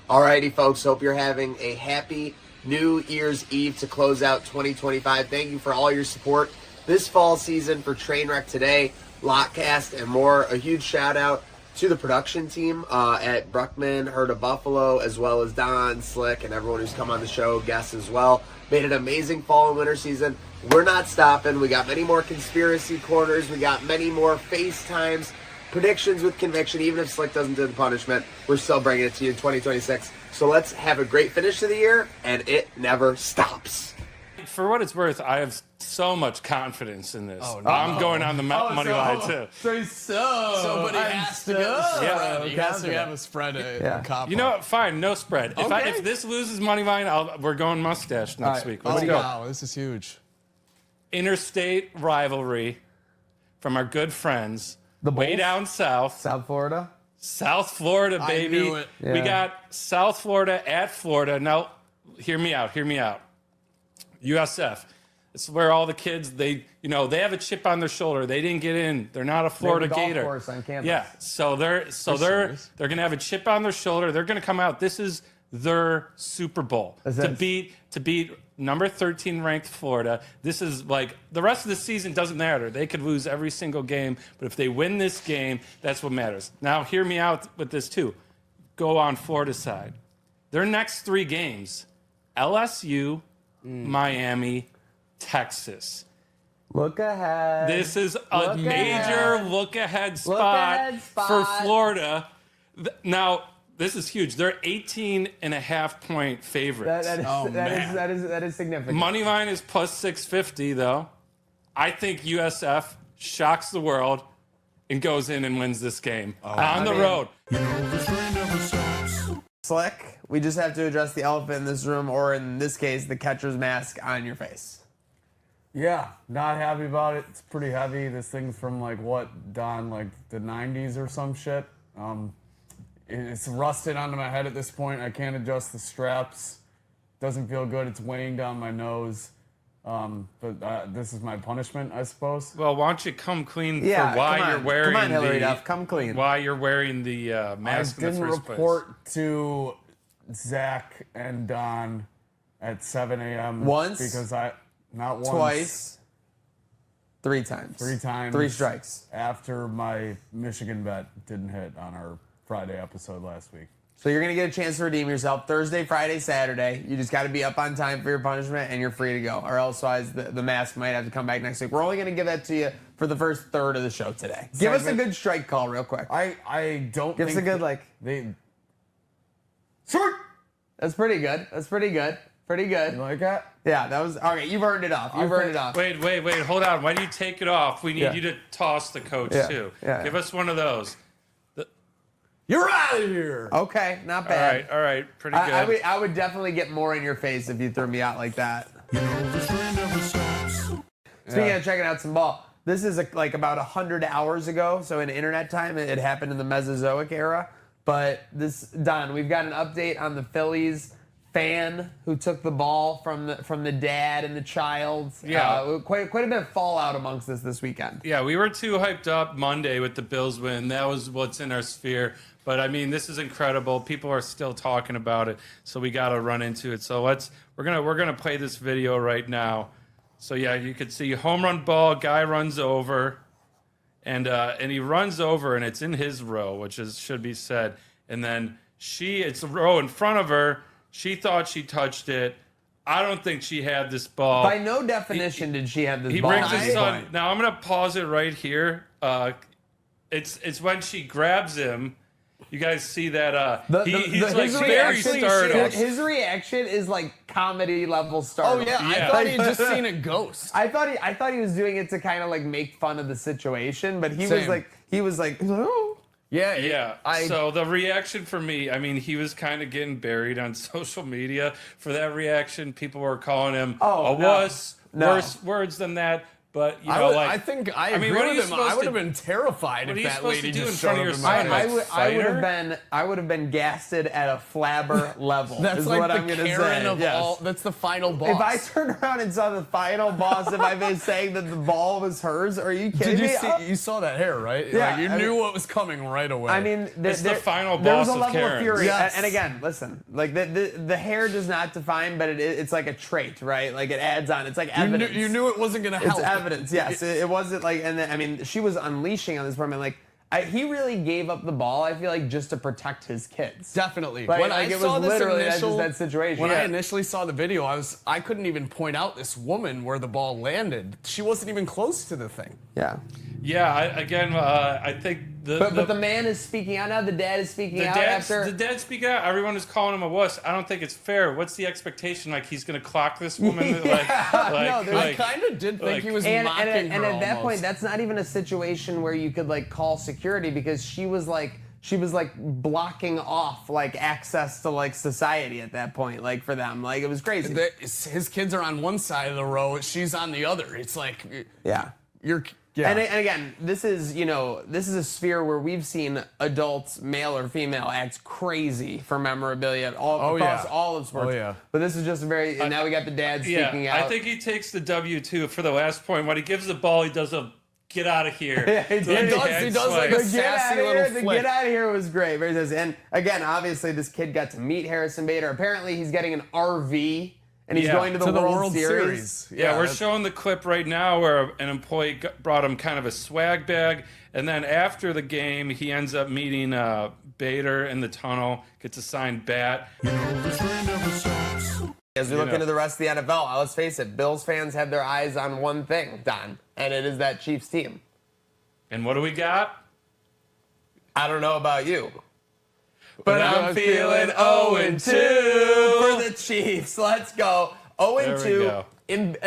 Alrighty, folks. Hope you're having a happy New Year's Eve to close out 2025. Thank you for all your support this fall season for Trainwreck Today, Lockcast, and more. A huge shout out to the production team at Bruckman, Herd of Buffalo, as well as Don, Slick, and everyone who's come on the show, guests as well. Made an amazing fall and winter season. We're not stopping. We got many more conspiracy corners. We got many more FaceTimes, predictions with conviction. Even if Slick doesn't do the punishment, we're still bringing it to you in 2026. So let's have a great finish to the year, and it never stops. For what it's worth, I have so much confidence in this. Oh, no. I'm going on the money line, too. Somebody has to get the spread. He has to have a spread. You know what? Fine, no spread. Okay. If this loses money line, we're going mustache next week. Let's go. Wow, this is huge. Interstate rivalry from our good friends way down south. South Florida? South Florida, baby. I knew it. Yeah. We got South Florida at Florida. Now, hear me out. USF. It's where all the kids, they have a chip on their shoulder. They didn't get in. They're not a Florida golf Gator. course on campus. Yeah. So they're going to have a chip on their shoulder. They're going to come out. This is their Super Bowl to beat number 13 ranked Florida. This is like the rest of the season doesn't matter. They could lose every single game, but if they win this game, that's what matters. Now, hear me out with this too. Go on Florida's side. Their next 3 games: LSU, Miami, Texas. Look ahead. This is a major look-ahead spot for Florida. Now, this is huge. They're 18.5-point favorites. That is significant. Money line is plus 650, though. I think USF shocks the world and goes in and wins this game on the road. Slick, we just have to address the elephant in this room, or in this case, the catcher's mask on your face. Yeah, not happy about it. It's pretty heavy. This thing's from like the 90s or some shit. It's rusted onto my head at this point. I can't adjust the straps. Doesn't feel good. It's weighing down my nose. But this is my punishment, I suppose. Well, why don't you come clean Yeah, for why you're wearing Come on, Hillary Duff, come clean. why you're wearing the mask I in the didn't first place. report to Zach and Don at 7 a.m. Once? Because not once. Twice. 3 times. 3 times. 3 strikes. After my Michigan bet didn't hit on our Friday episode last week. So you're going to get a chance to redeem yourself Thursday, Friday, Saturday. You just got to be up on time for your punishment, and you're free to go. Or elsewise, the mask might have to come back next week. We're only going to give that to you for the first third of the show today. Give us a good strike call real quick. I don't Give us a good, Strike! That's pretty good. Pretty good. You like that? Yeah, that was... Okay, you've earned it off. Wait, hold on. Why do you take it off? We need you to toss the coach, too. Yeah. Give us one of those. You're out of here! Okay, not bad. All right. Pretty good. I would definitely get more in your face if you threw me out like that. Speaking of checking out some ball, this is like about 100 hours ago, so in internet time, it happened in the Mesozoic era. But Don, we've got an update on the Phillies fan who took the ball from the dad and the child. Yeah. Quite a bit of fallout amongst this weekend. Yeah, we were too hyped up Monday with the Bills win. That was what's in our sphere. But I mean, this is incredible. People are still talking about it, so we got to run into it. So we're gonna play this video right now. So yeah, you can see home run ball. Guy runs over, and he runs over, and it's in his row, which should be said. And then it's a row in front of her. She thought she touched it. I don't think she had this ball. By no definition did she have this He ball. brings his son. Now I'm gonna pause it right here. It's when she grabs him. You guys see that? He's like very startled. His reaction is like comedy level startled. Oh yeah, I thought he'd just seen a ghost. I thought he was doing it to kind of like make fun of the situation, but he Same. was like, oh. Yeah. So the reaction for me, I mean, he was kind of getting buried on social media for that reaction. People were calling him a wuss, worse words than that. But you know, I think I agree what are you with him. I supposed would to- have been terrified what are if you that supposed to lady do just in front showed of up your in my son? house. I would have been gasted at a flabber level. That's is like what the I'm gonna Karen say. of Yes. all. That's the final boss. If I turned around and saw the final boss, if I've been saying that the ball was hers, are you kidding Did you me? see? You saw that hair, right? Yeah, Like, you I knew mean- what was coming right away. I mean, It's the final there was boss a of level of Karens. fury. Yes. And again, listen, like the hair does not define, but it's like a trait, right? Like it adds on. It's like evidence. you knew it wasn't gonna help. It's evidence, yes. It wasn't like, and then, I mean, she was unleashing on this woman. Like, he really gave up the ball, I feel like, just to protect his kids. Definitely. Like, When like I it saw was this literally initial, that situation. When Yeah. I initially saw the video, I couldn't even point out this woman where the ball landed. She wasn't even close to the thing. Yeah. Yeah, I think But the man is speaking out now. The dad is speaking out after. the dad speaking out. Everyone is calling him a wuss. I don't think it's fair. What's the expectation? Like he's gonna clock this woman? No, I kind of did think like- he was and mocking at her that almost. point, that's not even a situation where you could like call security because she was like blocking off like access to like society at that point, like for them, like it was crazy. His kids are on one side of the row, she's on the other. It's like, Yeah. yeah. And again, this is a sphere where we've seen adults, male or female, act crazy for memorabilia across all of sports. Oh, yeah. But this is just and now we got the dad speaking out. I think he takes the W too for the last point. When he gives the ball, he does a get out of here. Yeah, he did. He does like a The sassy little the flick. get out of here was great. Very nice. And again, obviously, this kid got to meet Harrison Bader. Apparently, he's getting an RV and he's Yeah, going to the World Series. Yeah, we're that's- showing the clip right now where an employee brought him kind of a swag bag, and then after the game, he ends up meeting Bader in the tunnel, gets a signed bat. As we look into the rest of the NFL, let's face it, Bills fans have their eyes on one thing, Don, and it is that Chiefs team. And what do we got? I don't know about you, But I'm feeling 0-2 for the Chiefs. Let's go. There we 0-2. go.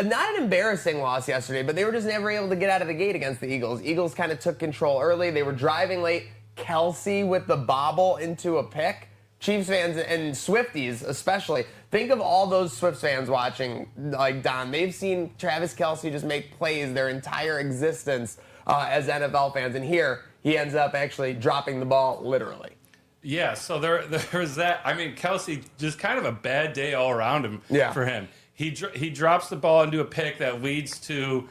Not an embarrassing loss yesterday, but they were just never able to get out of the gate against the Eagles. Eagles kind of took control early. They were driving late. Kelsey with the bobble into a pick. Chiefs fans and Swifties especially. Think of all those Swifts fans watching, like Don. They've seen Travis Kelsey just make plays their entire existence as NFL fans. And here, he ends up actually dropping the ball literally. Yeah, so there's that. I mean, Kelsey, just kind of a bad day all around him for him. He drops the ball into a pick that leads to,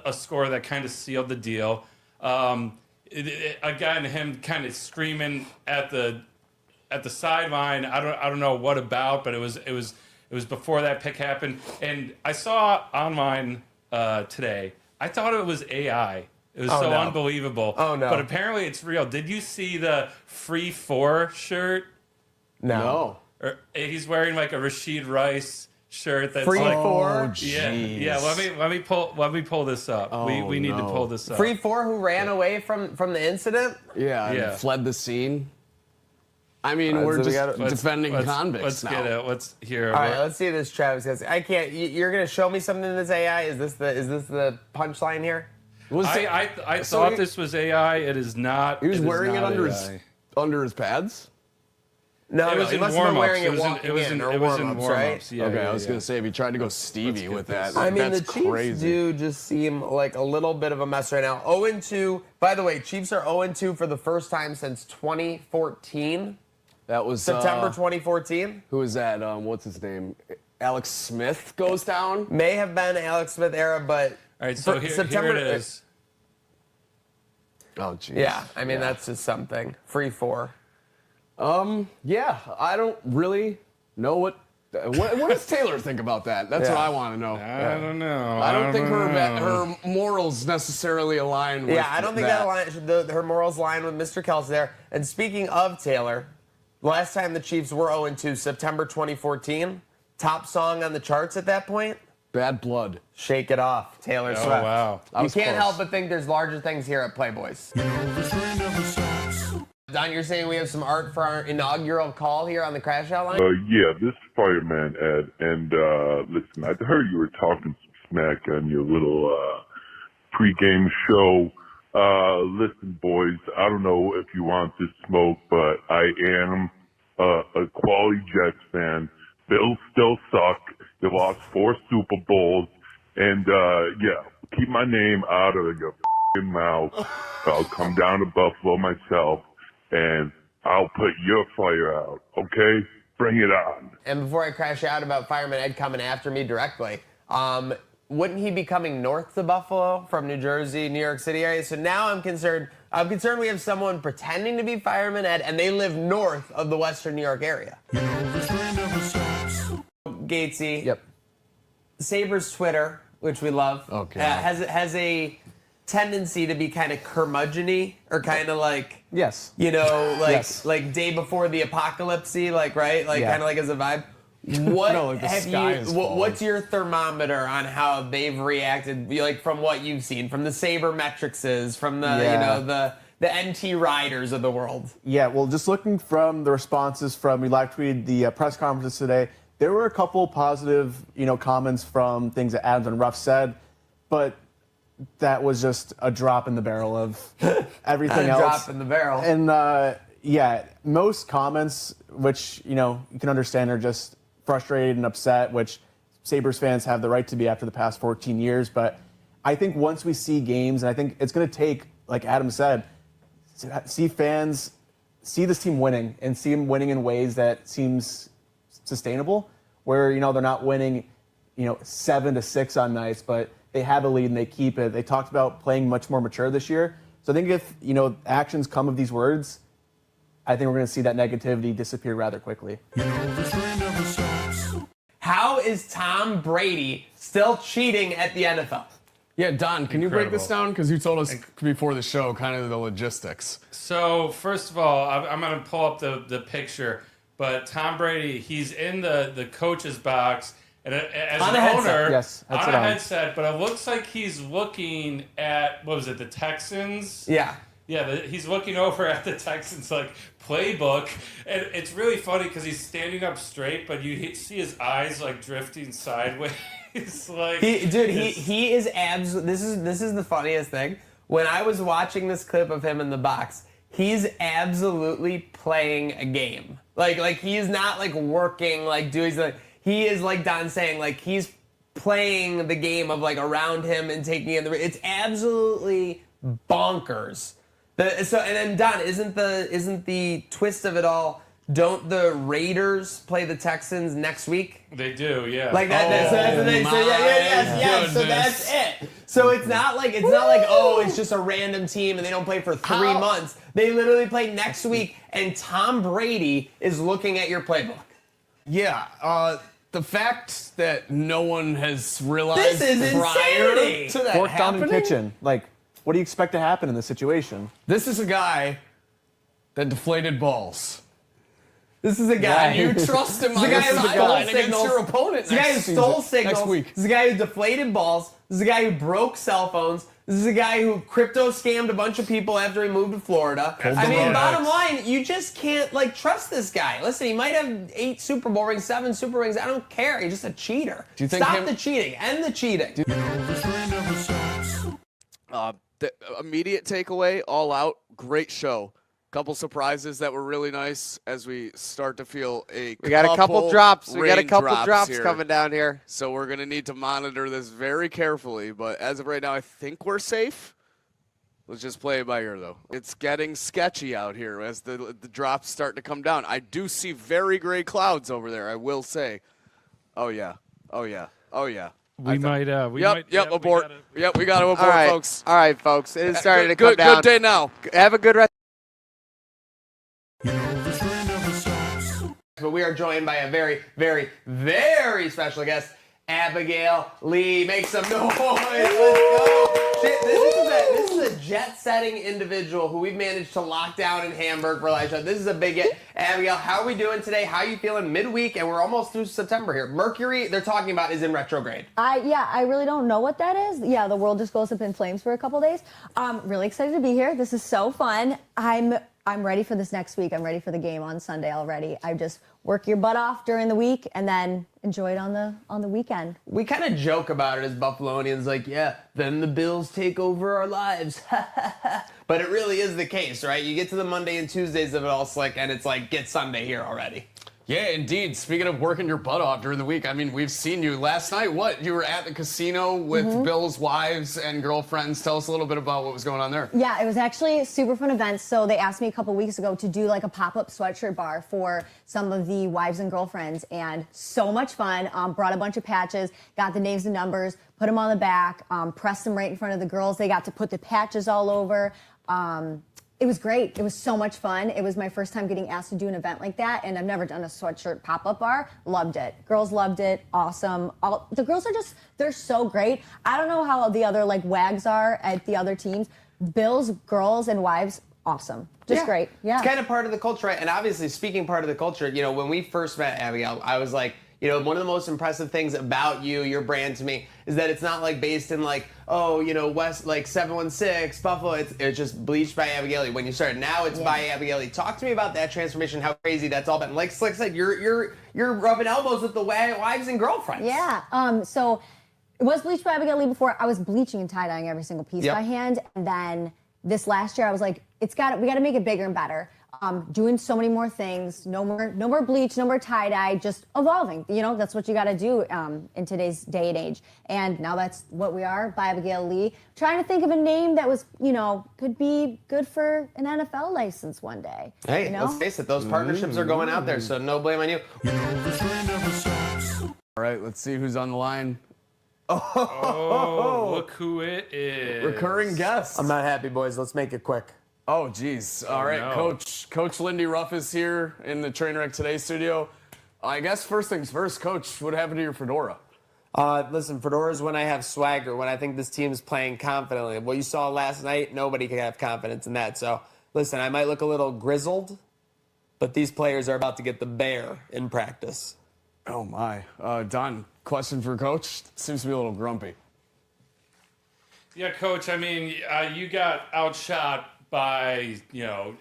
a score that kind of sealed the deal. Again, him kind of screaming at the sideline. I don't know what about, but it was before that pick happened. And I saw online today. I thought it was AI. It was so unbelievable. Oh, no. But apparently it's real. Did you see the Free 4 shirt? No. Or he's wearing like a Rashid Rice shirt that's Free like 4. yeah. Let me pull this up. We need to pull this up. Free 4 who ran away from the incident? Yeah, Yeah. and fled the scene. I mean, Alright, we're so we just gotta- defending convicts Let's now. get it. Let's hear. All right, let's see this Travis Kelsey. I can't. You're gonna show me something in this AI? Is this the punchline here? I thought this was AI. It is not. He was it is wearing it not under AI. under his pads. No, It was he in must have been warm-ups. wearing It it was in- walking it was in in- or it was in warm-ups, right? warm-ups. Yeah, Okay, yeah, I was yeah. gonna say if he tried to go Stevie with that, I mean, that's the Chiefs crazy. do just seem like a little bit of a mess right now. 0-2. By the way, Chiefs are 0-2 for the first time since 2014. That was September 2014. Who is that? What's his name? Alex Smith goes down. May have been Alex Smith era, but All right, so for here September- it is. Oh, jeez. yeah, I mean that's just something. Free 4. Yeah, I don't really know what does Taylor think about that? That's what Yeah. I want to know. I don't know. I don't think know. her morals necessarily align with Yeah, I don't think her morals line with Mr. Kelsey there. And speaking of Taylor, last time the Chiefs were 0-2, September 2014. Top song on the charts at that point? Bad Blood. Shake It Off, Taylor Swift. wow. I You was can't close. help but think there's larger things here at Playboys. Don, you're saying we have some art for our inaugural call here on the Crash Out line? Yeah, this is Fireman Ed, and listen, I heard you were talking some smack on your little pregame show. Listen, boys, I don't know if you want this smoke, but I am a quality Jets fan. Bills still suck. They lost 4 Super Bowls, and yeah, keep my name out of your f***ing mouth. I'll come down to Buffalo myself, and I'll put your fire out, okay? Bring it on. And before I crash out about Fireman Ed coming after me directly, wouldn't he be coming north to Buffalo from New Jersey, New York City area? So now I'm concerned. I'm concerned we have someone pretending to be Fireman Ed, and they live north of the Western New York area. Gatesy. Yep. Sabres Twitter, which we love, has a tendency to be kind of curmudgeon-y, or kind of like, Yes. you know, like Yes. like day before the apocalypse-y, like, right? Like, Yeah. kind of like as a vibe. What No, like the have sky you? is falling. What's your thermometer on how they've reacted? Like from what you've seen, from the sabermetricses, from the you know the NT riders of the world. Yeah, well, just looking from the responses from, we live tweeted the press conferences today, there were a couple positive, comments from things that Adams and Ruff said, but that was just a drop in the barrel of everything else. Drop in the barrel. And most comments, which you can understand, are just frustrated and upset, which Sabres fans have the right to be after the past 14 years. But I think once we see games, and I think it's going to take, like Adam said, see fans see this team winning and see them winning in ways that seems sustainable, where they're not winning 7-6 on nights, but they have a lead and they keep it. They talked about playing much more mature this year. So I think if actions come of these words, I think we're going to see that negativity disappear rather quickly. How is Tom Brady still cheating at the NFL? Yeah, Don, can you break this Incredible. down? Because you told us before the show kind of the logistics. So first of all, I'm going to pull up the picture. But Tom Brady, he's in the coach's box, and as On an a headset. owner, Yes, on headset a on. headset. But it looks like he's looking at, what was it, the Texans? Yeah. Yeah, he's looking over at the Texans playbook, and it's really funny because he's standing up straight, but you see his eyes drifting sideways. He is this is the funniest thing. When I was watching this clip of him in the box, he's absolutely playing a game. Like he's not working, doing he is, like Don saying, he's playing the game of around him and taking in it's absolutely bonkers. And then Don, isn't the twist of it all? Don't the Raiders play the Texans next week? They do, yeah. Like that. So that's the thing. So yes. So that's it. So it's not like oh, it's just a random team and they don't play for 3 months. They literally play next week, and Tom Brady is looking at your playbook. Yeah, the fact that no one has realized This is prior insanity. to that Fourth down in happening. kitchen. What do you expect to happen in this situation? This is a guy that deflated balls. This is a guy And you trust him This is on a the guy who stole sideline against signals. your opponent. This is a guy who stole signals. Next week. This is a guy who deflated balls. This is a guy who broke cell phones. This is a guy who crypto scammed a bunch of people after he moved to Florida. I mean, bottom line, you just can't trust this guy. Listen, he might have 8 Super Bowl rings, 7 Super rings. I don't care. He's just a cheater. Do you think Stop the cheating. End the cheating. The immediate takeaway, all out, great show. Couple surprises that were really nice as we start to feel We got a couple drops. We got a couple drops here. coming down here. So we're going to need to monitor this very carefully. But as of right now, I think we're safe. Let's just play it by ear, though. It's getting sketchy out here as the drops start to come down. I do see very gray clouds over there, I will say. Oh, yeah. Oh, yeah. Oh, yeah. We might, Yep, we abort. We got to abort, All right, folks. all right, folks. It is starting to come Good down. day now. Have a good rest. But we are joined by a very, very, very special guest, Abigail Lee. Make some noise. Let's go. This is a jet-setting individual who we've managed to lock down in Hamburg for live show. This is a big hit. Abigail, how are we doing today? How are you feeling midweek? And we're almost through September here. Mercury, they're talking about, is in retrograde. I really don't know what that is. Yeah, the world just goes up in flames for a couple days. Really excited to be here. This is so fun. I'm ready for this next week. I'm ready for the game on Sunday already. I just work your butt off during the week and then enjoy it on the weekend. We kind of joke about it as Buffalonians, then the Bills take over our lives. But it really is the case, right? You get to the Monday and Tuesdays of it all slick, and it's get Sunday here already. Yeah, indeed. Speaking of working your butt off during the week, I mean, we've seen you last night. What? You were at the casino with Bill's wives and girlfriends. Tell us a little bit about what was going on there. Yeah, it was actually a super fun event. So they asked me a couple weeks ago to do like a pop-up sweatshirt bar for some of the wives and girlfriends, and so much fun. Brought a bunch of patches, got the names and numbers, put them on the back, pressed them right in front of the girls. They got to put the patches all over. It was great. It was so much fun. It was my first time getting asked to do an event like that, and I've never done a sweatshirt pop-up bar. Loved it. Girls loved it. Awesome. The girls are they're so great. I don't know how the other like wags are at the other teams. Bill's girls and wives, awesome. Just great. Yeah. It's kind of part of the culture, right? And obviously, speaking part of the culture, you know, when we first met Abigail, I was like, you know, one of the most impressive things about you, your brand to me, is that it's not like based in like, oh, you know, West, like 716, Buffalo. It's just bleached by Abigail when you started. Now it's by Abigail. Talk to me about that transformation, how crazy that's all been. Like Slick said, you're rubbing elbows with the wives and girlfriends. Yeah. So it was bleached by Abigail before. I was bleaching and tie-dyeing every single piece by hand. And then this last year, I was like, we got to make it bigger and better. Doing so many more things, no more bleach, no more tie-dye, just evolving. You know, that's what you got to do in today's day and age. And now that's what we are, by Abigail Lee. Trying to think of a name that was, you know, could be good for an NFL license one day. Hey, you know? let's face it, those partnerships are going out there, so no blame on you. All right, let's see who's on the line. Oh, look who it is. Recurring guest. I'm not happy, boys. Let's make it quick. Oh, geez. All right, no. Coach Lindy Ruff is here in the Trainwreck Today studio. I guess first things first, Coach, what happened to your fedora? Listen, fedora is when I have swagger, when I think this team is playing confidently. What you saw last night, nobody can have confidence in that. So, listen, I might look a little grizzled, but these players are about to get the bear in practice. Oh, my. Don, question for Coach. Seems to be a little grumpy. Yeah, Coach, I mean, you got outshot by, you know,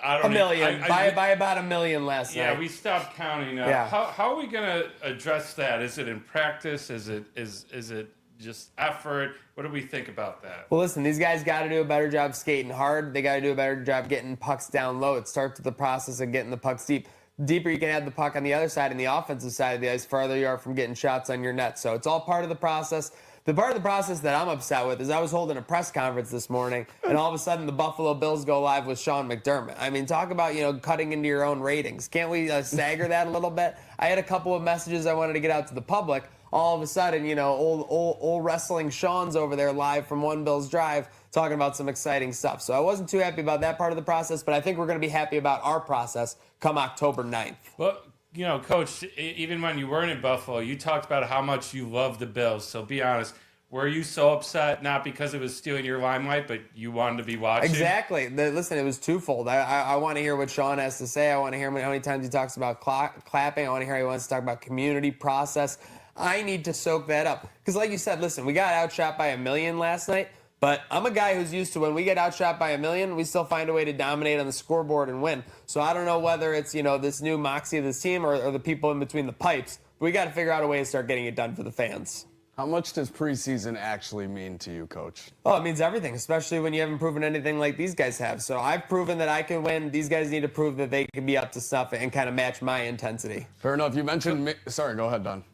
I don't A million. know. By about $1 million last night. Yeah, we stopped counting. Yeah. How are we going to address that? Is it in practice? Is it just effort? What do we think about that? Well, listen, these guys got to do a better job skating hard. They got to do a better job getting pucks down low. It starts with the process of getting the pucks deep. Deeper you can have the puck on the other side, and the offensive side of the ice, farther you are from getting shots on your net. So it's all part of the process. The part of the process that I'm upset with is I was holding a press conference this morning, and all of a sudden the Buffalo Bills go live with Sean McDermott. I mean, talk about, you know, cutting into your own ratings. Can't we stagger that a little bit? I had a couple of messages I wanted to get out to the public. All of a sudden, you know, old wrestling Sean's over there live from One Bills Drive talking about some exciting stuff. So I wasn't too happy about that part of the process, but I think we're going to be happy about our process come October 9th. Well, you know, Coach, even when you weren't in Buffalo, you talked about how much you love the Bills. So be honest, were you so upset, not because it was stealing your limelight, but you wanted to be watching? Exactly. Listen, it was twofold. I want to hear what Sean has to say. I want to hear how many times he talks about clapping. I want to hear how he wants to talk about community process. I need to soak that up. Because like you said, listen, we got outshot by $1 million last night, but I'm a guy who's used to when we get outshot by $1 million, we still find a way to dominate on the scoreboard and win. So I don't know whether it's, you know, this new moxie of this team or the people in between the pipes, but we got to figure out a way to start getting it done for the fans. How much does preseason actually mean to you, Coach? Oh, it means everything, especially when you haven't proven anything like these guys have. So I've proven that I can win. These guys need to prove that they can be up to snuff and kind of match my intensity. Fair enough. You mentioned... Sorry, go ahead, Don.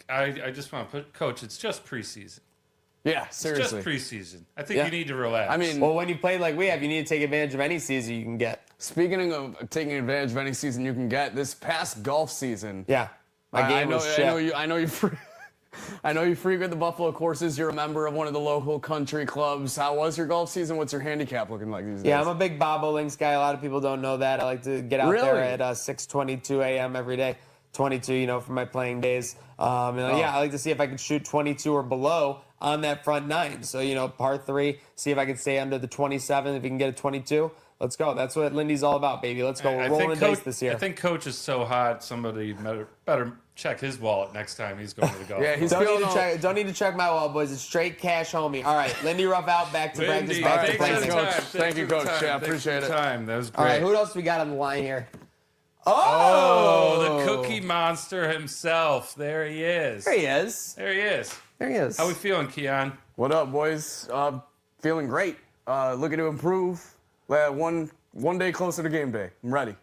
I just want to put, Coach, it's just preseason. Yeah, seriously. It's just preseason. I think you need to relax. I mean... Well, when you play like we have, you need to take advantage of any season you can get. Speaking of taking advantage of any season you can get, this past golf season... Yeah, my game was shit. I know you frequent the Buffalo courses. You're a member of one of the local country clubs. How was your golf season? What's your handicap looking like these days? Yeah, I'm a big Bob O'Links guy. A lot of people don't know that. I like to get out there at 6:22 a.m. every day. 22, you know, for my playing days. Yeah, I like to see if I can shoot 22 or below on that front nine. So, you know, par 3, see if I can stay under the 27. If you can get a 22, let's go. That's what Lindy's all about, baby. Let's go. We're rolling the dice this year. I think Coach is so hot, somebody better check his wallet next time he's going to the golf. Yeah, he's don't need to check my wallet, boys. It's straight cash, homie. All right, Lindy Ruff out, back to practice, back to Thanks practice. Coach. Thank you, Coach. Yeah, I appreciate it. That was great. All right, who else we got on the line here? Oh, the Cookie Monster himself. There he is. There he is. There he is. There he is. How we feeling, Keon? What up, boys? Feeling great. Looking to improve. One day closer to game day. I'm ready.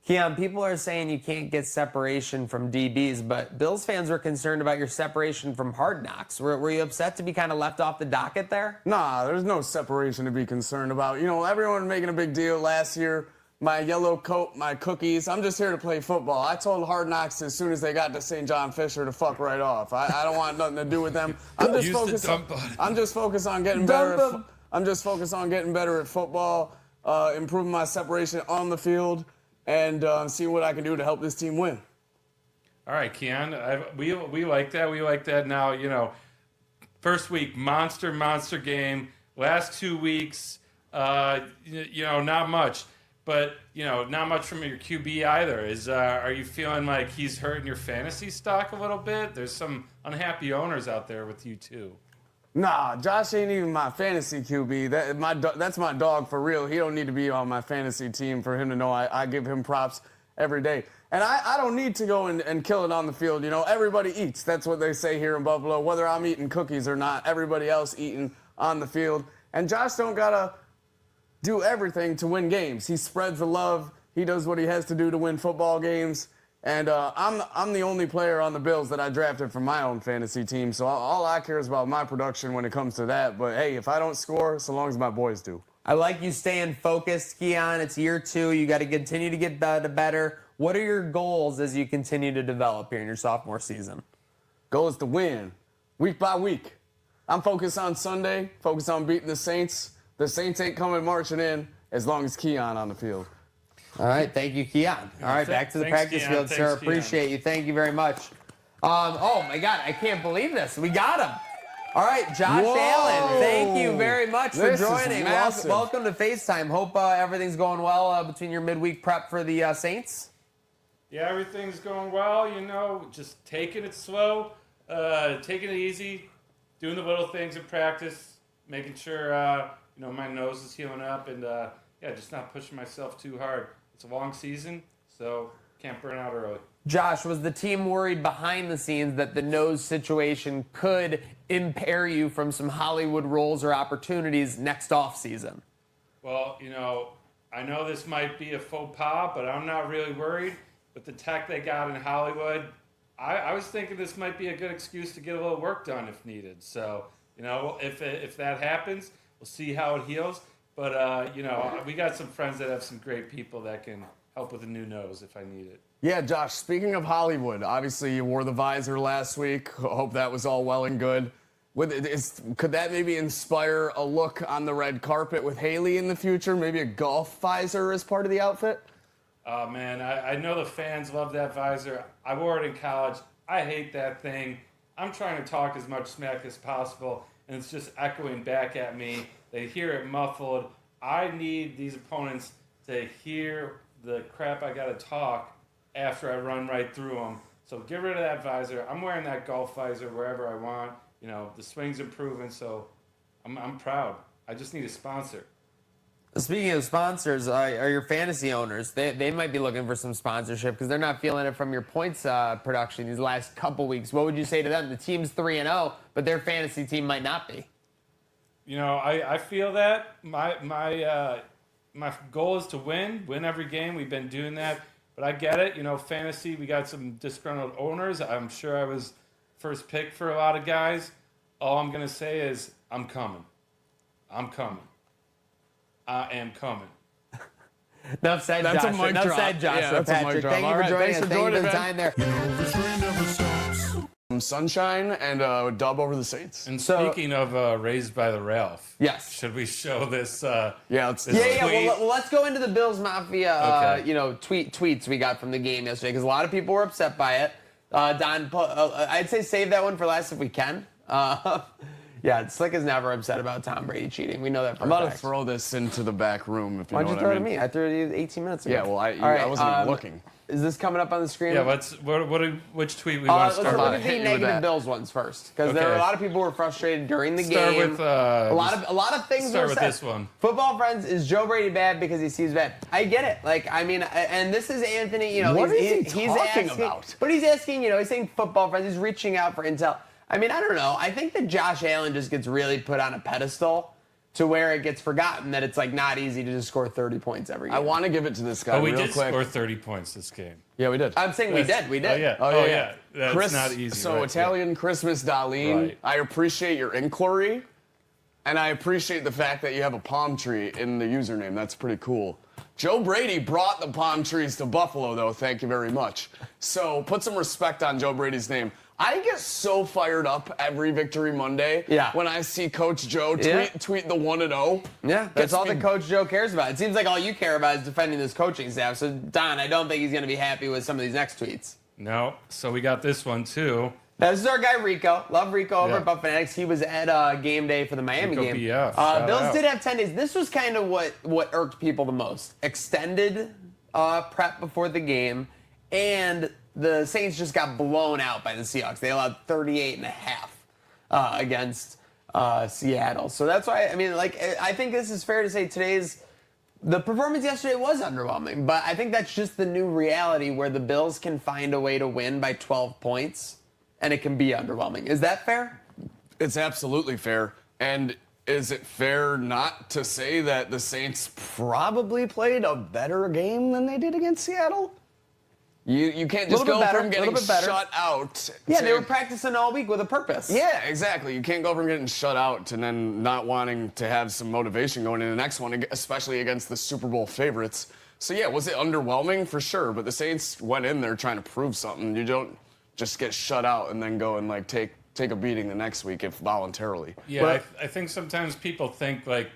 Keon, people are saying you can't get separation from DBs, but Bills fans were concerned about your separation from Hard Knocks. Were you upset to be kind of left off the docket there? Nah, there's no separation to be concerned about. You know, everyone making a big deal last year. My yellow coat, my cookies. I'm just here to play football. I told Hard Knocks as soon as they got to St. John Fisher to fuck right off. I don't want nothing to do with them. I'm just focused on getting better. I'm just focused on getting better at football, improving my separation on the field, and seeing what I can do to help this team win. All right, Keon, we like that. We like that. Now, you know, first week, monster game. Last 2 weeks, you know, not much. But, you know, not much from your QB either. Are you feeling like he's hurting your fantasy stock a little bit? There's some unhappy owners out there with you, too. Nah, Josh ain't even my fantasy QB. That's my dog for real. He don't need to be on my fantasy team for him to know I give him props every day. And I don't need to go and kill it on the field. You know, everybody eats. That's what they say here in Buffalo. Whether I'm eating cookies or not, everybody else eating on the field. And Josh don't gotta do everything to win games. He spreads the love. He does what he has to do to win football games. And I'm the only player on the Bills that I drafted from my own fantasy team. So all I care is about my production when it comes to that. But hey, if I don't score, so long as my boys do. I like you staying focused, Keon. It's year 2. You got to continue to get better. What are your goals as you continue to develop here in your sophomore season? Goal is to win, week by week. I'm focused on Sunday, focused on beating the Saints. The Saints ain't coming marching in as long as Keon on the field. All right, thank you, Keon. All right, back to the practice Keon. field, sir. Thanks, Keon. Appreciate you. Thank you very much. Oh, my God, I can't believe this. We got him. All right, Josh Whoa. Allen, thank you very much for This is joining. massive. Welcome to FaceTime. Hope everything's going well between your midweek prep for the Saints. Yeah, everything's going well, you know, just taking it slow, taking it easy, doing the little things in practice, making sure, you know, my nose is healing up, and, yeah, just not pushing myself too hard. It's a long season, so can't burn out early. Josh, was the team worried behind the scenes that the nose situation could impair you from some Hollywood roles or opportunities next offseason? Well, you know, I know this might be a faux pas, but I'm not really worried. With the tech they got in Hollywood, I was thinking this might be a good excuse to get a little work done if needed. So, you know, if that happens, we'll see how it heals. But, you know, we got some friends that have some great people that can help with a new nose if I need it. Yeah, Josh, speaking of Hollywood, obviously you wore the visor last week. Hope that was all well and good. Could that maybe inspire a look on the red carpet with Haley in the future? Maybe a golf visor as part of the outfit? Oh, man, I know the fans love that visor. I wore it in college. I hate that thing. I'm trying to talk as much smack as possible, and it's just echoing back at me. They hear it muffled. I need these opponents to hear the crap I got to talk after I run right through them. So get rid of that visor. I'm wearing that golf visor wherever I want. You know, the swing's improving, so I'm proud. I just need a sponsor. Speaking of sponsors, are your fantasy owners, they might be looking for some sponsorship because they're not feeling it from your points production these last couple weeks. What would you say to them? The team's 3-0, but their fantasy team might not be. You know, I feel that. My goal is to win every game. We've been doing that. But I get it. You know, fantasy, we got some disgruntled owners. I'm sure I was first pick for a lot of guys. All I'm going to say is I'm coming. I'm coming. I am coming. Enough said, That's a Joshua. mic Enough drop. said, Joshua. Yeah, that's a mic Patrick, drop. thank you All for right, joining thanks us. for Thank you for joining, the man. time there. Some sunshine and a dub over the Saints. And speaking of Raised by the Ralph, Yes. should we show this? Yeah, let's do this it. Yeah, tweet? well, let's go into the Bills Mafia, Okay. tweets we got from the game yesterday because a lot of people were upset by it. Don, I'd say save that one for last if we can. Yeah, Slick is never upset about Tom Brady cheating. We know that for I'm a about to fact. throw this into the back room if you Why'd know you what throw I it mean. to me? I threw it to you 18 minutes ago. Yeah, well, All right, I wasn't even looking. Is this coming up on the screen? Yeah, which tweet we want Let's to look start at with? the Hit you with negative that. Bills ones first, because there were a Okay. lot of people who were frustrated during the Start game. with a lot of things start were with said. this one. Football friends, is Joe Brady bad because he sees bad? I get it. Like, I mean, and this is Anthony. You know, What he's is he talking asking, about? But he's asking. You know, he's saying football friends. He's reaching out for intel. I mean, I don't know. I think that Josh Allen just gets really put on a pedestal to where it gets forgotten that it's like not easy to just score 30 points every game. I want to give it to this guy But we real did quick. score 30 points this game. Yeah, we did. I'm saying we did. Oh yeah. Oh, yeah. That's not easy. So right? Italian Christmas, Darlene. Right. I appreciate your inquiry, and I appreciate the fact that you have a palm tree in the username. That's pretty cool. Joe Brady brought the palm trees to Buffalo, though. Thank you very much. So put some respect on Joe Brady's name. I get so fired up every Victory Monday when I see Coach Joe tweet the 1-0. Yeah, that's all that Coach Joe cares about. It seems like all you care about is defending this coaching staff. So, Don, I don't think he's going to be happy with some of these next tweets. No. So we got this one too. Now, this is our guy Rico. Love Rico over Yeah. at Buff Fanatics. He was at game day for the Miami Rico game. BF, shout Bills out. did have 10 days. This was kind of what irked people the most. Extended prep before the game, and the Saints just got blown out by the Seahawks. They allowed 38.5 against Seattle. So that's why, I mean, like, I think this is fair to say the performance yesterday was underwhelming, but I think that's just the new reality where the Bills can find a way to win by 12 points, and it can be underwhelming. Is that fair? It's absolutely fair. And is it fair not to say that the Saints probably played a better game than they did against Seattle? You can't just go from getting shut out. Yeah, they were practicing all week with a purpose. Yeah, exactly. You can't go from getting shut out to then not wanting to have some motivation going into the next one, especially against the Super Bowl favorites. So, yeah, was it underwhelming? For sure. But the Saints went in there trying to prove something. You don't just get shut out and then go and, like, take a beating the next week if voluntarily. Yeah, I think sometimes people think, like,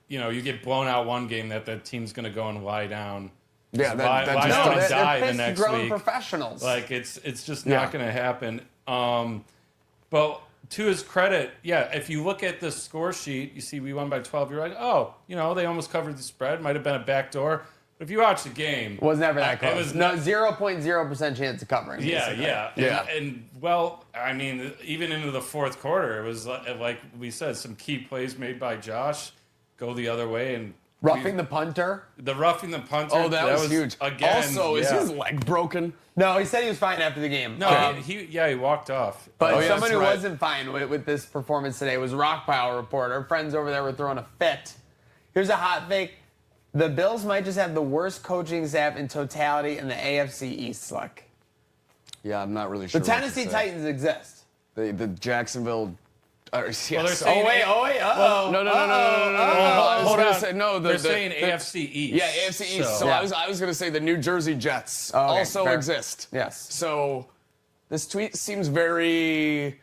you know, you get blown out one game that team's going to go and lie down. Yeah, lie that down and die they're the next grown week. professionals. Like, it's just not going to happen. But to his credit, yeah, if you look at the score sheet, you see we won by 12. You're like, oh, you know, they almost covered the spread. Might have been a backdoor. But if you watch the game, it was never that close. It was no 0.0% chance of covering. Yeah. Yeah. And well, I mean, even into the fourth quarter, it was like we said, some key plays made by Josh go the other way and Roughing the punter. The roughing the punter. Oh, that was huge. Again, Also, is his leg broken? No, he said he was fine after the game. No, he walked off. But someone who wasn't fine with this performance today was Rockpile Report. Our friends over there were throwing a fit. Here's a hot take. The Bills might just have the worst coaching staff in totality in the AFC East, Slick. Yeah, I'm not really sure. The Tennessee Titans exist. The Jacksonville. Yes. Well, they're saying No. I was going to say, no. They're saying AFC East. Yeah, AFC East. So I was going to say the New Jersey Jets also exist. Yes. So this tweet seems very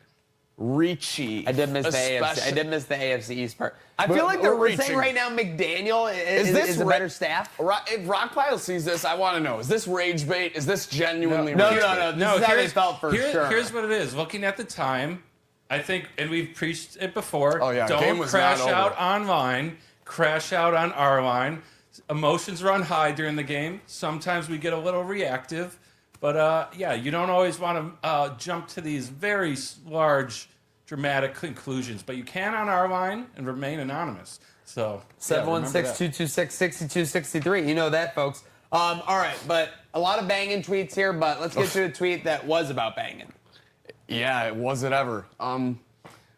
reachy. I did miss the AFC. I did miss the AFC East part. I feel like they're we're reaching. saying right now McDaniel is a better staff. If Rockpile sees this, I want to know: is this rage bait? Is this genuinely No. rage bait? This is how they felt for sure. Here's what it is. Looking at the time, I think, and we've preached it before. Oh, yeah, game Don't was crash not out over. online. Crash out on our line. Emotions run high during the game. Sometimes we get a little reactive, but yeah, you don't always want to jump to these very large, dramatic conclusions. But you can on our line and remain anonymous. So 716-226-6263. You know that, folks. All right, but a lot of banging tweets here. But let's get to a tweet that was about banging. Yeah, was it ever?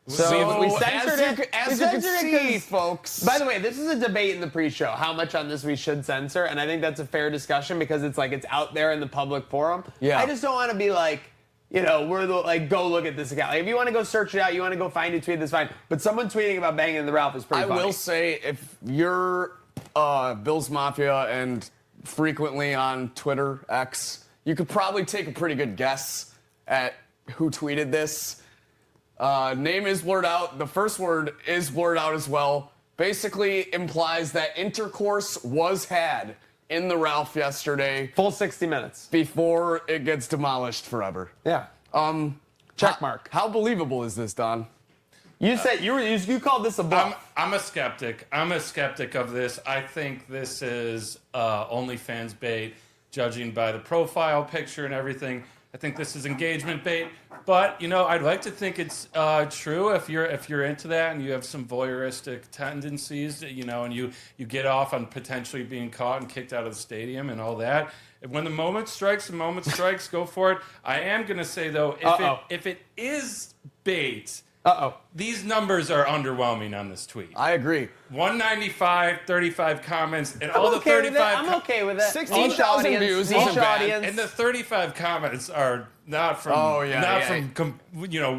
So we censored it. As We you can censored it see, 'cause- folks. By the way, this is a debate in the pre-show. How much on this we should censor, and I think that's a fair discussion because it's like it's out there in the public forum. Yeah. I just don't want to be like, you know, go look at this account. Like, if you want to go search it out, you want to go find a tweet, that's fine. But someone tweeting about banging the Ralph is pretty funny. I will say, if you're Bills Mafia and frequently on Twitter, X, you could probably take a pretty good guess at who tweeted this. Name is blurred out. The first word is blurred out as well. Basically implies that intercourse was had in the Ralph yesterday Full 60 minutes. before it gets demolished forever. Yeah. Check mark. How believable is this, Don? You said you called this a bluff. I'm a skeptic. I'm a skeptic of this. I think this is OnlyFans bait, judging by the profile picture and everything. I think this is engagement bait. But, you know, I'd like to think it's true if you're into that and you have some voyeuristic tendencies, you know, and you get off on potentially being caught and kicked out of the stadium and all that. When the moment strikes, go for it. I am going to say, though, if it is bait, These numbers are underwhelming on this tweet. I agree. 195, 35 comments, and I'm all the okay with 35. it. I'm okay with it. 16,000 views Niche isn't bad. audience. And the 35 comments are not from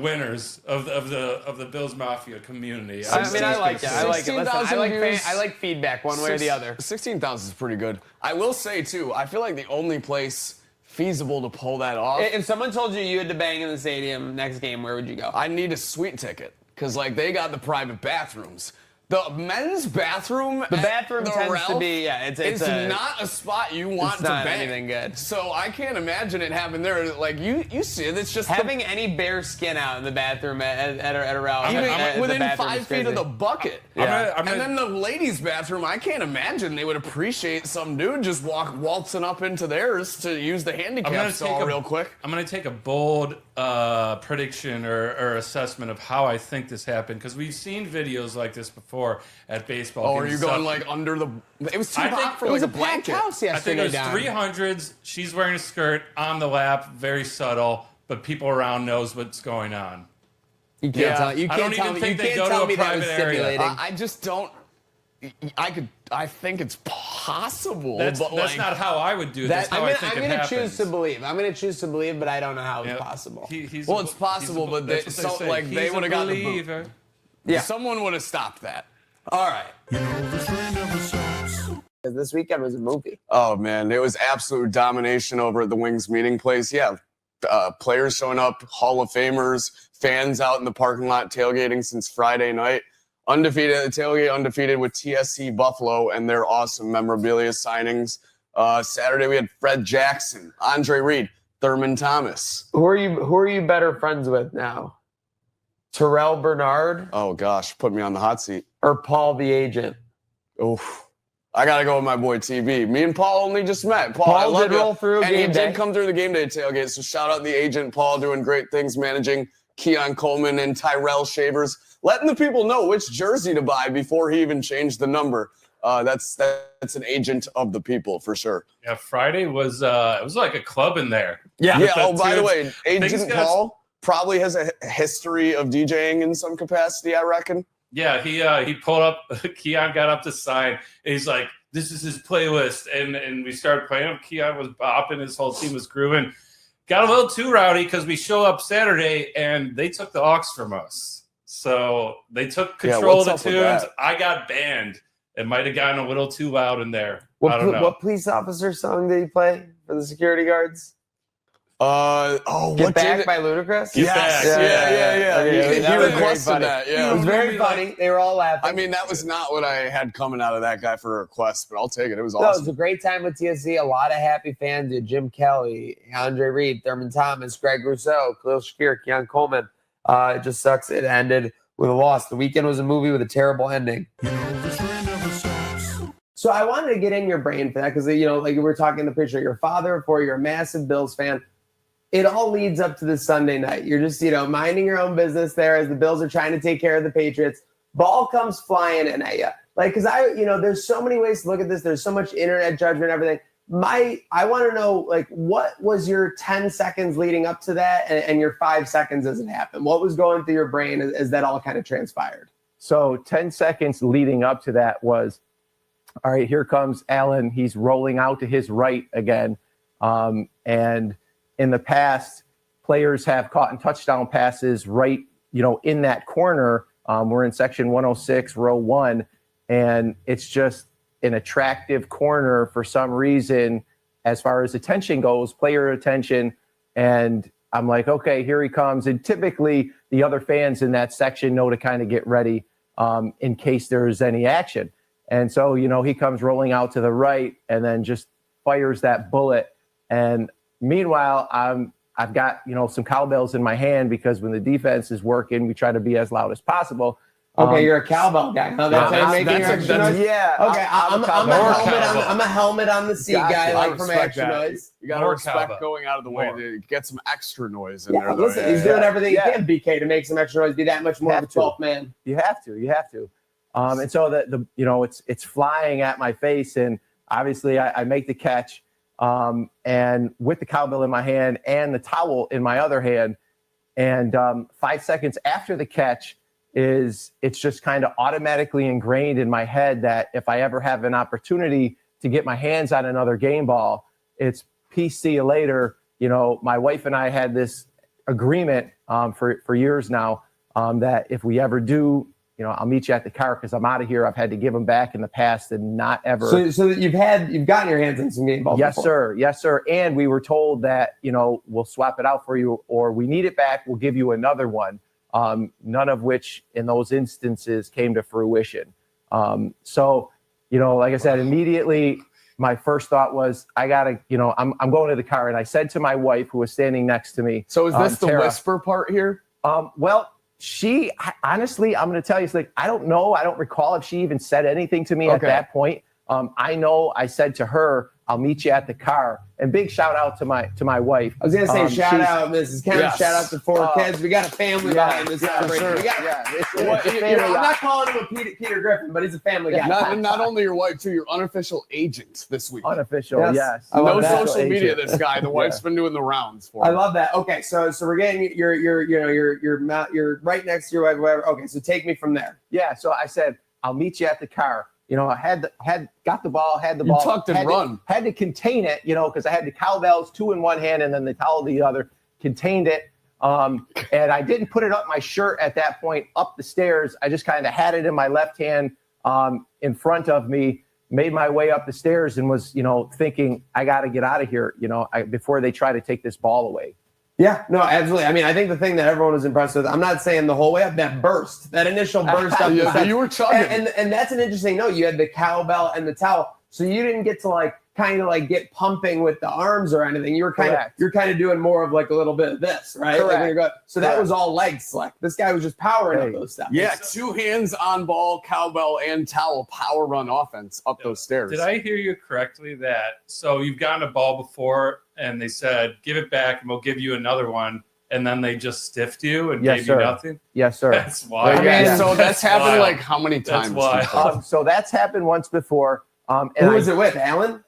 winners of the Bills Mafia community. I mean, I like it. I like it. Listen, 16,000 views. I like feedback one way or the other. 16,000 is pretty good. I will say, too, I feel like the only place feasible to pull that off. If someone told you had to bang in the stadium next game, where would you go? I need a suite ticket because, like, they got the private bathrooms. The men's bathroom. The bathroom at the tends Ralph, to be, it's not a spot you want to not bang. anything good. So I can't imagine it happening there. Like you see it. It's just having any bare skin out in the bathroom at a Ralph. even within the 5 feet of the bucket. Yeah. And then the ladies' bathroom. I can't imagine they would appreciate some dude just waltzing up into theirs to use the handicap stall real quick. I'm going to take a bold prediction or assessment of how I think this happened because we've seen videos like this before at baseball. Oh, are you going like under the? It was too hot for like a blanket. House I think it yesterday. was 300s. She's wearing a skirt on the lap, very subtle, but people around knows what's going on. You can't tell. You I can't don't tell even me. think You they can't go to tell a me that was private area. stimulating. I just don't. I think it's possible. That's but not how I would do it. That's how I think I'm it gonna happens. choose to believe. I'm going to choose to believe, but I don't know how it's Yep. possible. Well, it's possible, but they, that's what so, say. like they He's a would have got the boot. believer. Yeah. Someone would have stopped that. All right. This weekend was a movie. Oh man, it was absolute domination over at the Wings meeting place. Yeah, players showing up, Hall of Famers, fans out in the parking lot tailgating since Friday night. Undefeated at the tailgate, undefeated with TSC Buffalo and their awesome memorabilia signings. Saturday we had Fred Jackson, Andre Reed, Thurman Thomas. Who are you better friends with now? Terrell Bernard Oh gosh, put me on the hot seat. or Paul the agent? Oof. I gotta go with my boy TB. Me and Paul only just met. Paul, I Paul love did you. roll through and he game day. did come through the game day tailgate. So shout out the agent Paul, doing great things, managing Keon Coleman and Tyrell Shavers, letting the people know which jersey to buy before he even changed the number. That's an agent of the people for sure. Yeah, Friday was it was like a club in there. Yeah. Oh, by the way, Things Agent got- Paul probably has a history of DJing in some capacity, I reckon. Yeah, he pulled up. Keon got up to sign. And he's like, "This is his playlist," and we started playing. Keon was bopping. His whole team was grooving. Got a little too rowdy because we show up Saturday and they took the aux from us. So they took control what's of up the with tunes. that? I got banned. It might have gotten a little too loud in there. I don't know. What police officer song did he play for the security guards? What Get Back did it? by Ludacris? Get Back. Yeah. Okay, He that was very requested funny. that. It Yeah. was very funny. They were all laughing. I mean, that was not what I had coming out of that guy for a request, but I'll take it. It was No, it was awesome. a great time with TSC. A lot of happy fans. Jim Kelly, Andre Reed, Thurman Thomas, Greg Rousseau, Khalil Shakir, Keon Coleman. It just sucks. It ended with a loss. The weekend was a movie with a terrible ending. So I wanted to get in your brain for that because, like we were talking in the picture, your father, before you're a massive Bills fan. It all leads up to this Sunday night. You're just, minding your own business there as the Bills are trying to take care of the Patriots. Ball comes flying in at you. Like, because there's so many ways to look at this. There's so much internet judgment and everything. I want to know, like, what was your 10 seconds leading up to that and your 5 seconds as it happened? What was going through your brain as that all kind of transpired? So 10 seconds leading up to that was, all right, here comes Allen. He's rolling out to his right again. And in the past, players have caught in touchdown passes right, in that corner. We're in section 106, row 1, and it's just an attractive corner for some reason as far as attention goes, player attention. And I'm like, okay, here he comes. And typically the other fans in that section know to kind of get ready in case there's any action. And so, he comes rolling out to the right and then just fires that bullet. And meanwhile, I've got, some cowbells in my hand because when the defense is working, we try to be as loud as possible. Okay, you're a cowbell guy. Huh? That's how you're making your extra noise? Yeah. Okay, I'm a helmet on the seat Gotcha. guy, I like from respect extra that. noise. You got to More respect cowbell. going out of the way More. to get some extra noise in Yeah, there. Though. listen, he's doing everything Yeah. he can, BK, to make some extra noise, be that much more of a Have to. 12th man. You have to. And so it's flying at my face, and obviously I make the catch, and with the cowbell in my hand and the towel in my other hand, And 5 seconds after the catch it's just kind of automatically ingrained in my head that if I ever have an opportunity to get my hands on another game ball, it's peace, see you later. You know, my wife and I had this agreement for years now that if we ever do, you know, I'll meet you at the car because I'm out of here. I've had to give them back in the past and not ever. So that you've gotten your hands on some game balls. Yes, before. sir. Yes, sir. And we were told that, you know, we'll swap it out for you, or we need it back, we'll give you another one. None of which in those instances came to fruition. So, you know, like I said, immediately my first thought was, I gotta, you know, I'm going to the car. And I said to my wife, who was standing next to me. So is this the Tara, whisper part here? Well, she honestly, I'm going to tell you, it's like, I don't know. I don't recall if she even said anything to me at that point. I know I said to her, I'll meet you at the car. And big shout out to my wife. I was going to say, shout out, Mrs. Kemp. Yes. Shout out to 4 kids. We got a family behind this celebration. Sure. We got, I'm not calling him a Peter Griffin, but he's a family guy. Not only your wife, too, your unofficial agent this week. Unofficial, yes. No social media, this guy. The wife's been doing the rounds for him. I love that. Okay, so we're getting you're right next to your wife, whatever. Okay, so take me from there. Yeah, so I said, I'll meet you at the car. You know, I got the ball, had the ball. You tucked and run. Had to contain it, you know, because I had the cowbells 2 in one hand and then the towel the other. Contained it, and I didn't put it up my shirt at that point up the stairs. I just kind of had it in my left hand in front of me. Made my way up the stairs and was, you know, thinking I got to get out of here, you know, before they try to take this ball away. Yeah, no, absolutely. I mean, I think the thing that everyone was impressed with, I'm not saying the whole way up, that initial burst up. You were chugging. And that's an interesting note. You had the cowbell and the towel. So you didn't get to get pumping with the arms or anything. You were kind of doing more of like a little bit of this, right? Correct. So that was all leg select. This guy was just powering up those steps. Yeah, 2 hands on ball, cowbell, and towel, power run offense up those stairs. Did I hear you correctly so you've gotten a ball before and they said, give it back and we'll give you another one, and then they just stiffed you and gave you nothing? Yes, sir. That's wild. So that's happened like how many times? That's wild. So that's happened once before. And who was it with, Alan?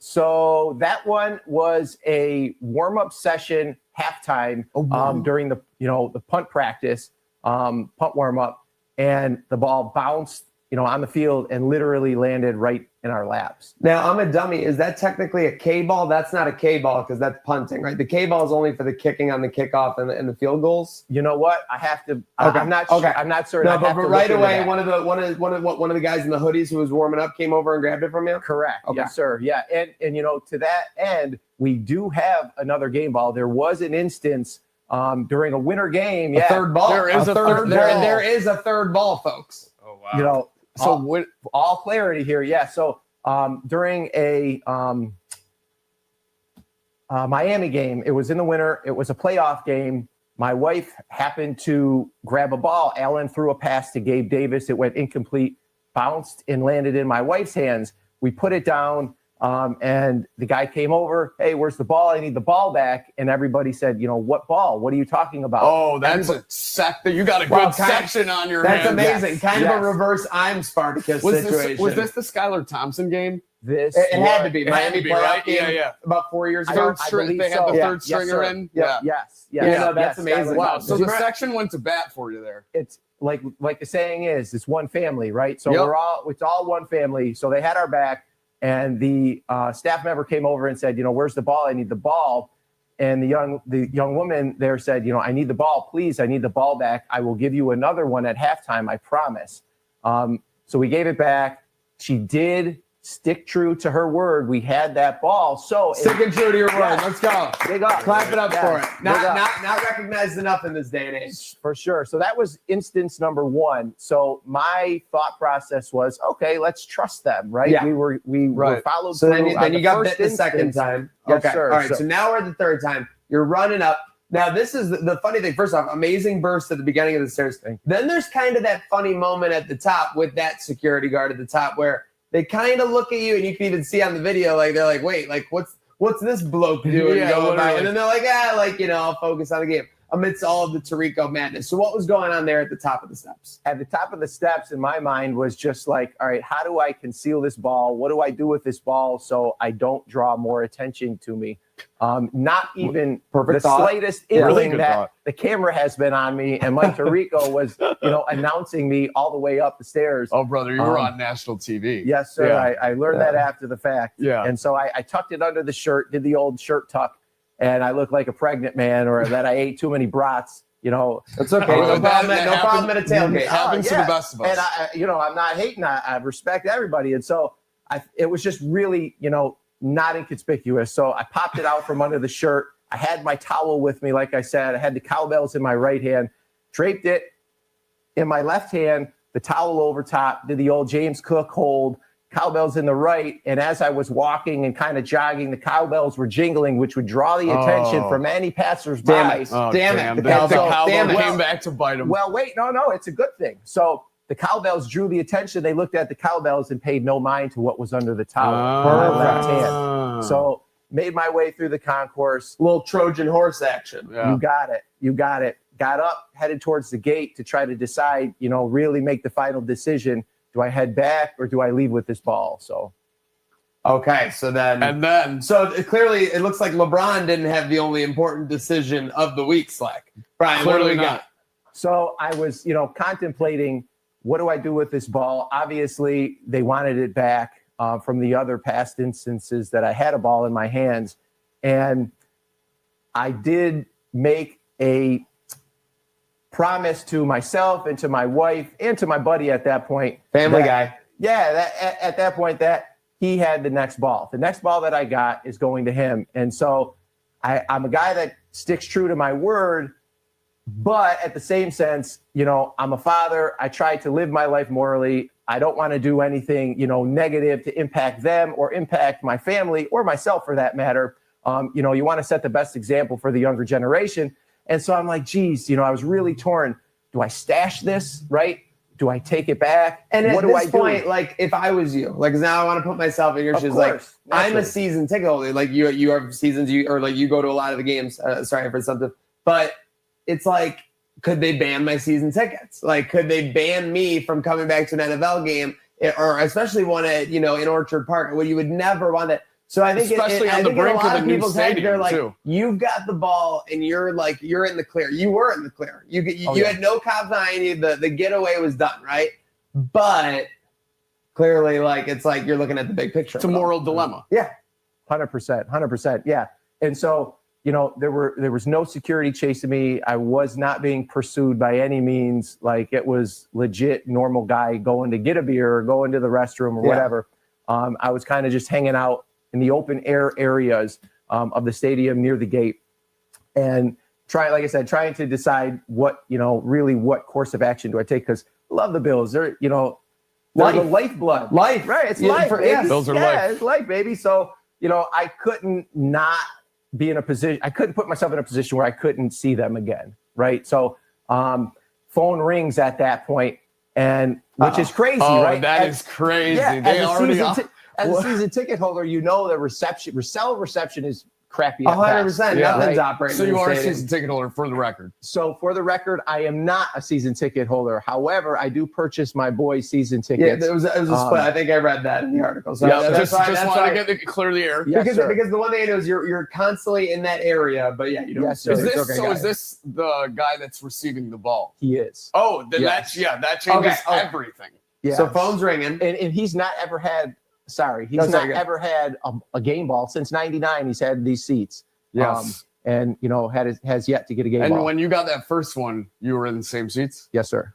So that one was a warm-up session halftime during the punt practice, punt warm-up, and the ball bounced, you know, on the field and literally landed right in our laps. Now, I'm a dummy. Is that technically a K ball? That's not a K ball because that's punting, right? The K ball is only for the kicking on the kickoff and the field goals. You know what? I have to. Okay. I'm not. Okay. I'm not certain. No, but right away, one of the guys in the hoodies who was warming up came over and grabbed it from you. Correct. Okay. Yes, sir. Yeah, and you know, to that end, we do have another game ball. There was an instance during a winter game. A third ball. There is a third ball. There is a third ball, folks. Oh wow. You know. So all clarity here, yeah. So during a Miami game, it was in the winter. It was a playoff game. My wife happened to grab a ball. Allen threw a pass to Gabe Davis. It went incomplete, bounced and landed in my wife's hands. We put it down, and the guy came over. Hey, where's the ball? I need the ball back. And everybody said, you know, what ball? What are you talking about? Oh, that's a sector. You got a good section on your hands. That's amazing. Yes. Kind of a reverse I'm Spartacus situation. Was this the Skylar Thompson game? This it had to be. It had to be, right? Yeah. About 4 years ago. They had the third stringer in. Yes. No, that's amazing. Wow. So the section went to bat for you there. It's like the saying is, it's one family, right? So it's all one family. So they had our back. And the staff member came over and said, you know, where's the ball? I need the ball. And the young woman there said, you know, I need the ball, please. I need the ball back. I will give you another one at halftime, I promise. So we gave it back. She did stick true to her word. We had that ball. So sticking true to your word. Let's go. Big up. Clap it up for it. Not recognized enough in this day and age. For sure. So that was instance number 1. So my thought process was, okay, let's trust them, right? Yeah. We were followed so through. Then you got bit the second time. Yes, okay. sir. All right. So now we're at the third time. You're running up. Now, this is the funny thing. First off, amazing burst at the beginning of the stairs. Then there's kind of that funny moment at the top with that security guard at the top where they kind of look at you, and you can even see on the video, like they're like, "Wait, like what's this bloke doing?" Going by? And then they're like, I'll focus on the game amidst all of the Tirico madness. So what was going on there at the top of the steps? At the top of the steps, in my mind, was just like, all right, how do I conceal this ball? What do I do with this ball so I don't draw more attention to me? Not even Perfect the thought. slightest Really inkling good that thought. the camera has been on me, and Mike Tirico was, announcing me all the way up the stairs. Oh, brother, you were on national TV. Yes, sir. Yeah. I learned that after the fact. Yeah. And so I tucked it under the shirt, did the old shirt tuck, and I looked like a pregnant man, or that I ate too many brats. It's okay. Oh, No problem at a tailgate. It happens to the best of us. And I'm not hating. I respect everybody. And so it was just really, not inconspicuous. So I popped it out from under the shirt. I had my towel with me, like I said. I had the cowbells in my right hand, draped it in my left hand, the towel over top, did the old James Cook hold, cowbells in the right. And as I was walking and kind of jogging, the cowbells were jingling, which would draw the attention from any passersby. Damn it. The cowbell came back to bite him. Well, wait, no, it's a good thing. So the cowbells drew the attention. They looked at the cowbells and paid no mind to what was under the towel in my left hand. So made my way through the concourse. A little Trojan horse action. Yeah. You got it. Got up, headed towards the gate to try to decide, really make the final decision. Do I head back or do I leave with this ball? So, Okay, so then. So clearly, it looks like LeBron didn't have the only important decision of the week, Slack. Brian, what do we got? So I was, contemplating, what do I do with this ball? Obviously, they wanted it back from the other past instances that I had a ball in my hands. And I did make a promise to myself and to my wife and to my buddy at that point. Family guy. Yeah, at that point that he had the next ball. The next ball that I got is going to him. And so I'm a guy that sticks true to my word, but at the same sense, I'm a father. I try to live my life morally. I don't want to do anything, negative to impact them or impact my family or myself for that matter. You want to set the best example for the younger generation. And so I'm like, geez, I was really torn. Do I stash this, right? Do I take it back? And what at do this I point, do? like if I was you, like 'cause now I want to put myself in your Of shoes. course, Like I'm a naturally. season ticket holder. Like you have seasons, you go to a lot of the games. Sorry for something, but it's like, could they ban my season tickets? Like, could they ban me from coming back to an NFL game, or especially one at in Orchard Park, where you would never want that. So I think, Especially on the brink of a lot the of new people's heads, they're stadium, like, too. you've got the ball and you're in the clear. You were in the clear. You yeah. had no cops behind you. The getaway was done, right? But clearly, like it's like you're looking at the big picture. It's a moral dilemma. Yeah. 100%. Yeah. And so, there was no security chasing me. I was not being pursued by any means. Like it was legit normal guy going to get a beer or going to the restroom or whatever. I was kind of just hanging out in the open air areas of the stadium near the gate and trying to decide what, really what course of action do I take? Because I love the Bills. They're, they're the lifeblood. Life. Right. It's Yeah, life. Baby. Bills are life. It's life, baby. So, I couldn't not be in a position. I couldn't put myself in a position where I couldn't see them again. Right. So, phone rings at that point, and which is crazy, right? That is crazy. Yeah, They as already a season ticket holder, the cell reception is crappy. at 100%. best. Nothing's Right? operating. So in you the are a stadium. season ticket holder for the record. So for the record, I am not a season ticket holder. However, I do purchase my boys' season Yeah, tickets. it was a split. I think I read that in the article. So Yeah, that's why. Just want to get it clear the air. Yes, sir. because the one thing I know is you're constantly in that area, but yeah, you don't. Yes, sir. Is this the guy that's receiving the ball? He is. Oh, then Yes. that changes Okay. everything. Yeah. So phone's ringing. and he's not ever had. Sorry, he's That's not okay. ever had a game ball since '99. He's had these seats. Yes. And has yet to get a game And ball. when you got that first one, you were in the same seats? Yes, sir.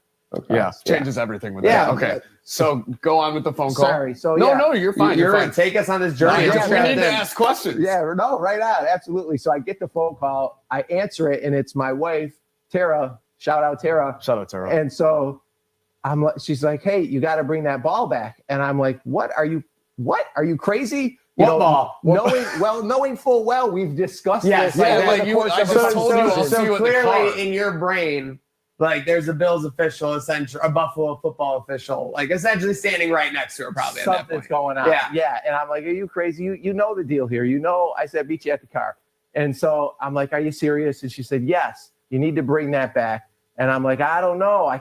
Yeah. Changes everything with Yeah. that. Okay. So go on with the phone call. Sorry. So No, you're fine. You're fine. Take us on this journey. Yeah, We need to ask questions. Yeah, no, right on. Absolutely. So I get the phone call, I answer it, and it's my wife, Tara. Shout out, Tara. Shout out, Tara. And so she's like, hey, you got to bring that ball back. And I'm like, what? Are you crazy? What ball? Knowing full well we've discussed Yes, this. yeah, over like the you- course I of a just told you I'll season. see you So in the car. clearly, in your brain, like there's a Bills official, essentially a Buffalo football official, like essentially standing right next to her, probably at that Something's point. going on. Yeah. And I'm like, are you crazy? You know the deal here. I said, meet you at the car. And so I'm like, are you serious? And she said, yes, you need to bring that back. And I'm like, I don't know.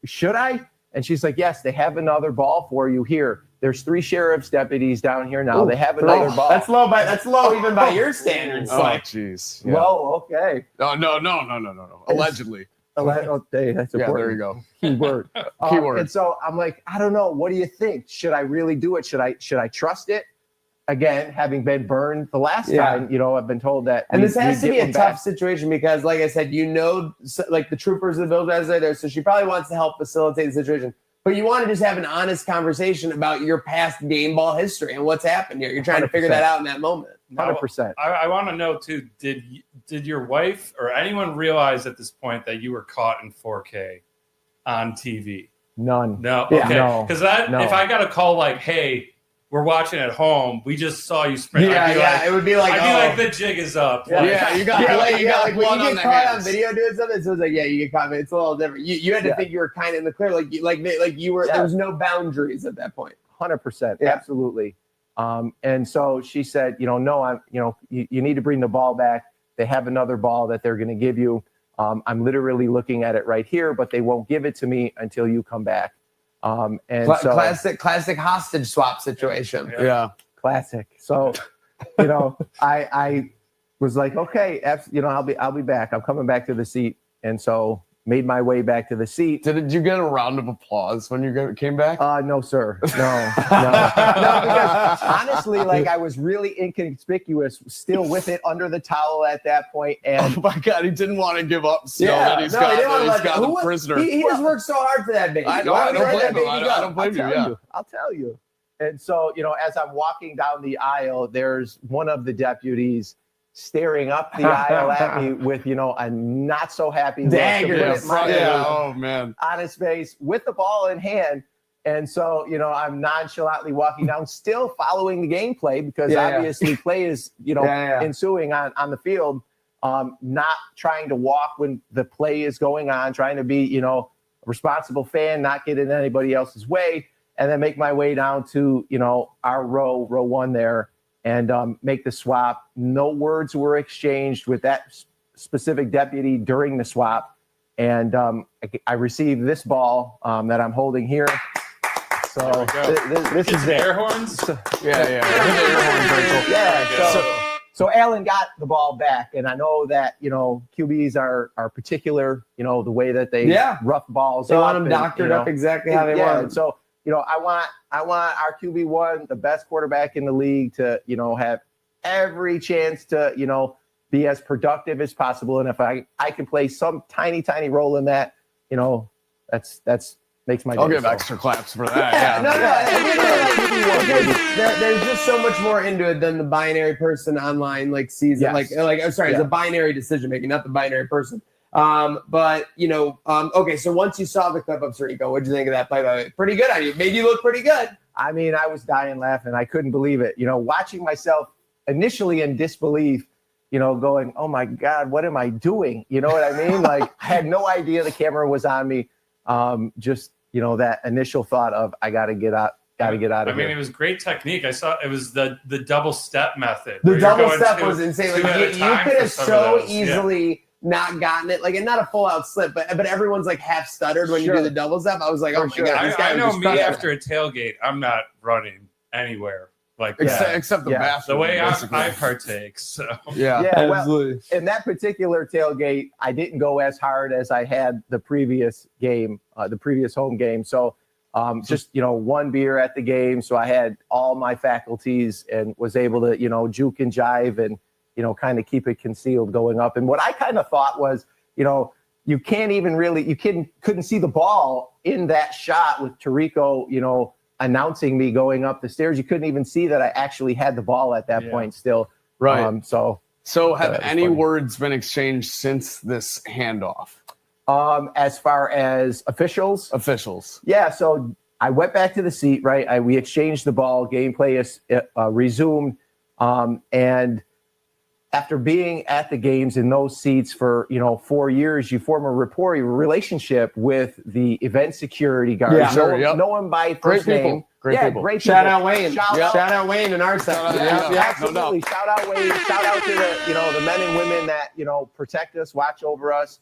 Should I? And she's like, yes, they have another ball for you here. there's 3 sheriff's deputies down here now. They have another ball. That's low. That's low even by your standards. Oh, jeez. Yeah. Whoa, okay. No. Allegedly. Okay, that's important. Yeah, there you go. Keyword. Keyword. And so I'm like, I don't know. What do you think? Should I really do it? Should I trust it? Again, having been burned the last time, I've been told that. And this has to be a tough situation because, like I said, like the troopers of the Bills guys are there, so she probably wants to help facilitate the situation. But you want to just have an honest conversation about your past game ball history and what's happened here. You're trying to figure that out in that moment. 100%. I want to know too. Did your wife or anyone realize at this point that you were caught in 4K on TV? None. No. Yeah. Okay. No. Because if I got a call like, "Hey, we're watching at home. We just saw you sprint." It would be like, I'd be like, the jig is up. Yeah, you got when you blood get caught on video doing something, so it's like, you get caught. It's a little different. You had to think you were kind of in the clear, like you were. There was no boundaries at that point. 100%, absolutely. And so she said, no, you need to bring the ball back. They have another ball that they're going to give you. I'm literally looking at it right here, but they won't give it to me until you come back. Classic hostage swap situation. Yeah. Classic. So, I was like, okay, I'll be back. I'm coming back to the seat. And so made my way back to the seat. Did you get a round of applause when you came back? No, sir. No, because honestly, I was really inconspicuous, still with it under the towel at that point. And oh my God, he didn't want to give up. That he's got the prisoner. He just worked so hard for that baby. I know. I don't blame him. I don't blame you. I'll tell you. And so, as I'm walking down the aisle, there's one of the deputies staring up the aisle at me with, a not so happy dagger oh man, on his face with the ball in hand. And so, I'm nonchalantly walking down, still following the gameplay because obviously play is, ensuing on the field. Not trying to walk when the play is going on, trying to be, a responsible fan, not get in anybody else's way, and then make my way down to, our row 1 there. And make the swap. No words were exchanged with that specific deputy during the swap. And I received this ball that I'm holding here. So this is air horns. Yeah. So Alan got the ball back, and I know that QBs are particular. The way that they rough balls. They want them doctored up exactly how they want. And so I want our QB1, the best quarterback in the league, to have every chance to be as productive as possible. And if I can play some tiny role in that, that's makes my day. I'll give extra claps for that. There's just so much more into it than the binary person online sees it. It's a binary decision making, not the binary person. Okay, so once you saw the clip of Tirico, what'd you think of that play? Pretty good on you. Made you look pretty good. I mean, I was dying laughing. I couldn't believe it. Watching myself initially in disbelief, going, oh my God, what am I doing? You know what I mean? I had no idea the camera was on me. Just, that initial thought of, I got to get out. Got to get out of here. I mean, it was great technique. I saw it was the double step method. The double step was insane. You could have so easily not gotten it, and not a full out slip, but everyone's half stuttered when you do the double step. I was like, oh my God, this guy I know me after a tailgate, I'm not running anywhere except the bathroom. The way I partake. So absolutely. Well, in that particular tailgate, I didn't go as hard as I had the previous game, the previous home game. So just one beer at the game, so I had all my faculties and was able to juke and jive and kind of keep it concealed going up. And what I kind of thought was, you can't even really, couldn't see the ball in that shot with Tirico, announcing me going up the stairs. You couldn't even see that I actually had the ball at that point still. Right. So have any words been exchanged since this handoff? As far as officials? Yeah. So I went back to the seat, right? We exchanged the ball, gameplay is resumed. And after being at the games in those seats for 4 years, you form a rapport, a relationship with the event security guards. Yeah, know them by first name. Great people. Great Shout people. out Wayne. Shout out Wayne in our section. Absolutely. Shout out Wayne. Shout out to the men and women that protect us, watch over us.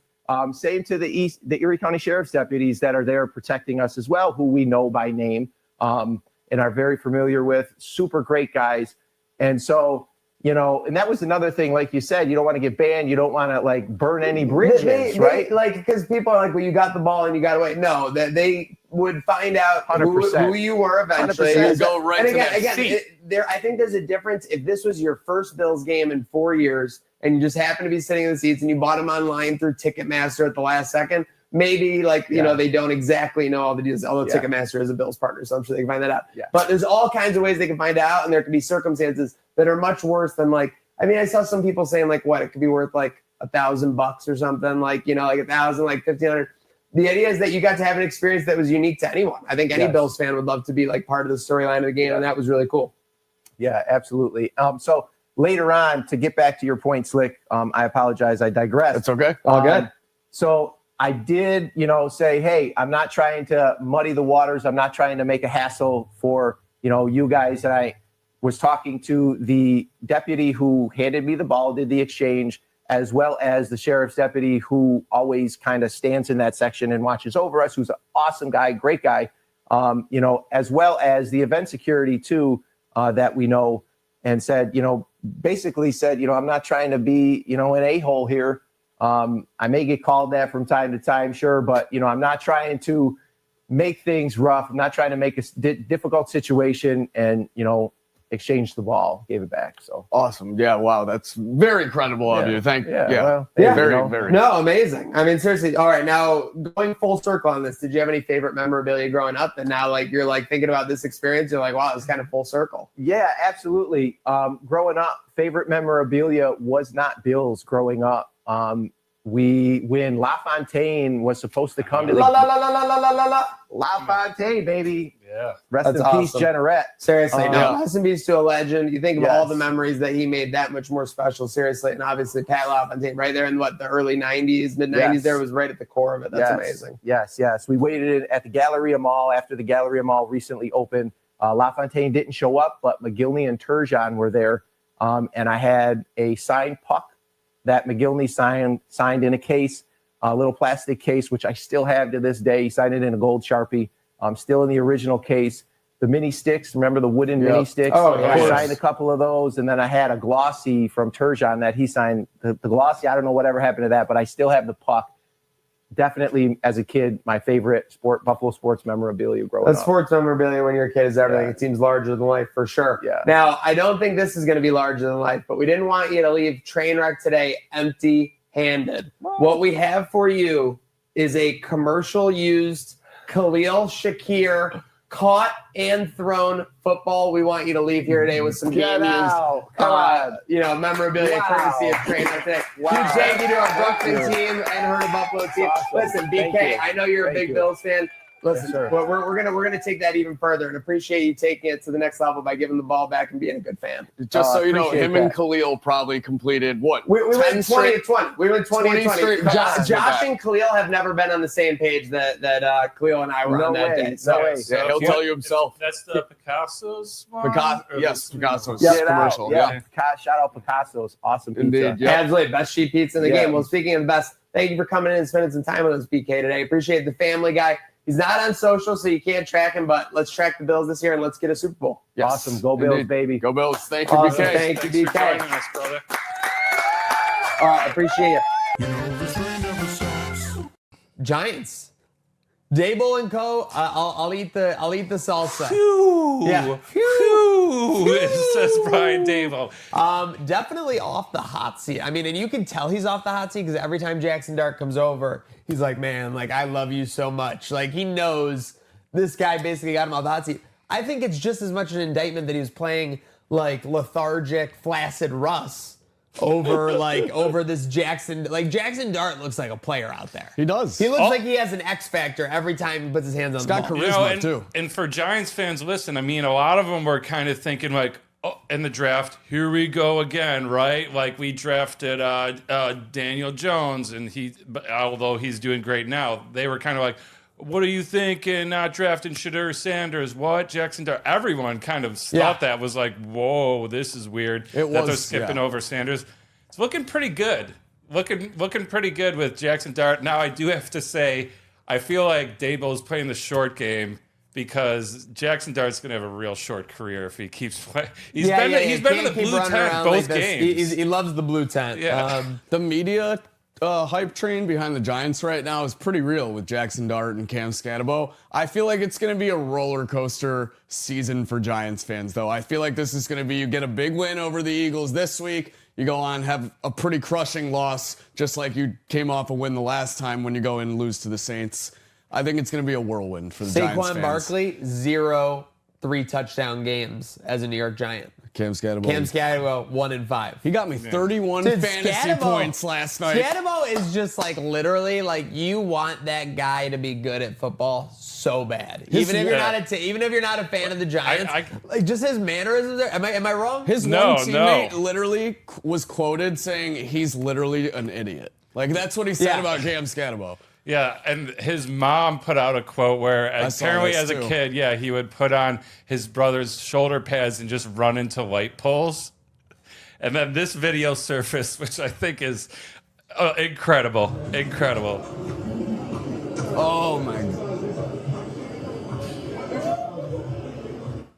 Same to the Erie County Sheriff's deputies that are there protecting us as well, who we know by name. and are very familiar with. Super great guys. And so, and that was another thing, like you said, you don't want to get banned. You don't want to like burn any bridges, right? Like, because people are like, well, you got the ball and you got to wait. No, that they would find out who you were eventually. 100%. You go right And to that seat. I think there's a difference if this was your first Bills game in 4 years and you just happen to be sitting in the seats and you bought them online through Ticketmaster at the last second. Maybe they don't exactly know all the details, although Ticketmaster is a Bills partner, so I'm sure they can find that out. Yeah. But there's all kinds of ways they can find out, and there can be circumstances that are much worse than I saw some people saying it could be worth like $1,000 or something, like 1,000, like 1,500. The idea is that you got to have an experience that was unique to anyone. I think any Bills fan would love to be like part of the storyline of the game, and that was really cool. Yeah, absolutely. So later on, to get back to your point, Slick, I apologize. I digress. That's okay. All good. So I did, say, hey, I'm not trying to muddy the waters. I'm not trying to make a hassle for, you guys. And I was talking to the deputy who handed me the ball, did the exchange, as well as the sheriff's deputy who always kind of stands in that section and watches over us, who's an awesome guy, great guy, as well as the event security too, that we know, and said, basically said, I'm not trying to be, an a-hole here. I may get called that from time to time, sure, but I'm not trying to make things rough. I'm not trying to make a difficult situation, and exchange the ball, gave it back. So Awesome. Yeah. Wow. That's very credible of you. Thank you. Well, Very. No, amazing. I mean, seriously. All right, now going full circle on this, did you have any favorite memorabilia growing up? And now, you're thinking about this experience, you're like, wow, it's kind of full circle. Yeah, absolutely. Growing up, favorite memorabilia was not Bills growing up. When LaFontaine was supposed to come to the LaFontaine, baby. Yeah. Rest That's in peace, awesome. Generette. Seriously, rest in peace to a legend. You think of all Yes. the memories that he made that much more special, seriously. And obviously, Pat LaFontaine, right there in the early 90s, mid 90s, Yes. there was right at the core of it. That's amazing. Yes. We waited at the Galleria Mall after the Galleria Mall recently opened. LaFontaine didn't show up, but McGillney and Turgeon were there. And I had a signed puck that McGillney signed in a case, a little plastic case, which I still have to this day. He signed it in a gold Sharpie. Still in the original case. The mini sticks, remember the wooden mini sticks? Oh, yeah. I signed a couple of those, and then I had a glossy from Turgeon that he signed. The glossy, I don't know whatever happened to that, but I still have the puck. Definitely, as a kid, my favorite Buffalo sports memorabilia growing up. Sports memorabilia when you're a kid is everything. Yeah. It seems larger than life for sure. Yeah. Now, I don't think this is going to be larger than life, but we didn't want you to leave Trainwreck today empty-handed. What we have for you is a commercial used Khalil Shakir caught and thrown football. We want you to leave here today with some Get game out. Come on. memorabilia Wow. courtesy of Trainwreck today. Wow. Huge thank you to our Brooklyn Thank you. team and Herta Buffalo team. Awesome. Listen, Thank BK, you. I know you're a Thank big you. Bills fan. Listen, Yes, sir. we're gonna take that even further and appreciate you taking it to the next level by giving the ball back and being a good fan. Just so you know, appreciate him and that. Khalil probably completed what? We went 10 20 straight? 20. We went 20 20 20. straight passes with Josh that. and Khalil have never been on the same page that Khalil and I were No on that way. day. No So, way. Yeah, he'll tell you himself. That's the Picasso's one? Yes, Picasso's Get commercial. out. Yeah. Shout out Picasso's. Awesome pizza. Indeed. Yeah. absolutely, best sheet pizza in the Yeah. game. Well, speaking of the best, thank you for coming in and spending some time with us, BK, today. Appreciate the family guy. He's not on social, so you can't track him, but let's track the Bills this year and let's get a Super Bowl. Yes. Awesome. Go Bills, Indeed. baby. Go Bills. Thank you, Awesome. BK. Thank you, Thanks for BK. joining us, brother. All right, appreciate you. Giants. Dable and Co. I'll eat the salsa. Phew. Yeah. Phew. It says Brian Dable. Definitely off the hot seat. I mean, and you can tell he's off the hot seat because every time Jackson Dart comes over, he's like, man, I love you so much. He knows this guy basically got him off the hot seat. I think it's just as much an indictment that he was playing lethargic, flaccid Russ over this Jackson. Jackson Dart looks like a player out there. He does. He looks like he has an X factor every time he puts his hands on the got ball. charisma. too. And for Giants fans, listen, I mean, a lot of them were kind of thinking in the draft, here we go again, right? We drafted Daniel Jones, and although he's doing great now, they were kind of like, what are you thinking, not drafting Shadur Sanders? What? Jackson Dart? Everyone kind of thought that was whoa, this is weird. That they're skipping over Sanders. It's looking pretty good. Looking pretty good with Jackson Dart. Now, I do have to say, I feel like Dable's playing the short game because Jackson Dart's going to have a real short career if he keeps playing. He's been in the blue tent both games. He loves the blue tent. Yeah. The media hype train behind the Giants right now is pretty real with Jackson Dart and Cam Scatabo. I feel like it's going to be a roller coaster season for Giants fans, though. I feel like this is going to be, you get a big win over the Eagles this week, you go on, have a pretty crushing loss, just like you came off a win the last time when you go in and lose to the Saints. I think it's going to be a whirlwind for the Giants fans. Saquon Barkley, 0 3-touchdown games as a New York Giant. Cam Scatabo. 1-5. He got me 31 fantasy points last night. Scatabo is just like literally like you want that guy to be good at football so bad. Even if you're not a fan of the Giants, like just his mannerisms. Am I wrong? His one teammate literally was quoted saying he's literally an idiot. Like that's what he said about Cam Scatabo. Yeah, and his mom put out a quote where apparently as a kid, he would put on his brother's shoulder pads and just run into light poles. And then this video surfaced, which I think is incredible. Incredible. Oh, my God.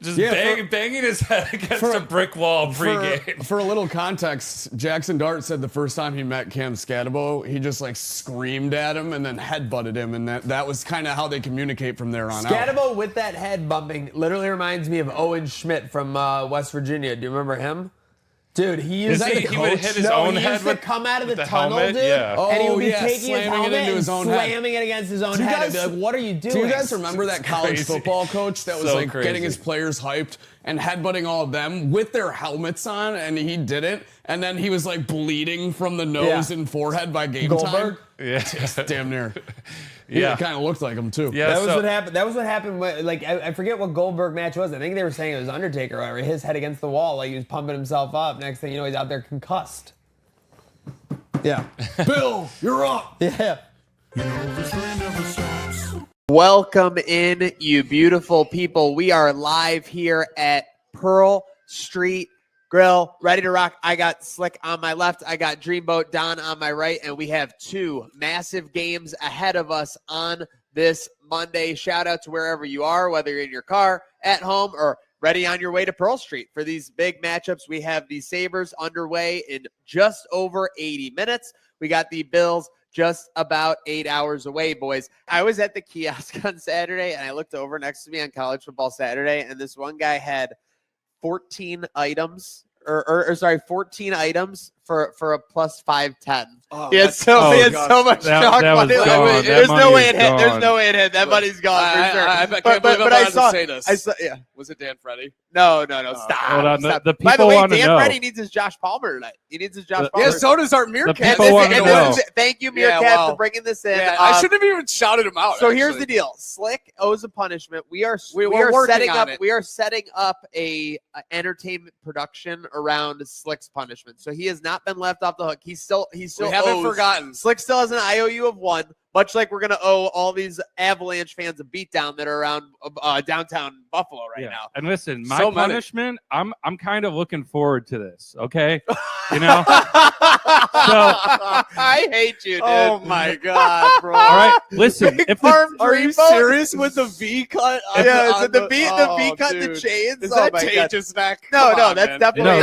Just banging his head against a brick wall pregame. For a little context, Jackson Dart said the first time he met Cam Scatabo, he just like screamed at him and then headbutted him, and that was kind of how they communicate from there on out. Scatabo with that head bumping literally reminds me of Owen Schmidt from West Virginia. Do you remember him? Dude, he used to hit his own head with come out of the tunnel, helmet? dude. Yeah. And he would be taking slamming his helmet it into his own head. slamming it against his own head. I'd be like, what are you doing? Do you guys remember that college football coach that was like crazy. getting his players hyped and headbutting all of them with their helmets on, and he didn't, and then he was like bleeding from the nose and forehead by game time? Yeah. Damn near. It kind of looked like him too. Yeah, that was what happened. That was what happened. Like I forget what Goldberg match was. I think they were saying it was Undertaker, or his head against the wall, like he was pumping himself up. Next thing you know, he's out there concussed. Yeah. Bill, you're up. Yeah. Welcome in, you beautiful people. We are live here at Pearl Street Grill, ready to rock. I got Slick on my left. I got Dreamboat Don on my right, and we have two massive games ahead of us on this Monday. Shout out to wherever you are, whether you're in your car, at home, or ready on your way to Pearl Street for these big matchups. We have the Sabres underway in just over 80 minutes. We got the Bills just about 8 hours away, boys. I was at the kiosk on Saturday, and I looked over next to me on College Football Saturday, and this one guy had 14 items, or 14 items for a plus 510. Oh, he had so much chalk money. There's no way it hit. There's no way it hit. That money's gone for sure. I can't believe I'm allowed to say this. Was it Dan Freddy? No. Stop. Hold on. Stop. The By the people way, want to Dan know. Freddy needs his Josh Palmer tonight. He needs his Josh Palmer. Yeah, so does our Meerkat. The people want to know. Thank you, Meerkat, for bringing this in. Yeah, I shouldn't have even shouted him out. So here's the deal. Slick owes a punishment. We are setting up a entertainment production around Slick's punishment. So he has not been left off the hook. He still we haven't forgotten. Slick still has an IOU of 1, much like we're gonna owe all these Avalanche fans a beatdown that are around downtown Buffalo right now. And listen, my So many. punishment, I'm kind of looking forward to this, okay? You know? I hate you, dude. Oh my god, bro! All right, listen. Are you serious with the V cut? Yeah, the V cut, the chains. Is that Tage's neck? No, Come on, that's man. definitely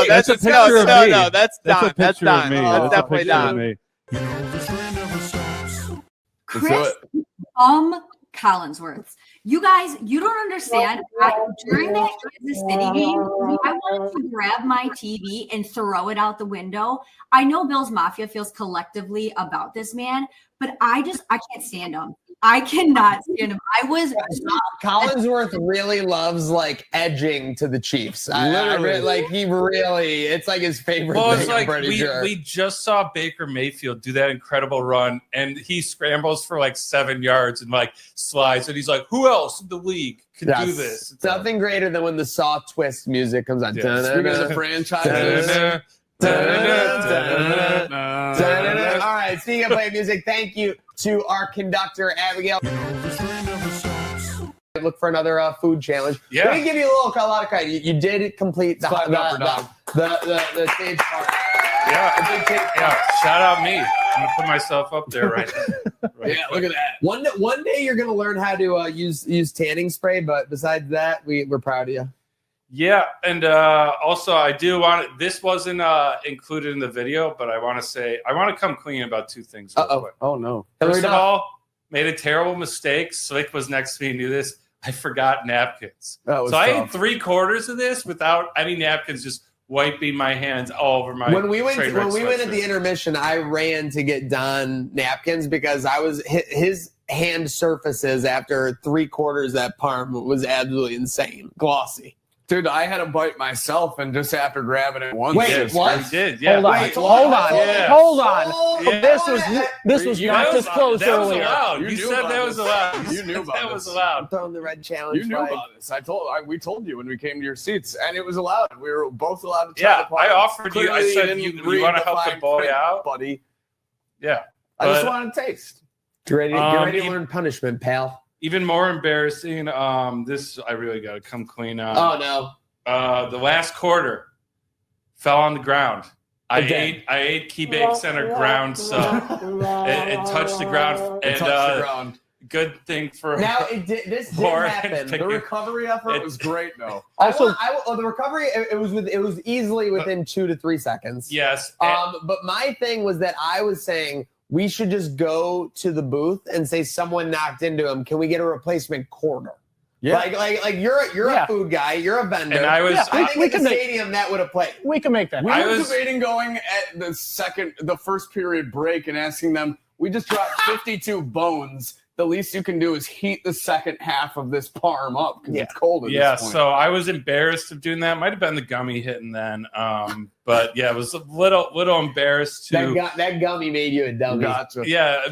that's a picture of me. No, that's Don. That's a picture of me. That's definitely Don. me. Chris Collinsworth. You guys, you don't understand. During that Kansas City game, I wanted to grab my TV and throw it out the window. I know Bills Mafia feels collectively about this man, but I can't stand him. I cannot stand him. Collinsworth really loves like edging to the Chiefs. It's like his favorite Well, thing. it's like I'm pretty sure. we just saw Baker Mayfield do that incredible run, and he scrambles for like 7 yards and like slides, and he's like, "Who else in the league can do this?" It's nothing greater than when the Saw twist music comes on. Yeah. Speaking of the franchises. All right, speaking of play music, thank you to our conductor, Abigail. Look for another food challenge. Yeah. Let me give you a lot of credit. You did complete the stage part. Yeah. Shout out me. I'm gonna put myself up there right now. Yeah, look at that. One day you're gonna learn how to use tanning spray, but besides that, we're proud of you. Yeah, and also I do want this wasn't included in the video, but I want to come clean about two things. Real quick. Oh no. First of all, made a terrible mistake. Slick was next to me, knew this. I forgot napkins. So I ate 3/4 of this without any napkins, just wiping my hands all over my. When we went at sweatshirt. the intermission, I ran to get Don napkins because his hand surfaces after 3/4 that parm was absolutely insane, glossy. Dude, I had a bite myself, and just after grabbing it once. Wait, what? You did, yeah. Hold on. Yeah. Hold on. Yeah. This was not disclosed that was earlier. allowed. You knew said about that was this. allowed. You knew about that this. was allowed. Throwing the red challenge. You knew flag. about this. We told you when we came to your seats, and it was allowed. We were both allowed to try Yeah, the I parm. offered you. I Clearly, said didn't you read want to the help the fine boy print, out, buddy. Yeah. I just But, want to taste. Get ready to learn punishment, pal. even more embarrassing. This I really got to come clean on. Oh no. The last quarter fell on the ground. I Again. ate key bake center ground sub. It touched the ground. And Touch the ground. good thing for Now this did Lauren happen. to The get- recovery effort It was great, though. the recovery it was easily within 2 to 3 seconds. yes. But my thing was that I was saying we should just go to the booth and say someone knocked into him. Can we get a replacement quarter? Yeah. Like you're Yeah. a food guy, you're a vendor. And I was I think we at the can make- stadium that would have played. We can make that. We I were was- debating going at the first period break and asking them, we just dropped 52 bones. The least you can do is heat the second half of this parm up because it's cold at this point. So I was embarrassed of doing that. Might have been the gummy hitting then. But yeah, I was a little embarrassed to That gummy made you a dummy. Gotcha.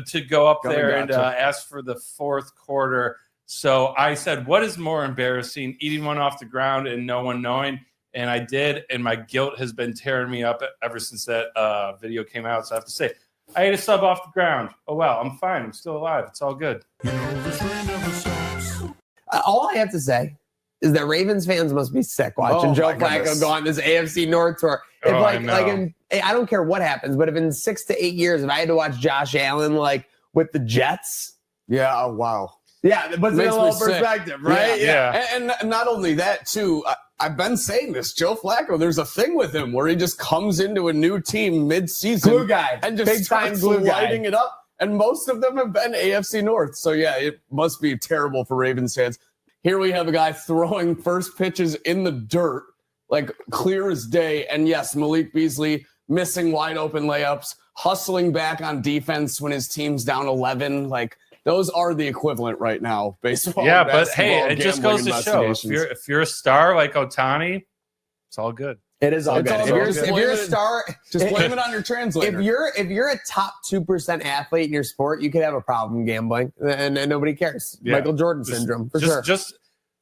to go up Gummy there and gotcha. ask for the fourth quarter. So I said, what is more embarrassing, eating one off the ground and no one knowing? And I did, and my guilt has been tearing me up ever since that video came out. So I have to say, I ate a sub off the ground. Oh, well, I'm fine. I'm still alive. It's all good. All I have to say is that Ravens fans must be sick watching Oh, Joe my Flacco goodness. go on this AFC North tour. If Oh, I know. I don't care what happens, but if in 6 to 8 years, if I had to watch Josh Allen with the Jets, Yeah, oh, wow. yeah, it puts it in Makes a me little sick. perspective, right? Yeah. And not only that, too, I've been saying this. Joe Flacco, there's a thing with him where he just comes into a new team mid-season. Glue guy, And just big time starts glue guy. lighting it up. And most of them have been AFC North. So, yeah, it must be terrible for Ravens fans. Here we have a guy throwing first pitches in the dirt, like clear as day. And yes, Malik Beasley missing wide open layups, hustling back on defense when his team's down 11. Like, those are the equivalent right now, baseball. Yeah, and but hey, basketball it just goes gambling to show investigations. if you're a star like Otani, it's all good. It is all It's good. all If you're, good. if you're a star, Just blame it on your translator. if you're a top 2% athlete in your sport, you could have a problem gambling, and nobody cares. Yeah. Michael Jordan syndrome, for sure. Just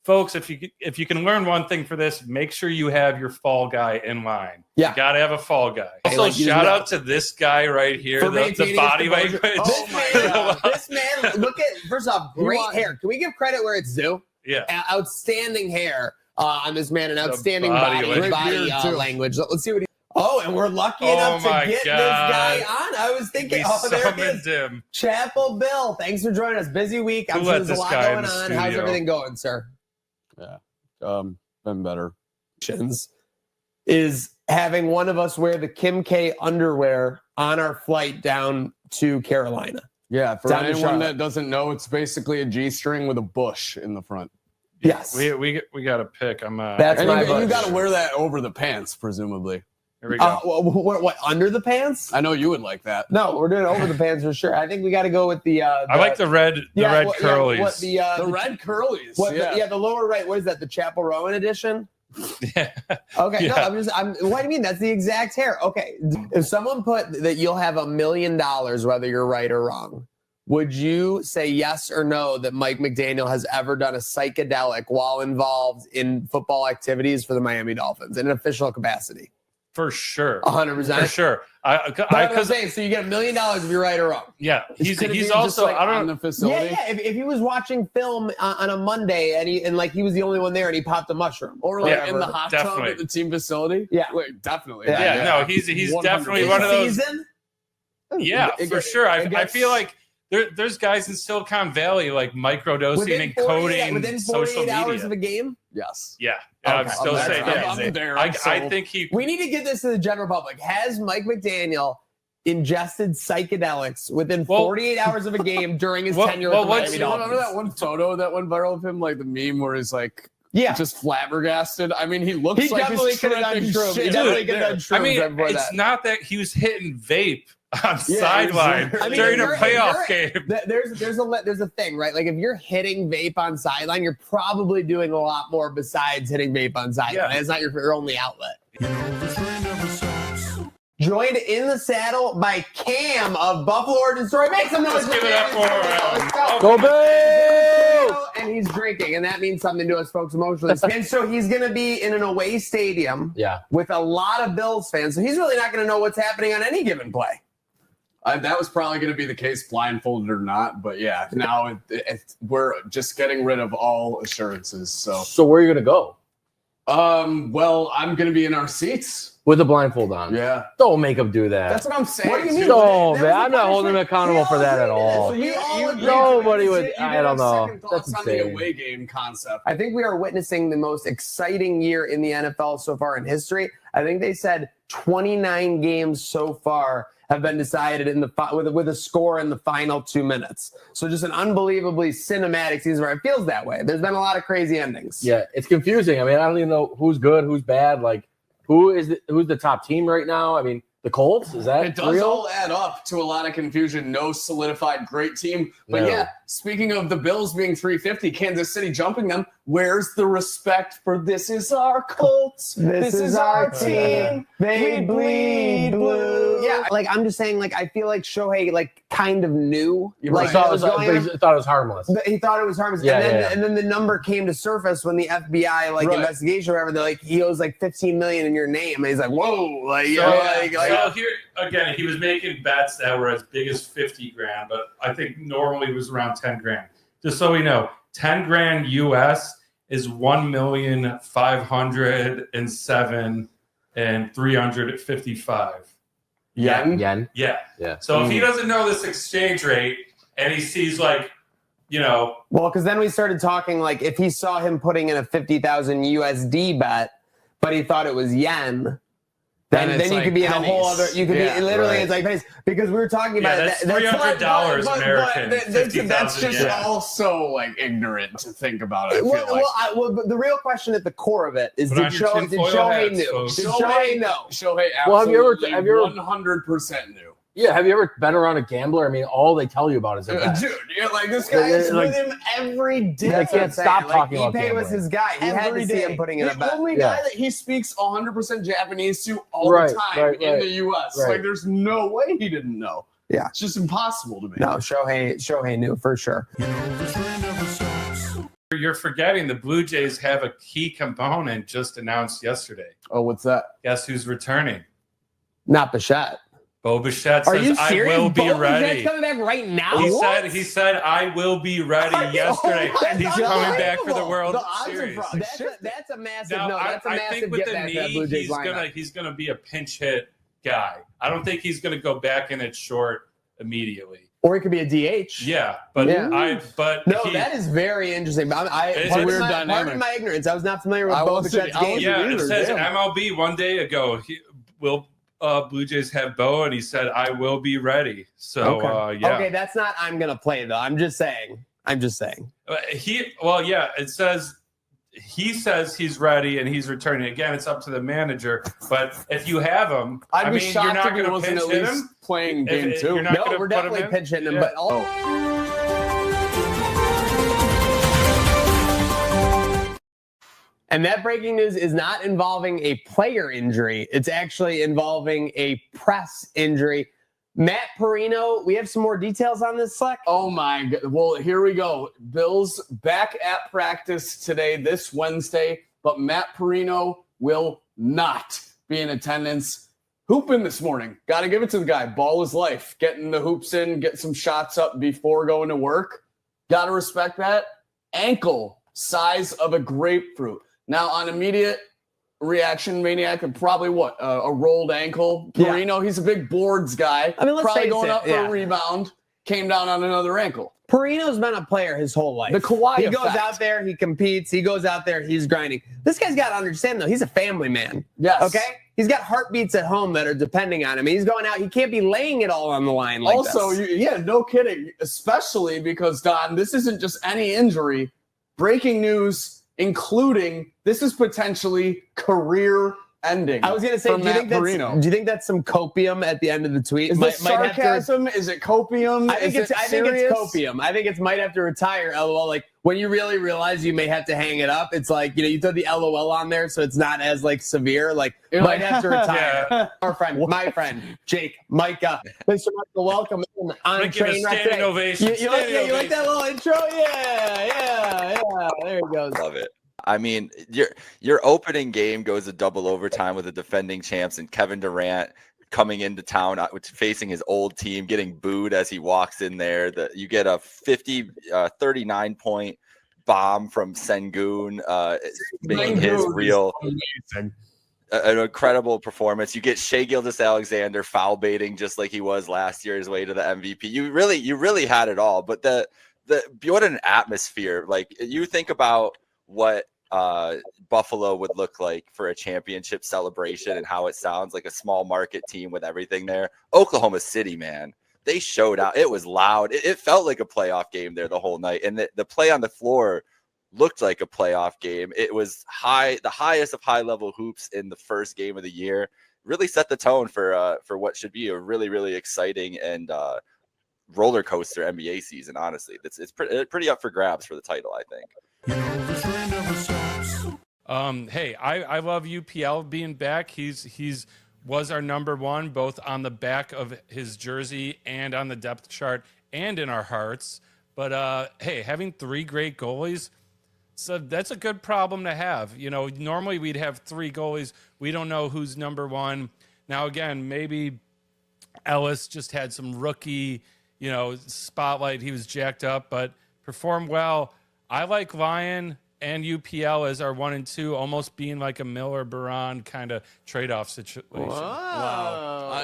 folks, if you can learn one thing for this, make sure you have your fall guy in line. Yeah. You got to have a fall guy. Hey, Also, like, you shout know- out to this guy right here, For the maintaining body his composure. language. This man, look at, first off, great hair. Can we give credit where it's due? Yeah. Outstanding hair on this man, and outstanding body body, language. language. Let's see what he. Oh, and we're lucky Oh enough to my get God. this guy on. I was thinking, We oh, there he is. summoned him. Chapel Bill, thanks for joining us. Busy week. I'm Who sure let there's a this lot guy in going the on. How's studio? everything going, sir? Been better. Is having one of us wear the Kim K underwear on our flight down to Carolina. Yeah, for Down to anyone Charlotte. that doesn't know, it's basically a G-string with a bush in the front. Yes. We got a pick. I'm That's And my you bush. got to wear that over the pants, presumably. here we go. What, under the pants? I know you would like that. No, we're doing over the pants for sure. I think we got to go with the. I like the red curlies. What the The red curlies. What yeah. the lower right? What is that? The Chapel Rowan edition? Yeah. Okay, Yeah. no, what do you mean? That's the exact hair. Okay, if someone put that you'll have $1 million whether you're right or wrong, would you say yes or no that Mike McDaniel has ever done a psychedelic while involved in football activities for the Miami Dolphins in an official capacity? for sure. 100%. For sure. But I'm saying, so you get $1 million if you're right or wrong. Yeah, Could it be he's just, also like, I don't on know. the facility. Yeah. If he was watching film on a Monday and he was the only one there and he popped a mushroom Or like Yeah, in the hot definitely. tub at the team facility. Yeah. Wait, definitely. Yeah, no, he's 100%. definitely one of those. season. Yeah, It for gets- sure. I it gets- feel like there's guys in Silicon Valley like microdosing Within and 48 coding within social 48 hours media. of a game. Yes. Yeah, I'm Okay. still I'm saying there. yeah. I'm there. I So- think he. We need to get this to the general public. Has Mike McDaniel ingested psychedelics within 48 hours of a game during his tenure with the Miami You Dolphins? remember that one photo that went viral of him, like the meme where he's like, Yeah. just flabbergasted? I mean, he looks He like definitely he's could have done tripping shrooms. He shit. definitely could Dude, have done shrooms I mean, right before it's that. not that he was hitting vape on Yeah, sideline I mean, during a if playoff you're- game. There's a thing, right? Like if you're hitting vape on sideline, you're probably doing a lot more besides hitting vape on sideline. Yeah. It's not your only outlet. Joined in the saddle by Cam of Buffalo Origin Story. Make some noise. Let's give it up for Let's go. Go Bills! And he's drinking, and that means something to us folks emotionally. And so he's going to be in an away stadium with a lot of Bills fans. So he's really not going to know what's happening on any given play. That was probably going to be the case, blindfolded or not. But yeah, now we're just getting rid of all assurances. So where are you gonna go? Well, I'm going to be in our seats. With a blindfold on. Yeah. Don't make him do that. That's what I'm saying. What do you mean? No, That was man. the I'm not holding him punishment. accountable for that at all. So you all agree. Nobody would. You I did don't have know. second That's thoughts on the insane. away game concept. I think we are witnessing the most exciting year in the NFL so far in history. I think they said 29 games so far have been decided in the with a score in the final 2 minutes. So just an unbelievably cinematic season where it feels that way. There's been a lot of crazy endings. Yeah, it's confusing. I mean, I don't even know who's good, who's bad. Like, who's the top team right now? I mean, the Colts, is that It does real? all add up to a lot of confusion. No solidified great team. But No. yeah, speaking of the Bills being 350, Kansas City jumping them, where's the respect for this is our Colts? This is our team. They bleed blue. Yeah, like I'm just saying, like I feel like Shohei like kind of knew. You're Like right. Thought what it was, was going on. he thought it was harmless. He thought it was harmless. Yeah, and then yeah. and then the number came to surface when the FBI Right. investigation or whatever. They're like, he owes like 15 million in your name. And he's like, whoa, like, you So, know, like so here again, he was making bets that were as big as 50 grand, but I think normally it was around 10 grand. Just so we know, 10 grand US is 1,507,355 Yen? Yen. Yeah. Yeah. So if he doesn't know this exchange rate and he sees like, well, because then we started talking like if he saw him putting in a 50,000 USD bet, but he thought it was yen. Then Then it's you like could be in a whole pennies. other. You could Yeah, be literally. right. It's like pennies because we were talking about yeah, that's $300 American. That's 50,000 just yen. also like ignorant to think about. I feel like. But the real question at the core of it is: Put did on your tinfoil Shohei hats, knew? folks. Did Shohei know? Shohei Well, have you ever- absolutely 100% knew. Yeah. Have you ever been around a gambler? I mean, all they tell you about is their bet. Dude, you're like this Guy guy is is with him every day. They That's what I'm can't stop saying. talking Like, about Ipe was gambling. his guy. He had to see him putting in a the bet. only Yeah. guy that he speaks 100% Japanese to all Right, the time right, in right. the U.S. Right. Like, there's no way he didn't know. Yeah. It's just impossible to me. No, Shohei knew for sure. You're forgetting the Blue Jays have a key component just announced yesterday. Oh, what's that? Guess who's returning? Not Bichette. Bo Bichette Are you says, serious? I will be Bo ready. Bichette's coming back right now. He said, I will be ready yesterday. That's He's coming back for the unbelievable. World The odds are Series. from- That's a massive. Now, That's a I massive think with get the back to that Blue knee, Jays lineup. he's gonna be a pinch hit guy. I don't think he's gonna go back in it short immediately. Or he could be a DH. Yeah, but Yeah. no, that is very interesting. It's a weird dynamic. Pardon my ignorance. I was not familiar with I Bo wasn't- Bichette's I game. wasn't yeah. It either, says damn. MLB one day ago. Will Blue Jays have Bo? And he said, I will be ready. So yeah. Okay, that's not. I'm gonna play though. I'm just saying. It says he says he's ready and he's returning. Again, it's up to the manager. But if you have him, I'd be you're shocked not if he going to wasn't pinch at hit least him. playing game If two. you're not No, gonna we're put him definitely in? pinch hitting him. Yeah. But and that breaking news is not involving a player injury. It's actually involving a press injury. Matt Perino, we have some more details on this, Slack. Oh my God. Well, here we go. Bills back at practice today, this Wednesday, but Matt Perino will not be in attendance. Hooping this morning. Got to give it to the guy. Ball is life. Getting the hoops in, get some shots up before going to work. Got to respect that. Ankle size of a grapefruit. Now, on immediate reaction, Maniac, and probably what? A rolled ankle. Perino, he's a big boards guy. I mean, let's probably face going it, up for a rebound. Came down on another ankle. Perino's been a player his whole life. The Kawhi He effect. goes out there, he competes, he goes out there, he's grinding. This guy's got to understand, though, he's a family man. Yes. Okay? He's got heartbeats at home that are depending on him. He's going out, he can't be laying it all on the line like Also, this. no kidding. Especially because, Don, this isn't just any injury. Breaking news, including this is potentially career ending. I was going to say, do you think that's some copium at the end of the tweet? Is this sarcasm? Is it copium? I think it's copium. I think it's might have to retire. LOL. Like when you really realize you may have to hang it up, it's like, you throw the LOL on there so it's not as like severe. Like might have to retire. Our friend, my friend, Jake, Micah. Mr. Michael, welcome in on Trainwreck today. Ovation. You like that little intro? Yeah. There he goes. Love it. I mean, your opening game goes to double overtime with the defending champs and Kevin Durant coming into town, facing his old team, getting booed as he walks in there. You get a 39-point bomb from Sengun, making his real an incredible performance. You get Shai Gilgeous-Alexander foul baiting just like he was last year, his way to the MVP. You really had it all. But what an atmosphere! Like you think about what Buffalo would look like for a championship celebration and how it sounds like a small market team with everything there. Oklahoma City, man, they showed out. It was loud. It felt like a playoff game there the whole night. And the play on the floor looked like a playoff game. It was the highest of high level hoops in the first game of the year. Really set the tone for what should be a really, really exciting and roller coaster NBA season. Honestly, it's pretty up for grabs for the title, I think. Hey, I love UPL being back. He's was our number one, both on the back of his jersey and on the depth chart and in our hearts. But hey, having three great goalies, so that's a good problem to have. Normally we'd have three goalies. We don't know who's number one. Now again, maybe Ellis just had some rookie, spotlight. He was jacked up, but performed well. I like Lyon and UPL as our 1 and 2, almost being like a Miller-Baron kind of trade-off situation. Wow.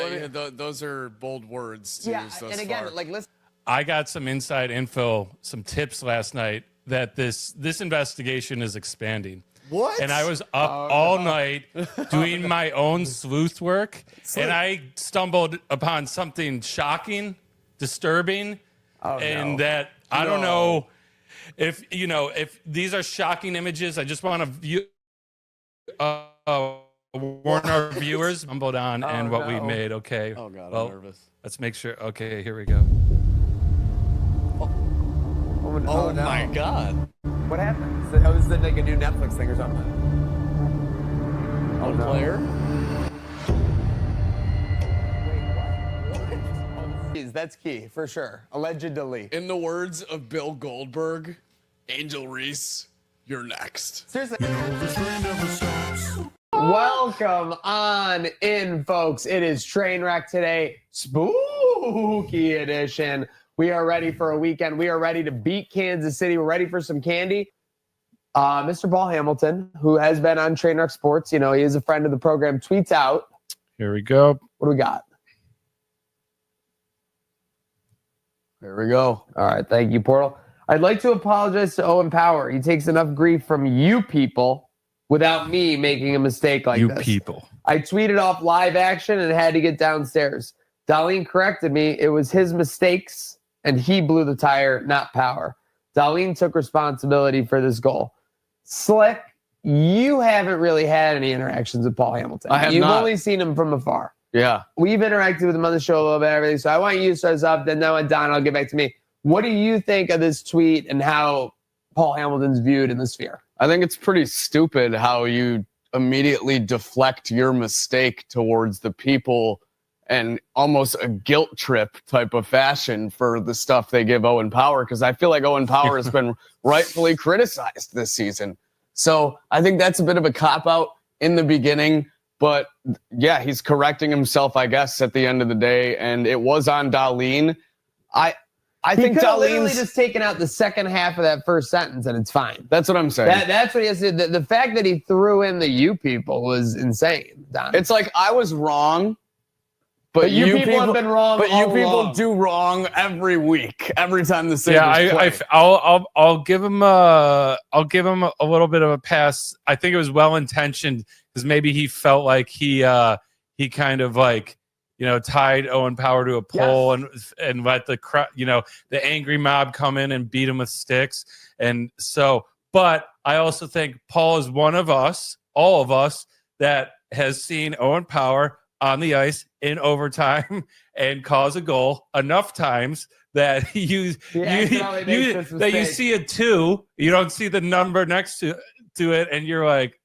Those are bold words to use thus and again, far. listen. I got some inside info, some tips last night that this investigation is expanding. What? And I was up all night doing my own sleuth work, and I stumbled upon something shocking, disturbing, that I don't know. If these are shocking images, I just want to warn our viewers. Stumbled on and what we made. Okay. Oh God, well, I'm nervous. Let's make sure. Okay, here we go. Oh my God. What happened? Is it like a new Netflix thing or something? A player? That's key, for sure. Allegedly. In the words of Bill Goldberg, Angel Reese, you're next. Seriously. Welcome on in, folks. It is Trainwreck today. Spooky edition. We are ready for a weekend. We are ready to beat Kansas City. We're ready for some candy. Mr. Paul Hamilton, who has been on Trainwreck Sports, he is a friend of the program, tweets out. Here we go. What do we got? There we go. All right. Thank you, Portal. I'd like to apologize to Owen Power. He takes enough grief from you people without me making a mistake like this. You people. I tweeted off live action and had to get downstairs. Darlene corrected me. It was his mistakes, and he blew the tire, not Power. Darlene took responsibility for this goal. Slick, you haven't really had any interactions with Paul Hamilton. I have You've not. only seen him from afar. Yeah. We've interacted with him on the show a little bit, everything. So I want you to start us off. Then now, Don, I'll get back to me. What do you think of this tweet and how Paul Hamilton's viewed in the sphere? I think it's pretty stupid how you immediately deflect your mistake towards the people and almost a guilt trip type of fashion for the stuff they give Owen Power, because I feel like Owen Power has been rightfully criticized this season. So I think that's a bit of a cop-out in the beginning. But yeah, he's correcting himself, I guess, at the end of the day. And it was on Darlene. I think could have literally Darlene's just taken out the second half of that first sentence and it's fine. That's what I'm saying. That's what he has to do. The fact that he threw in the "you people" was insane, Don. It's like I was wrong, but you people have been wrong. But you all people along. do wrong every week, every time the Sabres Yeah, play. I'll give him a little bit of a pass. I think it was well intentioned because maybe he felt like he kind of like, you know, tied Owen Power to a pole and let the the angry mob come in and beat him with sticks. And so, but I also think Paul is one of us, all of us, that has seen Owen Power on the ice in overtime and cause a goal enough times that you see a 2, you don't see the number next to it, and you're like,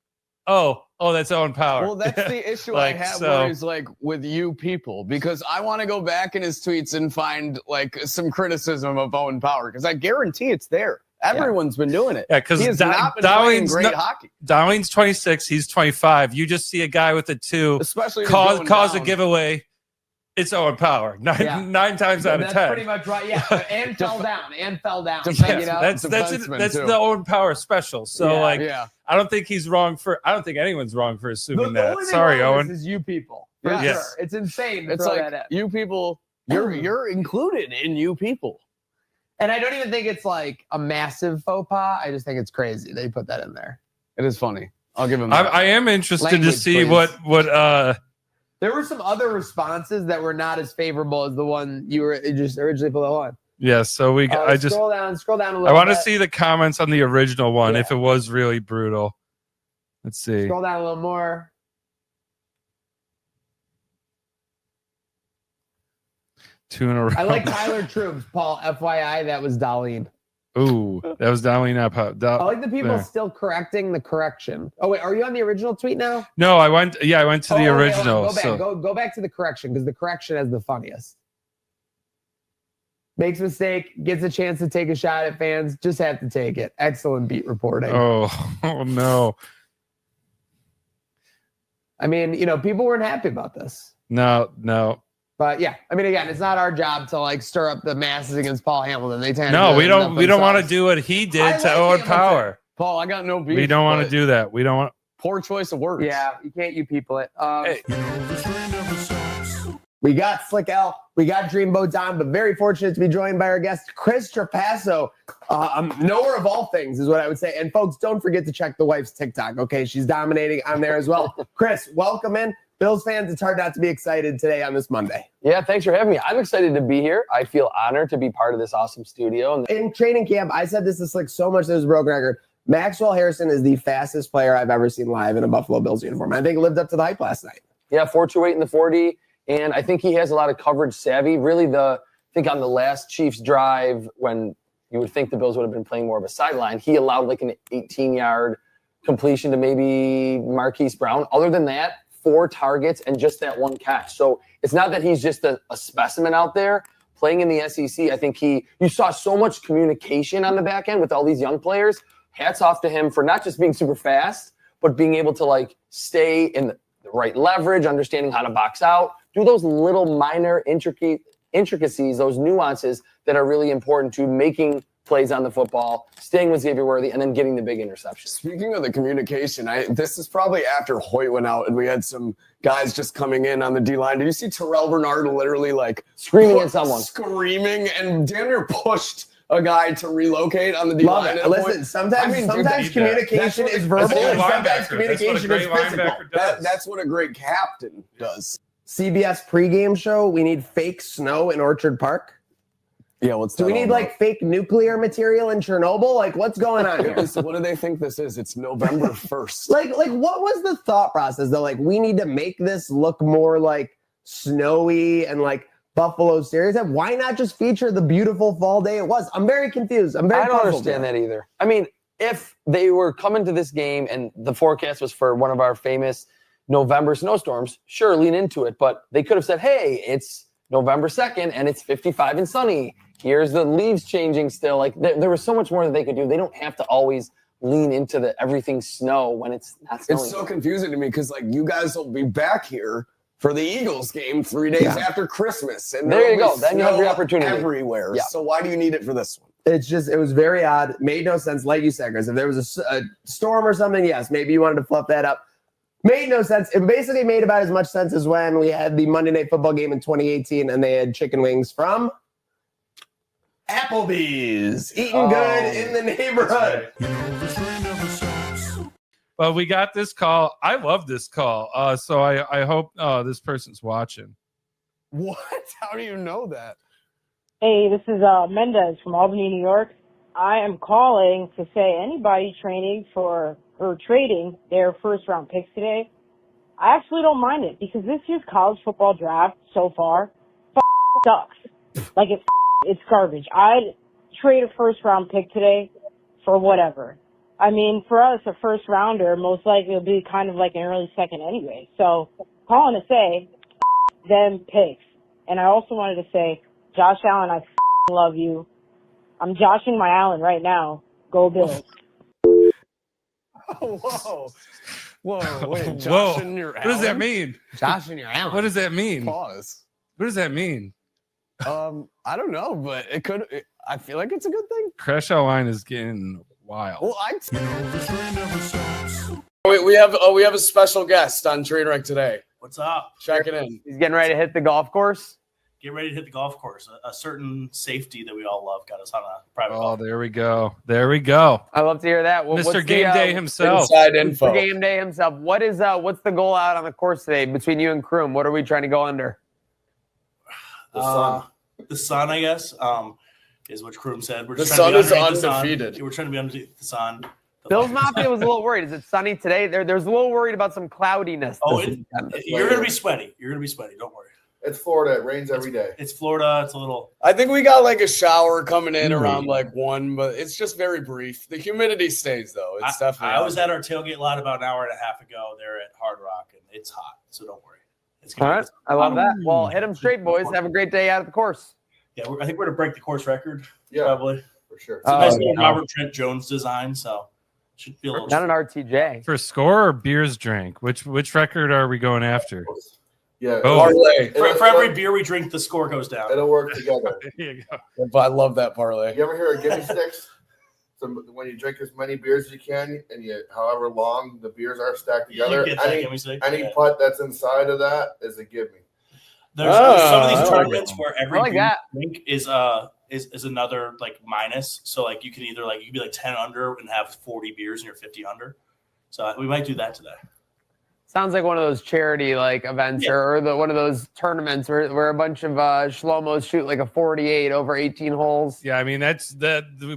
oh, that's Owen Power. Well, that's the issue Like, I have so- where he's like with you people, because I want to go back in his tweets and find like some criticism of Owen Power, because I guarantee it's there. Everyone's been doing it. Yeah, because he has not been playing great hockey. Darlene's 26, he's 25. You just see a guy with a 2 Especially if he's going cause a down. giveaway. It's Owen Power. Nine times out of 10. That's pretty much right. Yeah, and fell down. Yeah, You know? that's the Owen Power special. So yeah. I don't think he's wrong I don't think anyone's wrong for assuming The that. only thing Sorry, wrong with Owen. this is you people. For Yes. sure. It's insane. To It's throw like that in. you people, you're included in you people. And I don't even think it's like a massive faux pas. I just think it's crazy they put that in there. It is funny. I'll give him that. I am interested to Language, see please. what There were some other responses that were not as favorable as the one you were just originally put on. yeah, so Scroll down a little I want to bit. see the comments on the original one Yeah. if it was really brutal. Let's see. Scroll down a little more. 2 in a row. I like Tyler Troops, Paul. FYI, that was Darlene. Ooh, that was Darlene up. I like the people there. still correcting the correction. Oh wait, are you on the original tweet now? No, I went to the Oh, okay, hold on. original. Go back. So Go back to the correction because the correction is the funniest. Makes mistake, gets a chance to take a shot at fans. Just have to take it. Excellent beat reporting. oh no. I mean, people weren't happy about this. No. But yeah, I mean, again, it's not our job to like stir up the masses against Paul Hamilton. They tend No, to we don't want to themselves. do what he did I to like Owen Hamilton. Power. Paul, I got no beef. We don't want to but do that. We don't want poor choice of words. Yeah, you can't you people it. Hey. We got Slick L, we got Dreamboat Don, but very fortunate to be joined by our guest, Chris Trapasso. Knower of all things is what I would say. And folks, don't forget to check the wife's TikTok, okay? She's dominating on there as well. Chris, welcome in. Bills fans, it's hard not to be excited today on this Monday. Yeah, thanks for having me. I'm excited to be here. I feel honored to be part of this awesome studio. And In training camp, I said this to Slick so much that it was a broken record. Maxwell Harrison is the fastest player I've ever seen live in a Buffalo Bills uniform. I think it lived up to the hype last night. yeah, 4.28 in the 40. And I think he has a lot of coverage savvy. Really, I think on the last Chiefs drive, when you would think the Bills would have been playing more of a sideline, he allowed like an 18-yard completion to maybe Marquise Brown. Other than that, 4 targets and just that 1 catch. So it's not that he's just a specimen out there. Playing in the SEC, I think you saw so much communication on the back end with all these young players. Hats off to him for not just being super fast, but being able to like stay in the right leverage, understanding how to box out, do those little minor intricacies, those nuances that are really important to making plays on the football, staying with Xavier Worthy, and then getting the big interception. Speaking of the communication, this is probably after Hoyt went out and we had some guys just coming in on the D-line. Did you see Terrell Bernard literally like Screaming at someone. Screaming and damn near pushed a guy to relocate on the Love D-line. it. at a Listen, point. sometimes dude, communication is verbal That's and a sometimes linebacker. communication That's is what a great physical. linebacker does. That's what a great captain does. CBS pregame show, we need fake snow in Orchard Park. Yeah, what's Do we need like fake nuclear material in Chernobyl? Like what's going on here? What do they think this is? It's November 1st. Like what was the thought process though? Like we need to make this look more like snowy and like Buffalo stereotype. Why not just feature the beautiful fall day it was? I'm very confused. I'm very I don't puzzled understand here. that either. I mean, if they were coming to this game and the forecast was for one of our famous November snowstorms, sure, lean into it. But they could have said, hey, it's November 2nd and it's 55 and sunny. Here's the leaves changing still. Like there was so much more that they could do. They don't have to always lean into the everything snow when it's not snowing. It's so confusing to me because like you guys will be back here for the Eagles game 3 days after Christmas, and there you there'll go. be Then you have your snow opportunity everywhere. Yeah. So why do you need it for this one? It was very odd. Made no sense. Like you said, Chris, if there was a storm or something, yes, maybe you wanted to fluff that up. Made no sense. It basically made about as much sense as when we had the Monday Night Football game in 2018 and they had chicken wings from Applebee's. Eating good in the neighborhood. Well, we got this call. I love this call. So I hope this person's watching. What? How do you know that? Hey, this is Mendez from Albany, New York. I am calling to say anybody training for or trading their first round picks today, I actually don't mind it because this year's college football draft so far sucks. Like it's garbage. I'd trade a first round pick today for whatever. I mean, for us, a first rounder most likely will be kind of like an early second anyway. So calling to say them picks. And I also wanted to say, Josh Allen, I love you. I'm joshing my Allen right now. Go Bills. Whoa. Whoa, wait, Whoa. Joshing your What does that Allen? mean? Joshing your Allen. What does that mean? Pause. What does that mean? I don't know, but I feel like it's a good thing. Crash Out Line is getting wild. Well, we have a special guest on Trainwreck today. What's up? Checking in. He's getting ready to hit the golf course. Get ready to hit the golf course. A certain safety that we all love got us on a private Oh, golf. there we go. There we go. I love to hear that. Well, Mr. what's Game the, Day himself. Inside Mr. info. Game Day himself. What's the goal out on the course today between you and Kroom? What are we trying to go under? The sun, I guess, is what Kroom said. We're The just trying to sun be is underneath the sun. undefeated. We're trying to be underneath the sun. Bills Mafia was a little worried. Is it sunny today? There's a little worried about some cloudiness. You're gonna be sweaty. You're gonna be sweaty. Don't worry. It's Florida. It rains every day. It's Florida. It's a little. I think we got like a shower coming in around like 1, but it's just very brief. The humidity stays though. It's definitely. I was at our tailgate lot about an hour and a half ago. There at Hard Rock, and it's hot. So don't worry. It's All gonna right. I love that. Well, hit them straight, boys. Have a great day out at the course. Yeah, I think we're gonna break the course record. Yeah, probably for sure. It's a nice little Robert Trent Jones design. So should be a little. Not an RTJ. For score or beers drank? Which record are we going after? Yeah. Oh. For every beer we drink, the score goes down. It'll work together. There you go. But I love that parlay. You ever hear of gimme sticks? So when you drink as many beers as you can, and however long the beers are stacked together, get that gimme stick? any Yeah. putt that's inside of that is a give me. There's some of these I like tournaments it. where every I like beer that. you drink is another like minus. So like you can either you can be like 10 under and have 40 beers and you're 50 under. So we might do that today. Sounds like one of those charity events or one of those tournaments where a bunch of shlomos shoot like a 48 over 18 holes. Yeah, I mean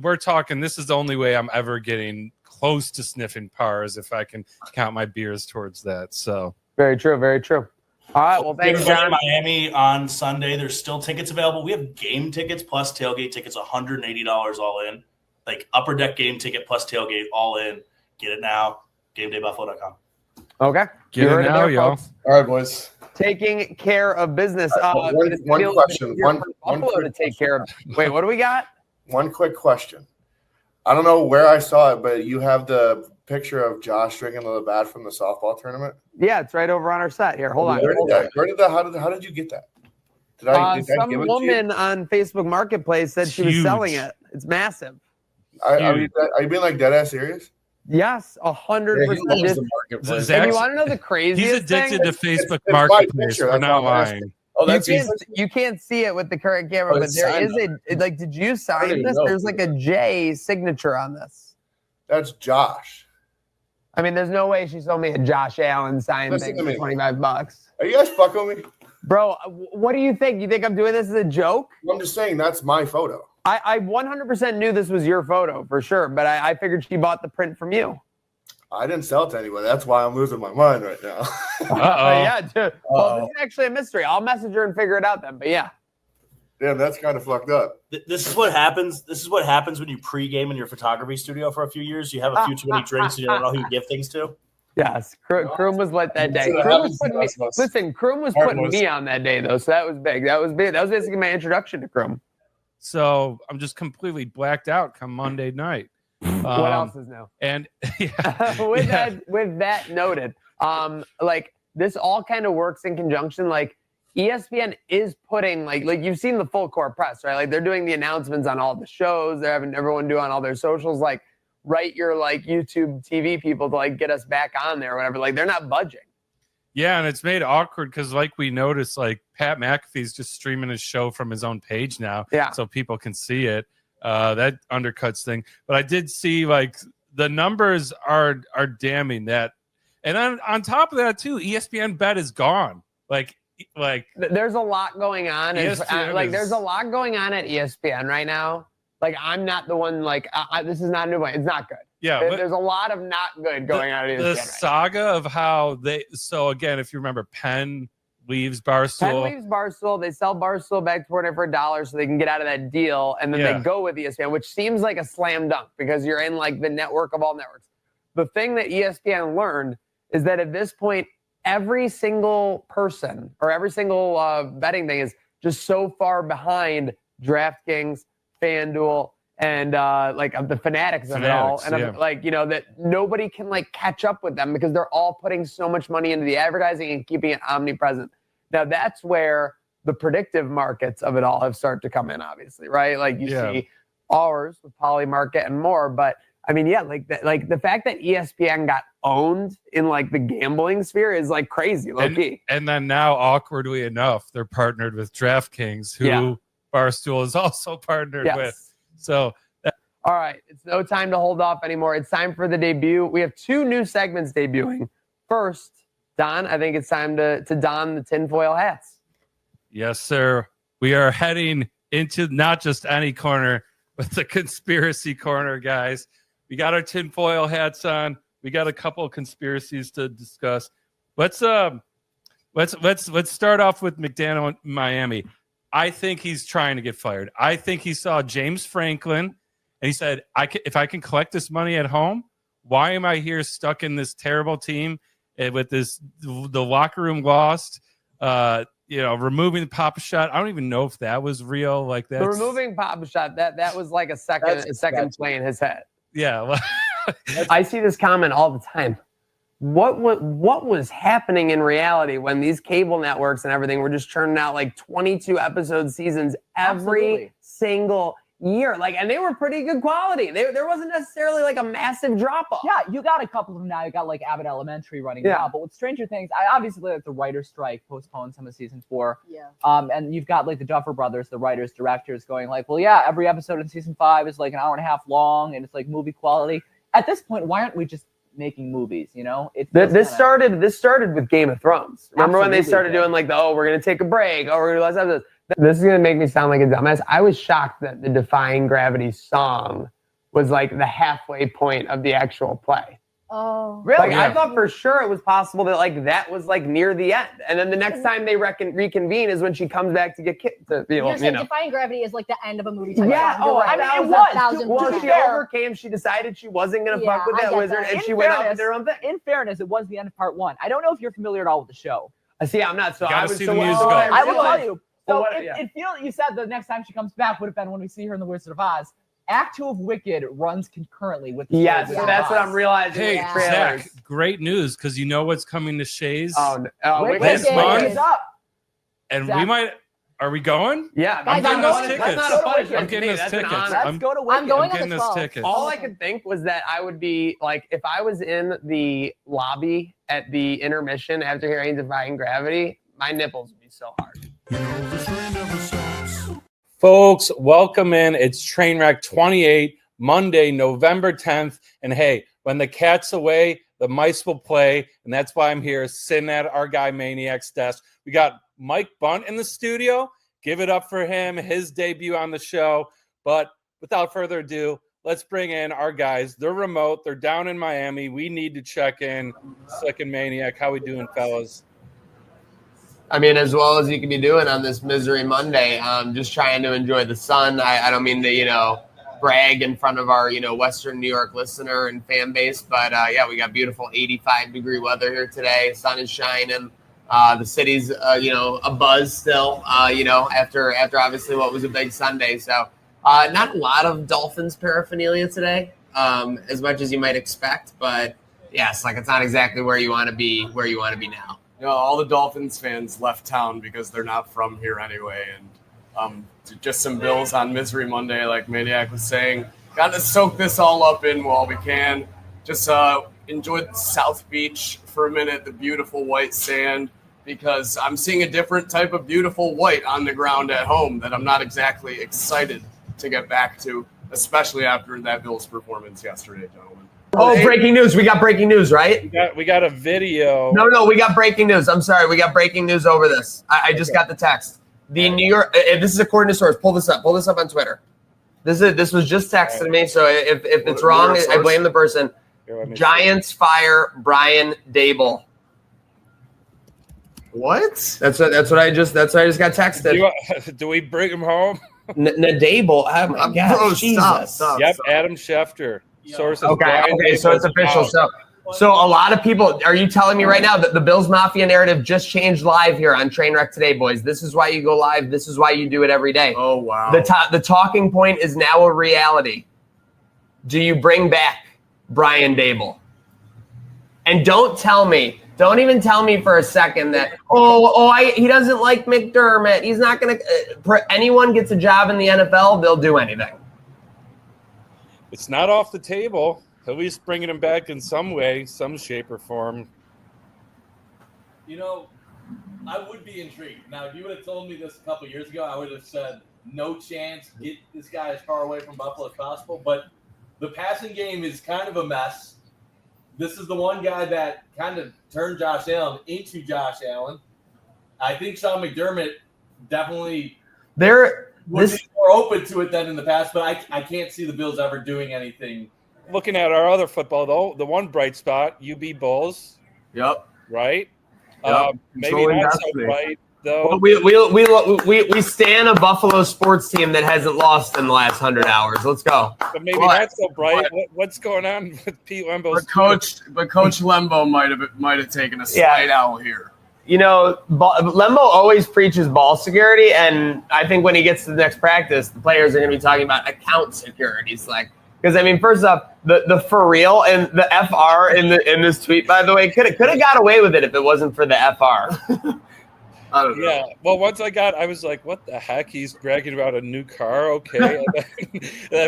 we're talking. This is the only way I'm ever getting close to sniffing pars if I can count my beers towards that. So very true, very true. All right, well, thanks, Everybody in John. Miami on Sunday. There's still tickets available. We have game tickets plus tailgate tickets, $180 all in. Like upper deck game ticket plus tailgate all in. Get it now. GameDayBuffalo.com. Okay. Get You it heard now, there, y'all. folks. All right, boys. Taking care of business. One question. One Buffalo to quick take care of. Wait, what do we got? One quick question. I don't know where I saw it, but you have the picture of Josh drinking the bat from the softball tournament. Yeah, it's right over on our set here. Hold on. How did you get that? Did I Some give it to woman you? on Facebook Marketplace said she was Huge. selling it. It's massive. Are you being like dead ass serious? Yes, 100%. And you want to know the craziest He's addicted thing? to Facebook it's my Marketplace. picture, We're that's not why I'm asking. lying. Oh, that's You can't see it with the current camera, Oh, but it's there signed is did you I sign didn't this? know. There's like a J signature on this. That's Josh. I mean, there's no way she sold me a Josh Allen signed Listen thing to for me. $25. Are you guys fucking with me? Bro, what do you think? You think I'm doing this as a joke? I'm just saying that's my photo. I 100% knew this was your photo for sure, but I figured she bought the print from you. I didn't sell it to anybody. That's why I'm losing my mind right now. Yeah, dude. Well, this is actually a mystery. I'll message her and figure it out then. But yeah. Damn, that's kind of fucked up. This is what happens. This is what happens when you pregame in your photography studio for a few years. You have a few too many drinks and you don't know who you give things to. Yes, Kroom was lit that day. That's what Kroom was happens putting to me, us, boss. listen, Kroom was All right, putting boys. me on that day though, so that was big. That was big. That was basically my introduction to Kroom. So I'm just completely blacked out come Monday night. What else is new? And with that noted, like this all kind of works in conjunction. Like ESPN is putting like you've seen the full court press, right? Like they're doing the announcements on all the shows. They're having everyone do on all their socials. Like write your like YouTube TV people to like get us back on there or whatever. Like they're not budging. Yeah, and it's made awkward because like we noticed, like Pat McAfee's just streaming his show from his own page now, so people can see it. That undercuts thing. But I did see like the numbers are damning that, and on top of that too, ESPN Bet is gone. Like there's a lot going on. ESPN There's a lot going on at ESPN right now. Like I'm not the one. Like this is not a new one. It's not good. Yeah, there's a lot of not good going on at ESPN. The saga of how they. So again, if you remember, Penn leaves Barstool. They sell Barstool back to Warner for $1 so they can get out of that deal, and then they go with ESPN, which seems like a slam dunk because you're in like the network of all networks. The thing that ESPN learned is that at this point, every single person or every single betting thing is just so far behind DraftKings, FanDuel, and the fanatics of it all, and I'm like, that nobody can like catch up with them because they're all putting so much money into the advertising and keeping it omnipresent. Now that's where the predictive markets of it all have started to come in, obviously, right? Like you see ours with Polymarket and more, but I mean, the fact that ESPN got owned in like the gambling sphere is like crazy, low key. And then now, awkwardly enough, they're partnered with DraftKings, who Barstool is also partnered with. So, all right, it's no time to hold off anymore. It's time for the debut. We have 2 new segments debuting. First, Don, I think it's time to don the tinfoil hats. Yes, sir. We are heading into not just any corner, but the conspiracy corner, guys. We got our tinfoil hats on. We got a couple of conspiracies to discuss. Let's start off with McDaniel in Miami. I think he's trying to get fired. I think he saw James Franklin, and he said, if I can collect this money at home, why am I here stuck in this terrible team with the locker room lost, removing the Papa Shot? I don't even know if that was real. Like that. The removing Papa Shot, that was like a second play in his head. Yeah. I see this comment all the time. What was happening in reality when these cable networks and everything were just churning out like 22 episode seasons every single year? Like, and they were pretty good quality. There wasn't necessarily like a massive drop off. Yeah, you got a couple of them now. You got like Abbott Elementary running now. But with Stranger Things, I obviously like the writer's strike postponed some of season 4. Yeah. And you've got like the Duffer Brothers, the writers, directors going like, well, yeah, every episode in season 5 is like an hour and a half long and it's like movie quality. At this point, why aren't we just making movies? This started with Game of Thrones. Remember when they started doing like we're gonna take a break, we're gonna do less episodes. This is gonna make me sound like a dumbass. I was shocked that the Defying Gravity song was like the halfway point of the actual play. Oh, really? Like, I thought for sure it was possible that like that was like near the end, and then the next time they reconvene is when she comes back to get kicked. You're saying Defying Gravity is like the end of a movie. Type Yeah. song. I mean, it was. Well, she overcame. She decided she wasn't gonna fuck with that wizard, and she went off and did her own thing. In fairness, it was the end of part 1. I don't know if you're familiar at all with the show. See, I'm not. So I would see the musical. I will tell you. So Well, it feels, you said the next time she comes back would have been when we see her in The Wizard of Oz. Act 2 of Wicked runs concurrently with the Yes, Wizard of that's Oz. what I'm realizing. Hey, with the trailers. Zach, great news, because you know what's coming to Shays Wicked this month? is up. And Zach. we might. Are we going? Yeah, I'm getting that's us tickets. not a punishment. I'm getting us That's an tickets. honor. Let's go to Wicked. I'm going I'm on the getting us 12th. tickets. All I could think was that I would be like, if I was in the lobby at the intermission after hearing Defying Gravity, my nipples would be so hard. Folks, welcome in. It's Trainwreck 28, Monday, November 10th. And hey, when the cat's away, the mice will play. And that's why I'm here sitting at our guy Maniac's desk. We got Mike Bunt in the studio. Give it up for him, his debut on the show. But without further ado, let's bring in our guys. They're remote. They're down in Miami. We need to check in. Slick and Maniac, how we doing, fellas? I mean, as well as you can be doing on this Misery Monday, just trying to enjoy the sun. I don't mean to, brag in front of our, Western New York listener and fan base, but yeah, we got beautiful 85-degree weather here today. Sun is shining. The city's, a buzz still, after obviously what was a big Sunday. So not a lot of Dolphins paraphernalia today. as much as you might expect, but yes, like it's not exactly where you want to be now. You know, all the Dolphins fans left town because they're not from here anyway, and just some Bills on Misery Monday, like Maniac was saying. Got to soak this all up in while we can. Just enjoy South Beach for a minute, the beautiful white sand, because I'm seeing a different type of beautiful white on the ground at home that I'm not exactly excited to get back to, especially after that Bills performance yesterday, gentlemen. Oh, breaking news. We got breaking news, right? We got a video. No, we got breaking news. I'm sorry. We got breaking news over this. I just got the text. The New York, this is according to source. Pull this up on Twitter. This was just texted to me, so if it's wrong, I blame the person. Giants fire Brian Dable. What? That's what I just got texted. Do we bring him home? Dable. Oh my God. Bro, Jesus. stop. Adam Schefter. Sources. Okay, so it's official. So a lot of people, are you telling me right now that the Bills Mafia narrative just changed live here on Trainwreck today, boys? This is why you go live. This is why you do it every day. Oh, wow. The talking point is now a reality. Do you bring back Brian Dable? And don't even tell me for a second that, he doesn't like McDermott. He's not going to, anyone gets a job in the NFL, they'll do anything. It's not off the table. At least bringing him back in some way, some shape or form. You know, I would be intrigued. Now, if you would have told me this a couple years ago, I would have said, no chance, get this guy as far away from Buffalo as possible. But the passing game is kind of a mess. This is the one guy that kind of turned Josh Allen into Josh Allen. I think Sean McDermott definitely would be more open to it than in the past, but I can't see the Bills ever doing anything. Looking at our other football, though, the one bright spot, UB Bulls. Yep. Right? Yep. Maybe not so bright, though. Well, we stand a Buffalo sports team that hasn't lost in the last 100 hours. Let's go. But maybe not so bright. What's going on with Pete Lembo's? But Coach Lembo might have taken a slight owl here. You know, Lembo always preaches ball security, and I think when he gets to the next practice, the players are going to be talking about account security. It's like, because I mean, first off, the for real and the FR in this tweet, by the way, could have got away with it if it wasn't for the FR. I don't know. Yeah. Well, once I was like, what the heck? He's bragging about a new car. Okay.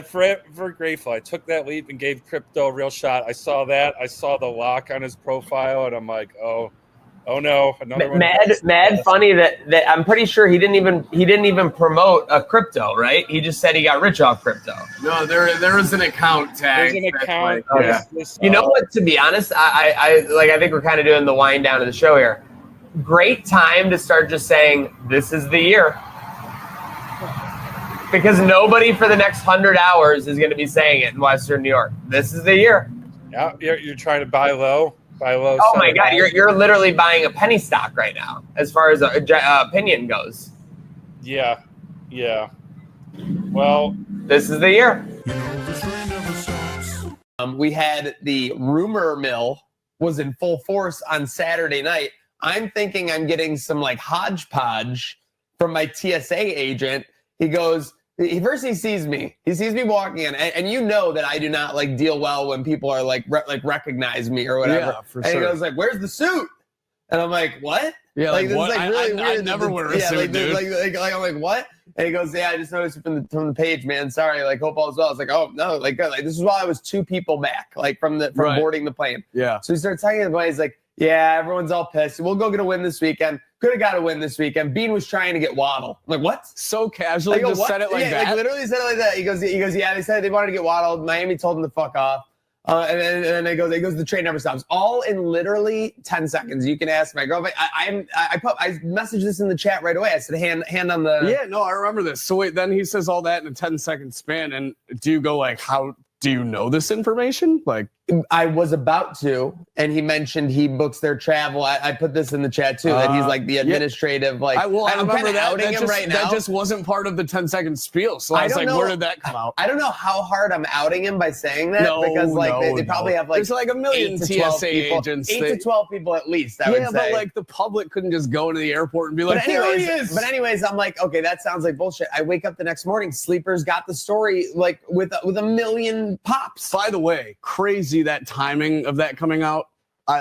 For grateful, I took that leap and gave crypto a real shot. I saw that. I saw the lock on his profile, and I'm like, oh no, another one. Mad funny that I'm pretty sure he didn't even promote a crypto, right? He just said he got rich off crypto. No, there is an account tag. There's an account. You know what? To be honest, I think we're kind of doing the wind down of the show here. Great time to start just saying this is the year, because nobody for the next 100 hours is going to be saying it in Western New York. This is the year. Yeah, you're trying to buy low. Oh my God, you're literally buying a penny stock right now, as far as opinion goes. Yeah. Well, this is the year. We had the rumor mill was in full force on Saturday night. I'm thinking I'm getting some like hodgepodge from my TSA agent. He goes, he sees me. He sees me walking in, and you know that I do not like deal well when people are like recognize me or whatever. Yeah, for and sure. He goes like, "Where's the suit?" And I'm like, "What?" Yeah, like this what? is like really weird. I never wear a suit, dude. Like I'm like, "What?" And he goes, "Yeah, I just noticed from the page, man. Sorry, like hope all is well." I was like, "Oh no, like good." Like this is why I was 2 people back, like from boarding the plane. Yeah. So he starts talking about it. He's like, "Yeah, everyone's all pissed. We'll go get a win this weekend. Could have got a win this weekend." Bean was trying to get Waddle. I'm like, what? So casually, just what? said it like yeah, that. Like literally said it like that. He goes, yeah, they said they wanted to get Waddle. Miami told him to fuck off. And then it goes, the train never stops. All in literally 10 seconds. You can ask my girlfriend. I messaged this in the chat right away. I said, hand on the. Yeah, no, I remember this. So wait, then he says all that in a 10-second span. And do you go like, how do you know this information? Like, I was about to, and he mentioned he books their travel. I put this in the chat too, that he's like the administrative, like, I I'm remember kinda that. outing him right now. That just wasn't part of the 10-second spiel. So I was like, where did that come out? I don't know how hard I'm outing him by saying that, because they probably have like there's like a million 8 to 12 TSA people, agents. 8 to 12 people at least, I would say. But like the public couldn't just go to the airport and be like, there he is. But anyways, I'm like, okay, that sounds like bullshit. I wake up the next morning, Sleepers got the story like with a million pops. By the way, crazy that timing of that coming out,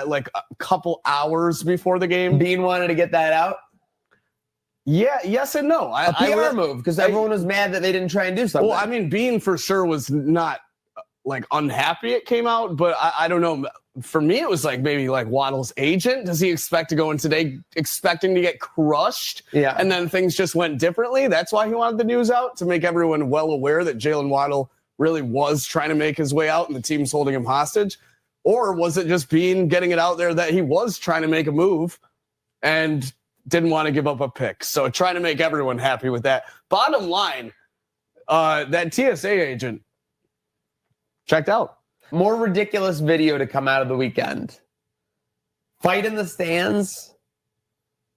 like a couple hours before the game. Bean wanted to get that out. Yeah, yes and no. A PR move, because everyone was mad that they didn't try and do something. Well, I mean, Bean for sure was not like unhappy it came out, but I don't know. For me, it was like maybe like Waddle's agent. Does he expect to go in today expecting to get crushed? Yeah. And then things just went differently. That's why he wanted the news out, to make everyone well aware that Jalen Waddle really was trying to make his way out and the team's holding him hostage. Or was it just Bean getting it out there that he was trying to make a move and didn't want to give up a pick? So trying to make everyone happy with that. Bottom line, that TSA agent checked out. More ridiculous video to come out of the weekend. Fight in the stands,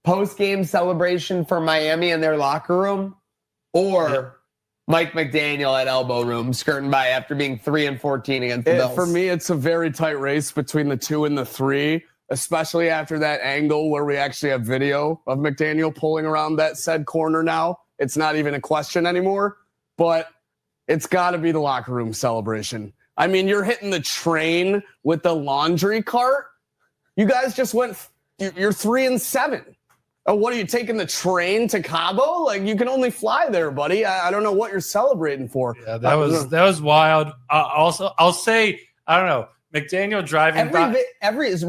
post-game celebration for Miami in their locker room, or Mike McDaniel at elbow room skirting by after being 3-14 against the Bills. For me, it's a very tight race between the 2 and the 3, especially after that angle where we actually have video of McDaniel pulling around that said corner now. It's not even a question anymore, but it's got to be the locker room celebration. I mean, you're hitting the train with the laundry cart. You guys just went, you're 3-7. Oh, what are you taking the train to Cabo? Like, you can only fly there, buddy. I don't know what you're celebrating for. Yeah, that was wild. Also, I'll say, I don't know, McDaniel driving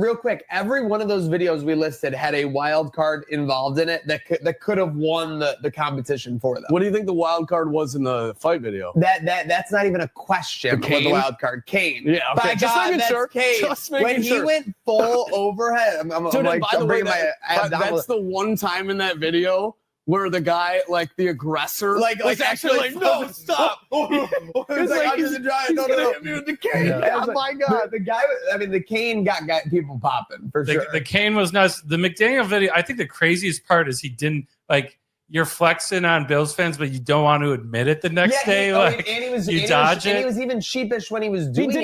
real quick, every one of those videos we listed had a wild card involved in it that could have won the competition for them. What do you think the wild card was in the fight video? That's not even a question. Kane? The wild card, Kane. Yeah, okay. By Just God, making that's sure. Kane. Just making when sure. he went full overhead, I'm like, by the way, bringing my abs down. that's the one time in that video where the guy, like the aggressor, was actually like, no, stop. It's like, he's gonna hit me with the cane. Yeah. Oh my God. The guy, I mean, the cane got people popping for sure. The cane was nuts. The McDaniel video, I think the craziest part is he didn't, like, you're flexing on Bills fans, but you don't want to admit it the next day. And he was even sheepish when he was doing it.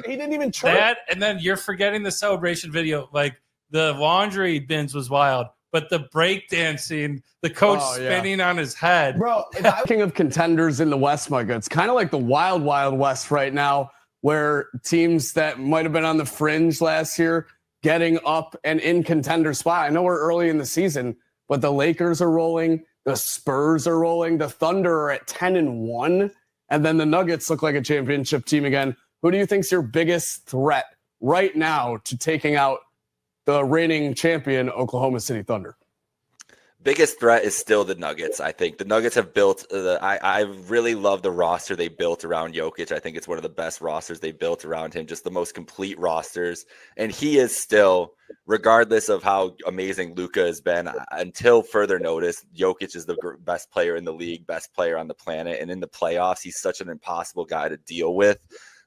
He didn't even try that, and then you're forgetting the celebration video. Like, the laundry bins was wild, but the breakdancing, the coach spinning on his head. Bro, King of contenders in the West, Micah. It's kind of like the wild, wild West right now, where teams that might have been on the fringe last year getting up and in contender spot. I know we're early in the season, but the Lakers are rolling, the Spurs are rolling, the Thunder are at 10-1, and then the Nuggets look like a championship team again. Who do you think's your biggest threat right now to taking out the reigning champion Oklahoma City Thunder? Biggest threat is still the Nuggets. I think the Nuggets have built I really love the roster they built around Jokic. I think it's one of the best rosters they built around him, just the most complete rosters. And he is still, regardless of how amazing Luka has been, until further notice, Jokic is the best player in the league, best player on the planet. And in the playoffs, he's such an impossible guy to deal with,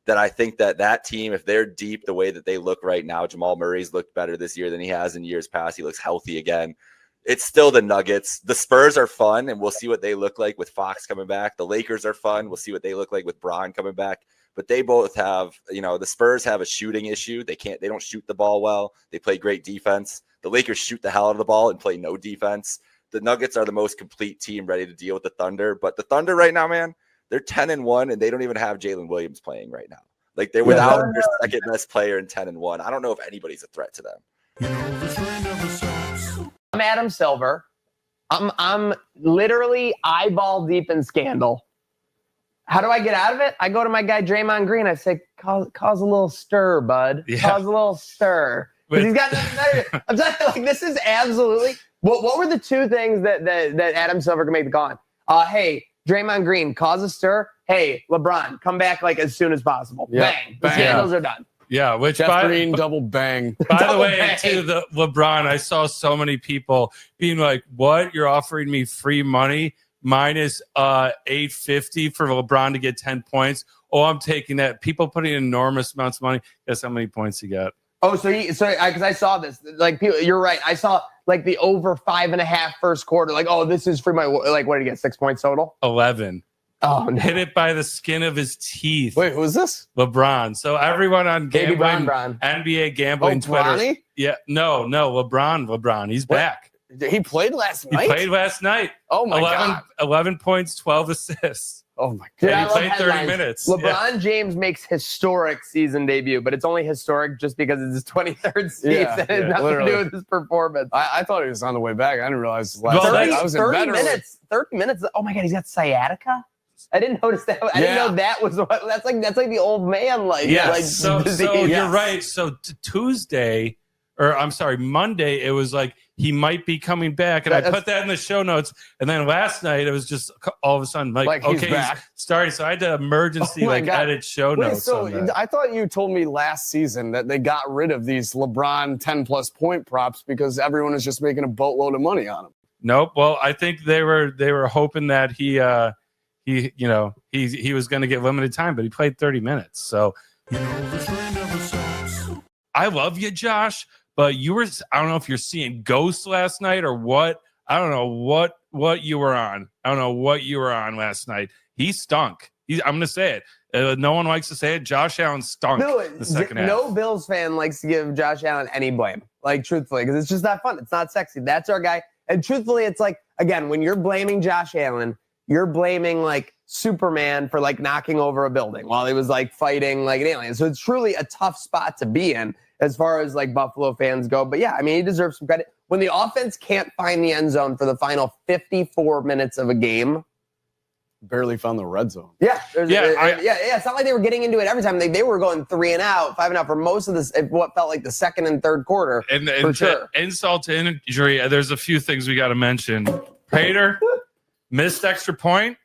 that I think that team, if they're deep the way that they look right now, Jamal Murray's looked better this year than he has in years past. He looks healthy again. It's still the Nuggets. The Spurs are fun, and we'll see what they look like with Fox coming back. The Lakers are fun. We'll see what they look like with Bron coming back. But they both have, the Spurs have a shooting issue. They don't shoot the ball well. They play great defense. The Lakers shoot the hell out of the ball and play no defense. The Nuggets are the most complete team ready to deal with the Thunder. But the Thunder right now, man, they're 10-1, and they don't even have Jalen Williams playing right now. Like, they're without their second best player in 10-1. I don't know if anybody's a threat to them. I'm Adam Silver. I'm literally eyeball deep in scandal. How do I get out of it? I go to my guy Draymond Green. I say, cause a little stir, bud. Yeah. Cause a little stir. Because he's got nothing better. I'm telling you, like, this is absolutely. What were the two things that Adam Silver can make the call on? Hey, Draymond Green, cause a stir. Hey, LeBron, come back like as soon as possible. Yeah. Bang. The scandals are done. Yeah, which Jeff Green, double bang. By the way, to the LeBron, I saw so many people being like, "What? You're offering me free money?" minus 850 for LeBron to get 10 points. Oh, I'm taking that. People putting enormous amounts of money. Guess how many points he got? Oh, because I saw this. Like, people, you're right. I saw like the over 5.5 first quarter. Like, oh, this is for my, like, what did he get? 6 points total? 11. Oh, no. Hit it by the skin of his teeth. Wait, who's this? LeBron. So everyone on gambling, NBA gambling Twitter. Bronny? Yeah, no, LeBron. He's back. He played last night? He played last night. Oh, my 11 points, 12 assists. Oh, my Dude, God. I He love played 30 headlines. minutes. LeBron James makes historic season debut, but it's only historic just because it's his 23rd season. It has nothing to do with his performance. I thought he was on the way back. I didn't realize Well, last night. I was in 30 bed early. minutes. 30 minutes. Oh, my God, he's got sciatica? I didn't notice that. I didn't know that was what. That's like the old man So disease. you're right. So Tuesday, or I'm sorry, Monday, it was like he might be coming back, and I put that in the show notes. And then last night, it was just all of a sudden like he's okay, back. he's starting. So I had to emergency edit show Wait, notes. so on that. I thought you told me last season that they got rid of these LeBron 10+ point props because everyone is just making a boatload of money on them. Nope. Well, I think they were hoping that he was going to get limited time, but he played 30 minutes. So I love you, Josh, but I don't know if you're seeing ghosts last night or what. I don't know what you were on. I don't know what you were on last night. He stunk. I'm going to say it. No one likes to say it. Josh Allen stunk the second half. No Bills fan likes to give Josh Allen any blame, like, truthfully, because it's just not fun. It's not sexy. That's our guy. And truthfully, it's like, again, when you're blaming Josh Allen, you're blaming like Superman for like knocking over a building while he was like fighting like an alien. So it's truly a tough spot to be in as far as like Buffalo fans go. But yeah, I mean, he deserves some credit. When the offense can't find the end zone for the final 54 minutes of a game, barely found the red zone. Yeah. It's not like they were getting into it every time. They were going 3 and out, 5 and out for most of this, what felt like the second and third quarter. And for sure. Insult to injury, there's a few things we got to mention. Prater missed extra point.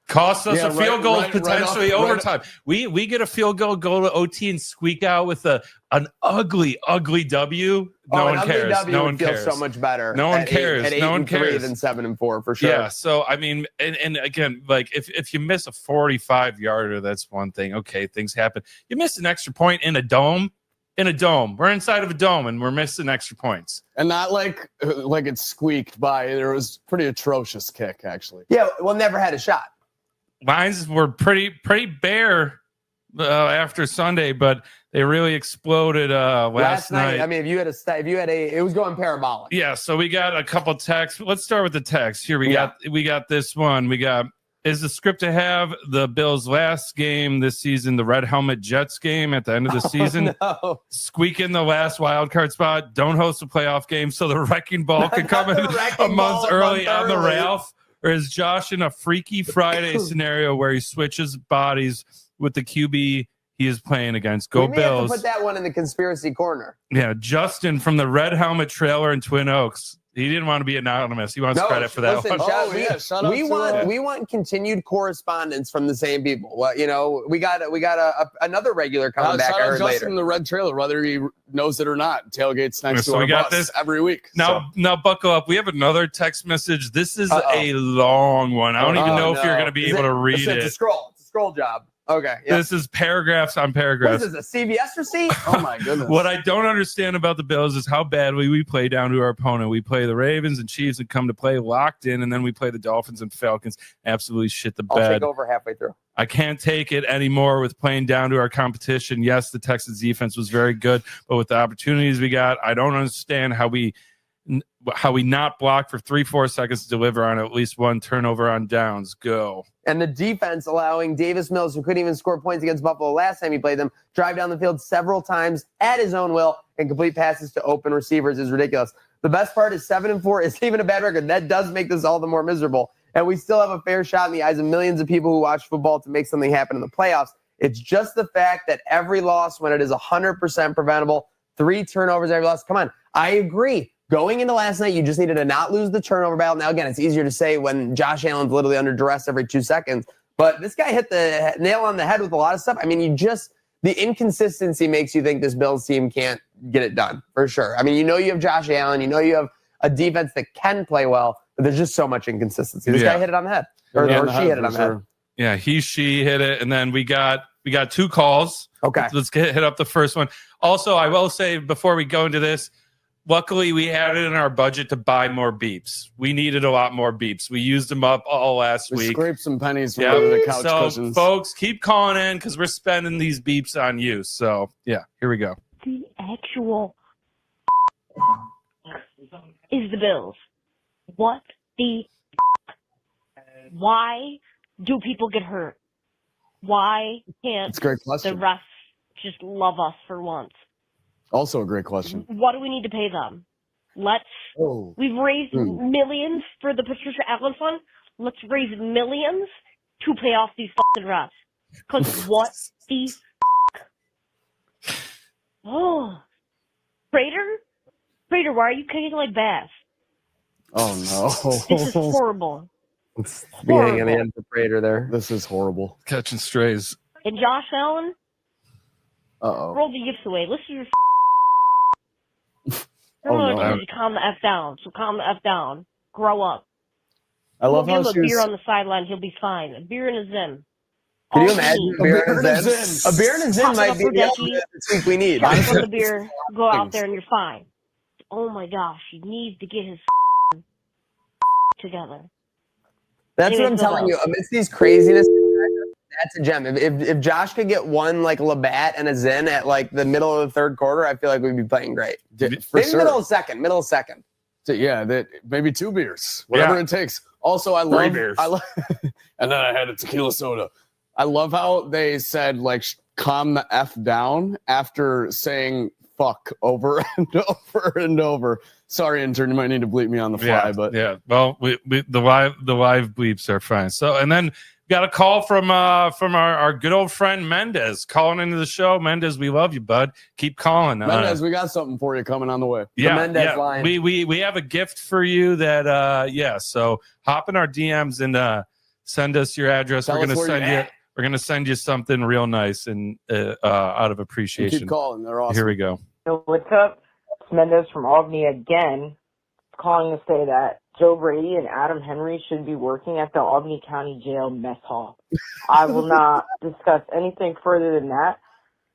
Cost us a field goal, potentially overtime. We get a field goal, go to OT, and squeak out with an ugly W. No one cares. No one cares. So much better. No one cares. No one cares. Than 7-4 for sure. Yeah. So I mean, and again, like if you miss a 45-yarder, that's one thing. Okay, things happen. You miss an extra point in a dome. We're inside of a dome, and we're missing extra points. And not like it squeaked by. There was pretty atrocious kick, actually. Yeah, well, never had a shot. Lines were pretty bare after Sunday, but they really exploded last night. I mean, if you had a, it was going parabolic. Yeah. So we got a couple texts. Let's start with the text. Here we got this one. We got. Is the script to have the Bills' last game this season, the Red Helmet Jets game at the end of the season? No. Squeak in the last wild card spot. Don't host a playoff game so the wrecking ball can come in a month early on the Ralph. Or is Josh in a Freaky Friday scenario where he switches bodies with the QB he is playing against? Go we Bills. Have to put that one in the conspiracy corner. Yeah, Justin from the Red Helmet trailer in Twin Oaks. He didn't want to be anonymous. He wants credit for that one. We want continued correspondence from the same people. Well, we got another regular coming back. Shout out Justin later. from the red trailer, whether he knows it or not. Tailgates next to our we got bus this every week. Now buckle up. We have another text message. This is a long one. I don't even know if you're going to be able to read it. It's a scroll job. Okay. Yeah. This is paragraphs on paragraphs. What is this, a CVS receipt? Oh, my goodness. What I don't understand about the Bills is how badly we play down to our opponent. We play the Ravens and Chiefs and come to play locked in, and then we play the Dolphins and Falcons. Absolutely shit the bed. I'll take over halfway through. I can't take it anymore with playing down to our competition. Yes, the Texans defense was very good, but with the opportunities we got, I don't understand how we not block for 3-4 seconds to deliver on at least one turnover on downs. Go. And the defense allowing Davis Mills, who couldn't even score points against Buffalo last time he played them, drive down the field several times at his own will and complete passes to open receivers is ridiculous. The best part is 7-4 isn't even a bad record. That does make this all the more miserable. And we still have a fair shot in the eyes of millions of people who watch football to make something happen in the playoffs. It's just the fact that every loss, when it is 100% preventable, 3 turnovers every loss. Come on, I agree. Going into last night, you just needed to not lose the turnover battle. Now, again, it's easier to say when Josh Allen's literally under duress every 2 seconds. But this guy hit the nail on the head with a lot of stuff. I mean, the inconsistency makes you think this Bills team can't get it done, for sure. I mean, you have Josh Allen. You have a defense that can play well. There's just so much inconsistency. This guy hit it on the head, or she hit it on the head. Yeah, she hit it, and then we got 2 calls. Okay, let's hit up the first one. Also, I will say before we go into this, luckily we had it in our budget to buy more beeps. We needed a lot more beeps. We used them up all last week. Scraped some pennies from under the couch cushions. Folks, keep calling in because we're spending these beeps on you. So yeah, here we go. The actual is the Bills. What the? Why do people get hurt? Why can't It's a great the question. refs just love us for once? Also a great question. What do we need to pay them? We've raised millions for the Patricia Allen Fund. Let's raise millions to pay off these fucking refs. Because what the Oh. Prater, why are you kicking like Bass? Oh no. This is horrible. It's beginning of the end for Prater there. This is horrible. Catching strays. And Josh Allen, Uh-oh. roll the yips away. Listen to your Oh, no. told you to calm the F down. So calm the F down. Grow up. I love We'll how give him she a was... beer on the sideline. He'll be fine. A beer and a Zim. Can you imagine a beer and a Zim? A beer and a Zim Pop it might up be for the Becky. outfit this week we need. Pop up the beer. Go out there and you're fine. Oh my gosh, he needs to get his together. That's what I'm Anyways, telling you. Amidst these craziness, that's a gem. If Josh could get one like Labatt and a Zen at like the middle of the third quarter, I feel like we'd be playing great. Maybe middle of second. So, yeah, that maybe 2 beers, whatever it takes. Also, I 3 love beers. and then I had a tequila soda. I love how they said like calm the F down after saying fuck over and over and over. Sorry, intern, you might need to bleep me on the fly, but well, we the live bleeps are fine. So, and then got a call from our good old friend Mendez calling into the show. Mendez, we love you, bud. Keep calling. Mendez, we got something for you coming on the way. Yeah, the Mendez line. We have a gift for you that so hop in our DMs and send us your address. Tell We're us gonna where send you're you at. we're gonna send you something real nice and out of appreciation. Keep calling, they're awesome. Here we go. So what's up? It's Mendez from Albany again, calling to say that Joe Brady and Adam Henry should be working at the Albany County Jail mess hall. I will not discuss anything further than that,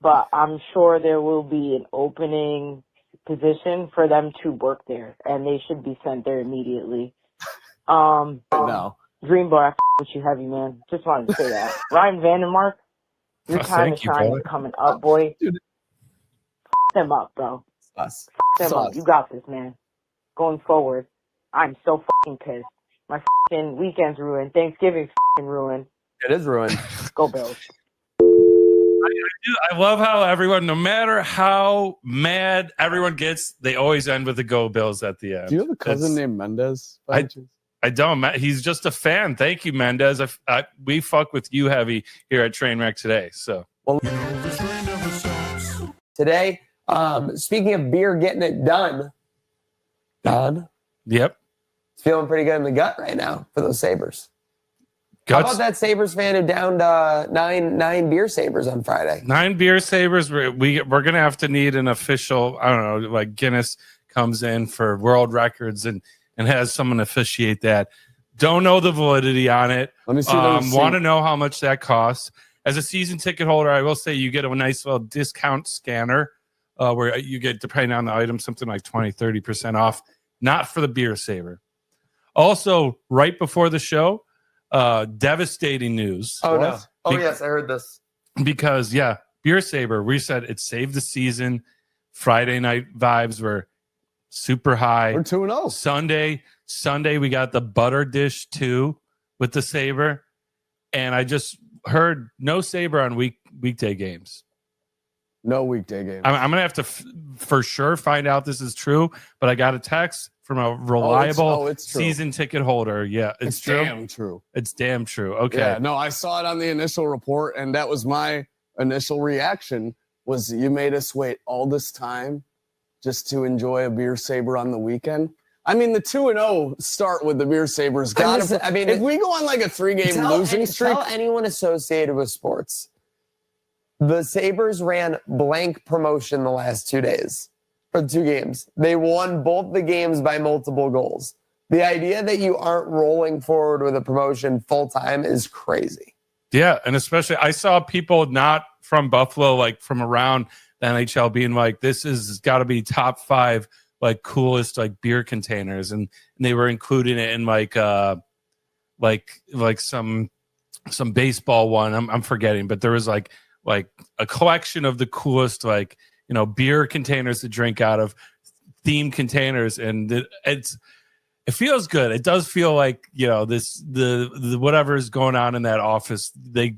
but I'm sure there will be an opening position for them to work there, and they should be sent there immediately. No. Dreamboy, I with you heavy, man. Just wanted to say that. Ryan Vandermark, your time to shine is coming up, boy. Them up, bro. Them up. You got this, man. Going forward, I'm so fucking pissed. My fucking weekend's ruined. Thanksgiving's fucking ruined. It is ruined. Go Bills. I love how everyone, no matter how mad everyone gets, they always end with the Go Bills at the end. Do you have a cousin named Mendez? I don't. He's just a fan. Thank you, Mendez. We fuck with you heavy here at Trainwreck today. So Today, speaking of beer getting it done, Don. Yep. It's feeling pretty good in the gut right now for those Sabres. Guts. How about that Sabres fan who downed nine beer Sabres on Friday? 9 beer Sabres. We're gonna have to need an official. I don't know, like Guinness comes in for world records and has someone officiate that. Don't know the validity on it. Let me see the receipt. Want to know how much that costs. As a season ticket holder, I will say you get a nice little discount scanner where you get, depending on the item, something like 20-30% off. Not for the beer saver. Also, right before the show, devastating news. Oh, no. Oh, yes, I heard this. Because, beer saver, we said it saved the season. Friday night vibes were super high. We're 2-0. Sunday, we got the butter dish 2 with the saber. And I just heard no saber on weekday games. No weekday games. I'm going to have to for sure find out this is true, but I got a text from a reliable it's true. season ticket holder. Yeah, it's true. Damn true. It's damn true. Okay. Yeah, no, I saw it on the initial report, and that was my initial reaction was you made us wait all this time just to enjoy a beer saber on the weekend. I mean, the 2-0 start with the beer sabers. If we go on like a 3-game losing streak. Tell anyone associated with sports. The Sabres ran blank promotion the last 2 days. For 2 games. They won both the games by multiple goals. The idea that you aren't rolling forward with a promotion full time is crazy. Yeah, and especially I saw people not from Buffalo, like from around the NHL, being like, "This is got to be top 5 like coolest like beer containers," and they were including it in like some baseball one. I'm forgetting, but there was like a collection of the coolest like beer containers to drink out of, themed containers, and it feels good. It does feel like the whatever is going on in that office. They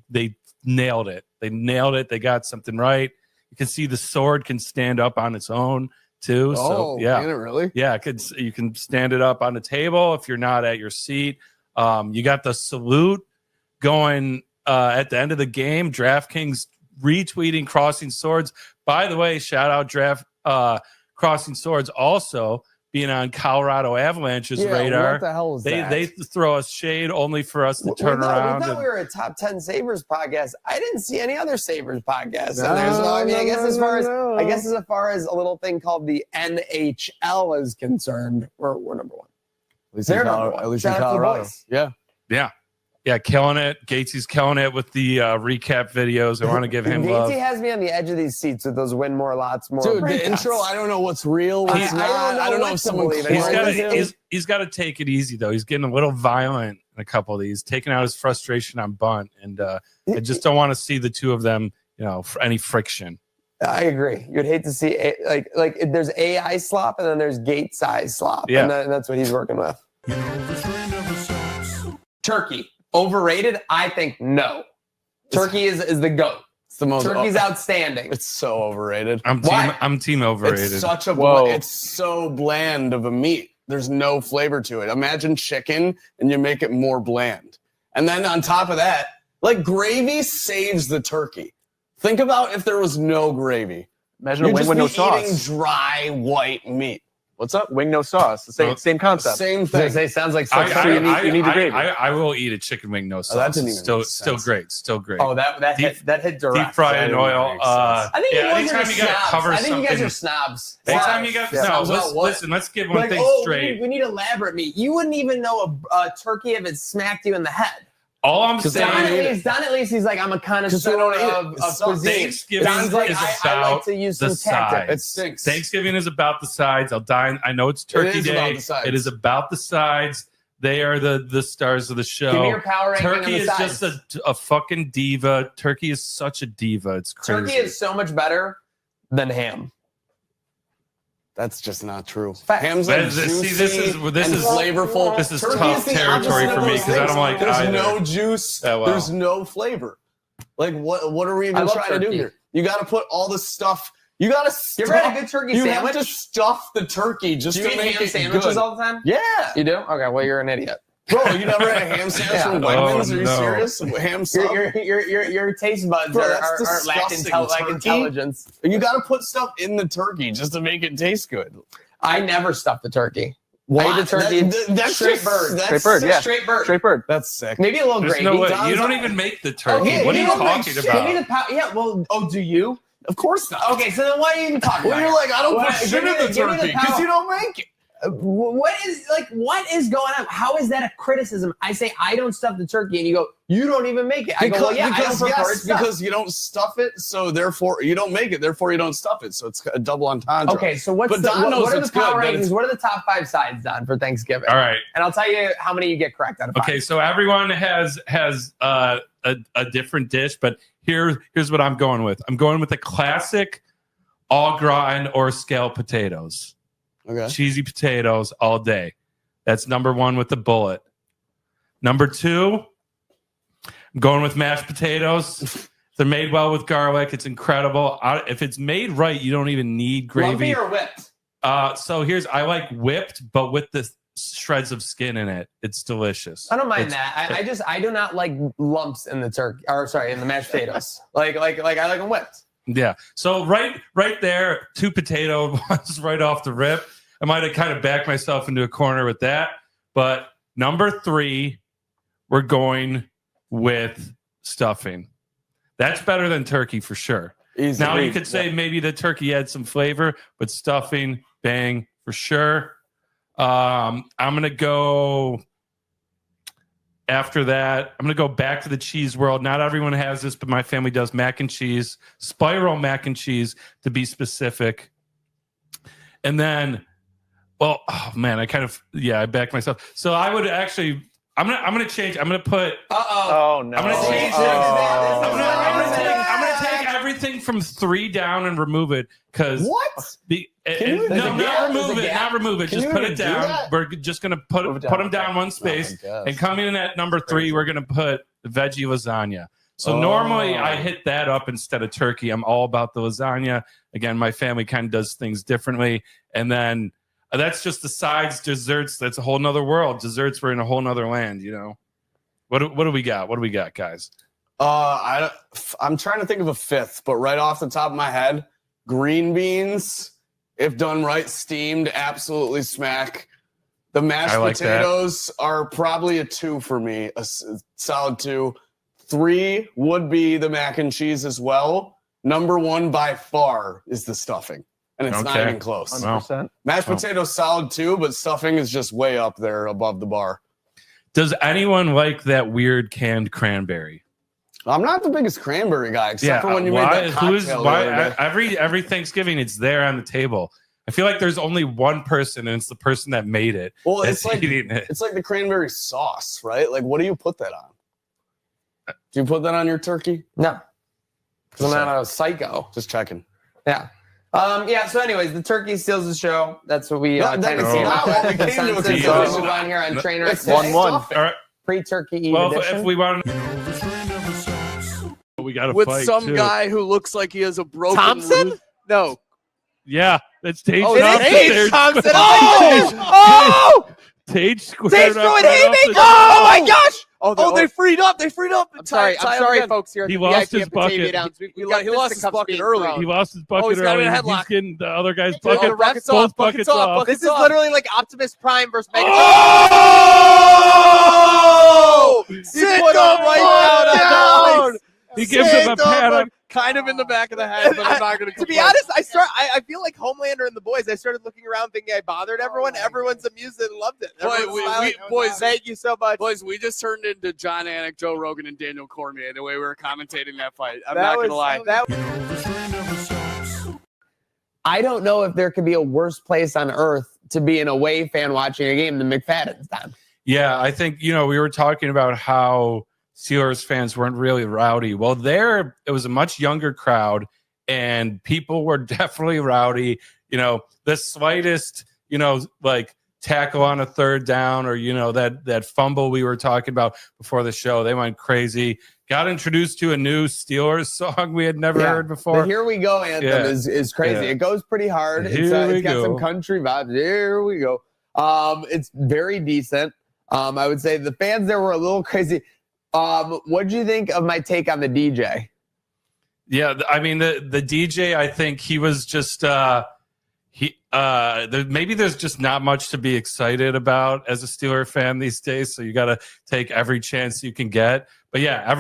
nailed it. They nailed it. They got something right. You can see the sword can stand up on its own too. Oh, so yeah, can it really? Yeah, you can stand it up on the table if you're not at your seat. You got the salute going at the end of the game. DraftKings retweeting Crossing Swords. By the way, shout out Crossing Swords also being on Colorado Avalanche's radar. What the hell is that? They throw us shade only for us to turn around. We thought we were a top 10 Sabres podcast. I didn't see any other Sabres podcasts in there. So I mean, I guess as far as a little thing called the NHL is concerned, we're number 1. At least in Colorado. Yeah, killing it. Gatesy's killing it with the recap videos. I want to give him love. Gatesy has me on the edge of these seats with those win more, lots more. Dude, the intro, I don't know what's real. What's not. I don't know if someone He's got to take it easy, though. He's getting a little violent in a couple of these, taking out his frustration on bunt. And I just don't want to see the two of them, any friction. I agree. You'd hate to see, like there's AI slop and then there's gate size slop. Yeah. And that's what he's working with. Turkey. Overrated? I think no. Turkey is the GOAT. It's the most. Turkey's outstanding. It's so overrated. I'm team overrated. It's such it's so bland of a meat. There's no flavor to it. Imagine chicken and you make it more bland. And then on top of that, like gravy saves the turkey. Think about if there was no gravy. Imagine a wing with no sauce. Eating dry white meat. What's up? Wing no sauce. The same concept. Same thing. It sounds like such you need the gravy. I will eat a chicken wing no sauce. That didn't even still great. Still great. Oh, that hit direct. Deep fry in oil. I think anytime you got to cover I think you guys something- are snobs. Anytime you got listen, let's give one thing straight. We need elaborate meat. You wouldn't even know a turkey if it smacked you in the head. All I'm saying, Don at least he's like, I'm a connoisseur of cuisine. Thanksgiving Don's like, is I like about to use the some tactics. sides. It stinks. Thanksgiving is about the sides. I'll die. I know it's Turkey is Day. about the sides. It is about the sides. They are the stars of the show. Give me your power ranking Turkey on the is sides. just a fucking diva. Turkey is such a diva. It's crazy. Turkey is so much better than ham. That's just not true. Facts. Ham's like This is and flavorful. This is Turkey tough the territory opposite for of me those because I things. don't like There's either. no juice. Oh, wow. There's no flavor. Like what are we I even love trying to do turkey. here? You got to put all the stuff. You got to stuff. You ever had a good turkey you sandwich? have to stuff the turkey just Do to you eat make ham it sandwiches good. all the time? Yeah. You do? Okay, well, you're an idiot. Bro, you never had a ham sandwich from Wegmans? Are you serious? Ham sub? Your taste buds Bro, are that's lack disgusting. intelligence. You got to put stuff in the turkey just to make it taste good. I never stuff the turkey. What? I eat the turkey That's straight just- bird. that's Straight bird, yeah. Straight bird. Straight bird. That's sick. Maybe a little There's gravy. no way. Don's You don't like- even make the turkey. Okay, What are you you don't make talking shit. about? Give me the yeah, well, do you? Of course not. Okay, so then why are you even talking Well, about you're like, I don't What- put shit give me in the give me turkey because power. you don't make it. What is going on? How is that a criticism? I say I don't stuff the turkey, and you go, you don't even make it. I go, well, yeah, I don't prefer it stuffed. because you don't stuff it, so therefore you don't make it, therefore you don't stuff it. So it's a double entendre. Okay, so what knows are the it's power good, but rankings? What are the top 5 sides, Don, for Thanksgiving? All right. And I'll tell you how many you get correct out of 5. Okay, so everyone has a different dish, but here's what I'm going with. I'm going with the classic au gratin or scalloped potatoes. Okay. Cheesy potatoes all day. That's number 1 with the bullet. Number 2, I'm going with mashed potatoes. They're made well with garlic. It's incredible. If it's made right, you don't even need gravy. Lumpy or whipped? So I like whipped, but with the shreds of skin in it. It's delicious. I don't mind that. I do not like lumps in the turkey, or sorry, in the mashed potatoes. like I like them whipped. Yeah. So right there, 2 potato ones right off the rip. I might have kind of backed myself into a corner with that. But number 3, we're going with stuffing. That's better than turkey for sure. Easy. Now you could say maybe the turkey had some flavor, but stuffing, bang, for sure. I'm going to go after that. I'm going to go back to the cheese world. Not everyone has this, but my family does mac and cheese, spiral mac and cheese to be specific. And then, well, oh man, I backed myself. So I would actually, I'm gonna change. I'm gonna put. Oh no! I'm gonna change. I'm gonna take everything from 3 down and remove it because what? Not remove it. Just put it down. We're just gonna put them down one space, and coming in at number 3, we're gonna put veggie lasagna. So normally I hit that up instead of turkey. I'm all about the lasagna. Again, my family kind of does things differently, and then. That's just the sides, desserts. That's a whole nother world. Desserts, we're in a whole nother land, you know. What do we got? What do we got, guys? I'm trying to think of a fifth, but right off the top of my head, green beans, if done right, steamed, absolutely smack. The mashed potatoes are probably a 2 for me, a solid 2. 3 would be the mac and cheese as well. Number 1 by far is the stuffing. And it's not even close. 100%. Mashed potatoes solid too, but stuffing is just way up there above the bar. Does anyone like that weird canned cranberry? I'm not the biggest cranberry guy, except for when you made that cocktail. Every Thanksgiving it's there on the table. I feel like there's only one person, and it's the person that made it. Well, it's like the cranberry sauce, right? Like, what do you put that on? Do you put that on your turkey? No, because I'm not a psycho. Just checking. Yeah. So anyways, the turkey steals the show. That's what we kind of came up with. So we move on here on Trainwreck. 1-1. All right. Pre-turkey Eve Well, edition. if we want to, we got to with fight some too. guy who looks like he has a broken. Thompson? No. Yeah, that's Tage. Oh, Thompson. Tage Thompson. Tage squared Tage up throwing right haymakers. off the- Oh my gosh! They freed up. They freed up. I'm sorry, folks. Here at He the lost VIP his at Batavia bucket. Downs. He lost his bucket early. He lost his bucket he's got him early. in a He's headlock. getting the other guy's Oh, bucket. the ref's Both off, buckets off. This is literally like Optimus Prime versus Megatron. Oh! He Sit put him right down. He gives him a pat on. Kind of in the back of the head, but I'm not going To be honest, I feel like Homelander and the boys. I started looking around thinking I bothered everyone. Everyone's amused and loved it. Boys, thank you so much. Boys, we just turned into John Anik, Joe Rogan, and Daniel Cormier the way we were commentating that fight. I'm not going to lie. I don't know if there could be a worse place on earth to be an away fan watching a game than McFadden's time. Yeah, I think, we were talking about how Steelers fans weren't really rowdy. Well, there it was a much younger crowd, and people were definitely rowdy. The slightest, like tackle on a third down, or that fumble we were talking about before the show, they went crazy. Got introduced to a new Steelers song we had never heard before. The Here We Go anthem is crazy. Yeah. It goes pretty hard. Here It's got some country vibes. Here we go. It's very decent. I would say the fans there were a little crazy. What did you think of my take on the DJ? Yeah, I mean the DJ. I think he was just maybe there's just not much to be excited about as a Steeler fan these days. So you got to take every chance you can get. But yeah,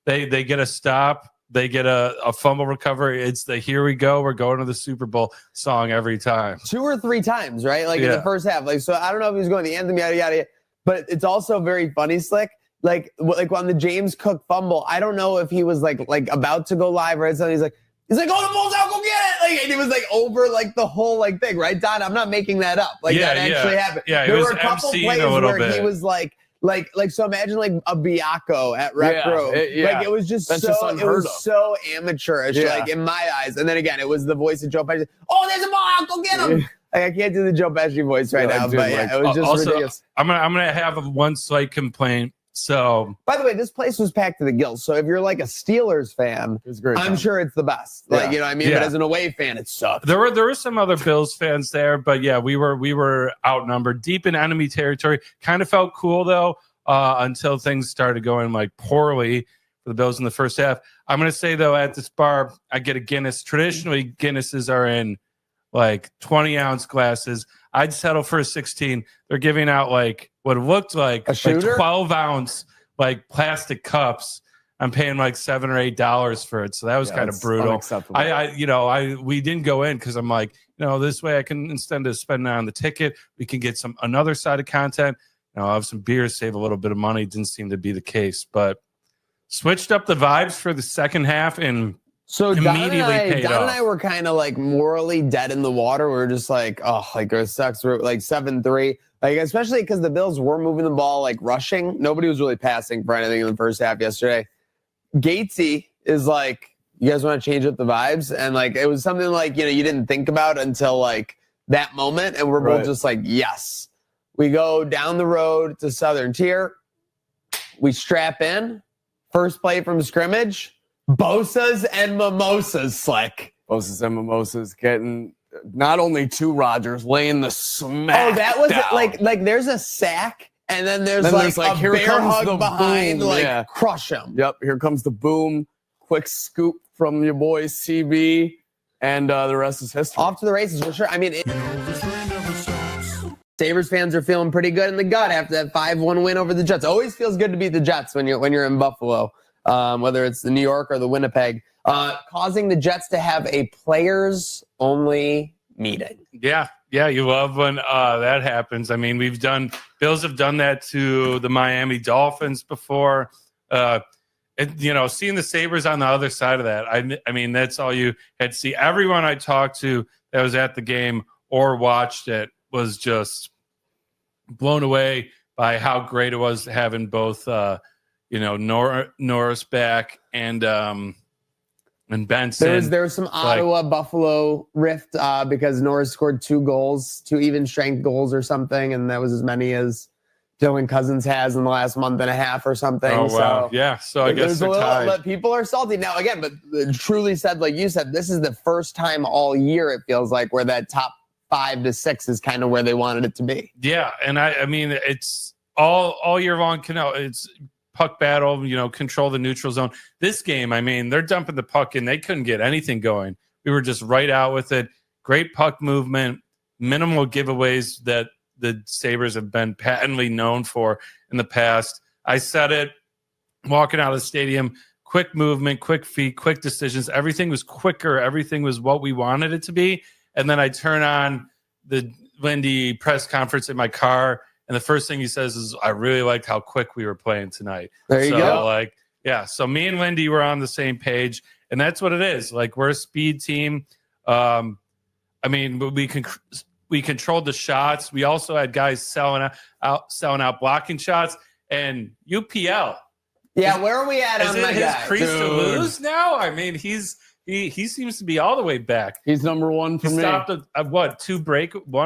they get a stop, they get a fumble recovery. It's the "Here we go, we're going to the Super Bowl" song every time. 2 or 3 times, right? Like in the first half. Like, so I don't know if he was going the anthem, yada yada, but it's also very funny, Slick. Like on the James Cook fumble, I don't know if he was like about to go live, right? So he's like, oh, the ball's out, go get it! Like, and he was like over like the whole like thing, right? Don, I'm not making that up. Like that actually happened. Yeah, there he were was a couple emceeing plays a little where bit. he was like so imagine like a Biacco at Rec Room. Like it was just so amateurish, like in my eyes. And then again, it was the voice of Joe Pesci. Oh, there's a ball out, go get him! Like, I can't do the Joe Pesci voice right now, but it was just also, ridiculous. I'm gonna have one slight complaint. So, by the way, this place was packed to the gills. So if you're like a Steelers fan, I'm sure it's the best. Like, you know what I mean? Yeah. But as an away fan, it sucks. There were some other Bills fans there, but yeah, we were outnumbered, deep in enemy territory. Kind of felt cool though, until things started going like poorly for the Bills in the first half. I'm gonna say though, at this bar, I get a Guinness. Traditionally, Guinnesses are in like 20-ounce glasses. I'd settle for a 16. They're giving out like what looked like 12-ounce like plastic cups. I'm paying like $7 or $8 for it. So that was kind of that's brutal. unacceptable. We didn't go in because I'm like, this way I can, instead of spending on the ticket, we can get some another side of content. I'll have some beers, save a little bit of money. Didn't seem to be the case, but switched up the vibes for the second half and So immediately paid Don off. and I were kind of like morally dead in the water. We were just like, oh, like it sucks. We're like 7-3, like especially because the Bills were moving the ball, like rushing. Nobody was really passing for anything in the first half yesterday. Gatesy is like, you guys want to change up the vibes? And like it was something like, you didn't think about until like that moment, and we're both just like, yes. We go down the road to Southern Tier. We strap in. First play from scrimmage. Bosas and Mimosas, Slick. Bosas and Mimosas getting not only 2 Rodgers, laying the smack. Oh, that was down. it. Like there's a sack, and then there's a here bear comes hug the behind, boom. Crush him. Yep, here comes the boom. Quick scoop from your boy CB, and the rest is history. Off to the races for sure. I mean, Sabres fans are feeling pretty good in the gut after that 5-1 win over the Jets. Always feels good to beat the Jets when you're in Buffalo, whether it's the New York or the Winnipeg, causing the Jets to have a players-only meeting. Yeah, you love when that happens. I mean, Bills have done that to the Miami Dolphins before. Seeing the Sabres on the other side of that, I mean, that's all you had to see. Everyone I talked to that was at the game or watched it was just blown away by how great it was having both, Norris back and Benson. There was some Ottawa-Buffalo rift because Norris scored 2 goals, 2 even-strength goals or something, and that was as many as Dylan Cousins has in the last month and a half or something. Oh, wow. So, yeah, so I guess they're tied. People are salty. Now, again, but truly said, like you said, this is the first time all year, it feels like, where that top 5 to 6 is kind of where they wanted it to be. Yeah, and I mean, it's all year long. It's puck battle, control the neutral zone. This game, I mean, they're dumping the puck in. They couldn't get anything going. We were just right out with it. Great puck movement, minimal giveaways that the Sabres have been patently known for in the past. I said it walking out of the stadium, quick movement, quick feet, quick decisions. Everything was quicker. Everything was what we wanted it to be. And then I turn on the Lindy press conference in my car, and the first thing he says is, I really liked how quick we were playing tonight. There you go. So me and Lindy were on the same page, and that's what it is. Like, we're a speed team. I mean, we controlled the shots. We also had guys selling out blocking shots, and UPL. Yeah, where are we at on my guy? His crease to lose now? I mean, he seems to be all the way back. He's number 1 for me. He stopped one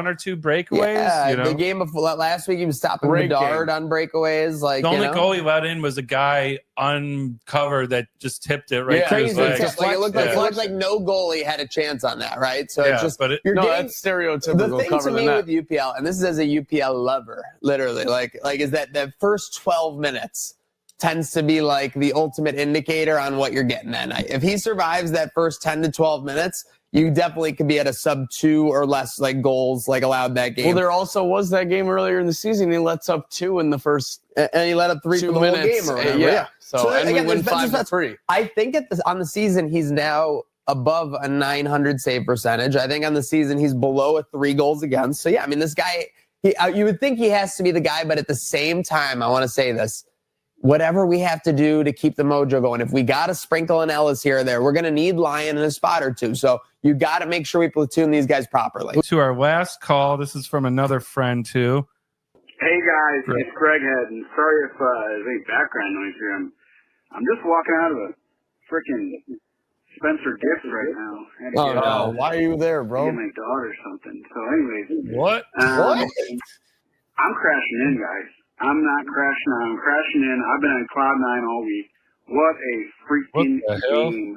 or two breakaways. Yeah, the game before last week, he was stopping Bedard on breakaways. Like the only goal he let in was a guy uncovered that just tipped it right. Crazy tip. Like, it looked like no goalie had a chance on that, right? So it's just that's stereotypical. The thing to me with UPL, and this is as a UPL lover, literally, like is that the first 12 minutes tends to be like the ultimate indicator on what you're getting that night. If he survives that first 10 to 12 minutes, you definitely could be at a sub-2 or less like goals like allowed that game. Well, there also was that game earlier in the season. He lets up 2 in the first, and he let up 3 for the whole game or whatever. Yeah. So and again, we win 5-3. I think on the season he's now above a 900 save percentage. I think on the season he's below a 3 goals against. So yeah, I mean, this guy, you would think he has to be the guy, but at the same time, I want to say this. Whatever we have to do to keep the mojo going. If we got to sprinkle an Ellis here or there, we're going to need Lyon in a spot or 2. So you got to make sure we platoon these guys properly. To our last call, this is from another friend too. Hey guys, it's Greg Head, and sorry if there's any background noise here. I'm just walking out of a freaking Spencer Gifts right now. Oh, why are you there, bro? Get my daughter something. So anyways. What? I'm crashing in, guys. I'm not crashing out. I'm crashing in. I've been on Cloud 9 all week. What a freaking game.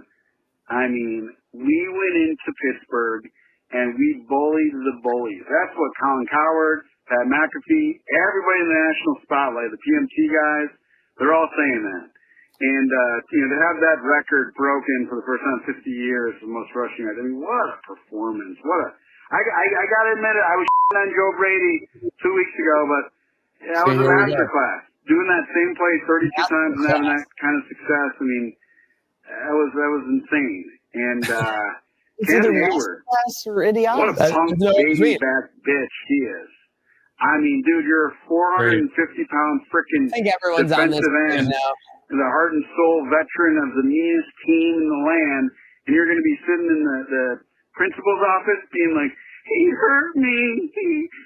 I mean, we went into Pittsburgh and we bullied the bullies. That's what Colin Coward, Pat McAfee, everybody in the national spotlight, the PMT guys, they're all saying that. And, to have that record broken for the first time in 50 years, the most rushing yards, I mean, what a performance. I got to admit it, I was on Joe Brady 2 weeks ago, but that was a masterclass. doing that same play 32 times and having that kind of success, I mean, that was insane. And It's Cam either Hayward, masterclass or idiotic. what a punk baby back bitch he is. I mean, dude, you're a 450-pound freaking I think everyone's on this defensive end, now. the heart and soul veteran of the meanest team in the land, and you're going to be sitting in the principal's office being like, he hurt me.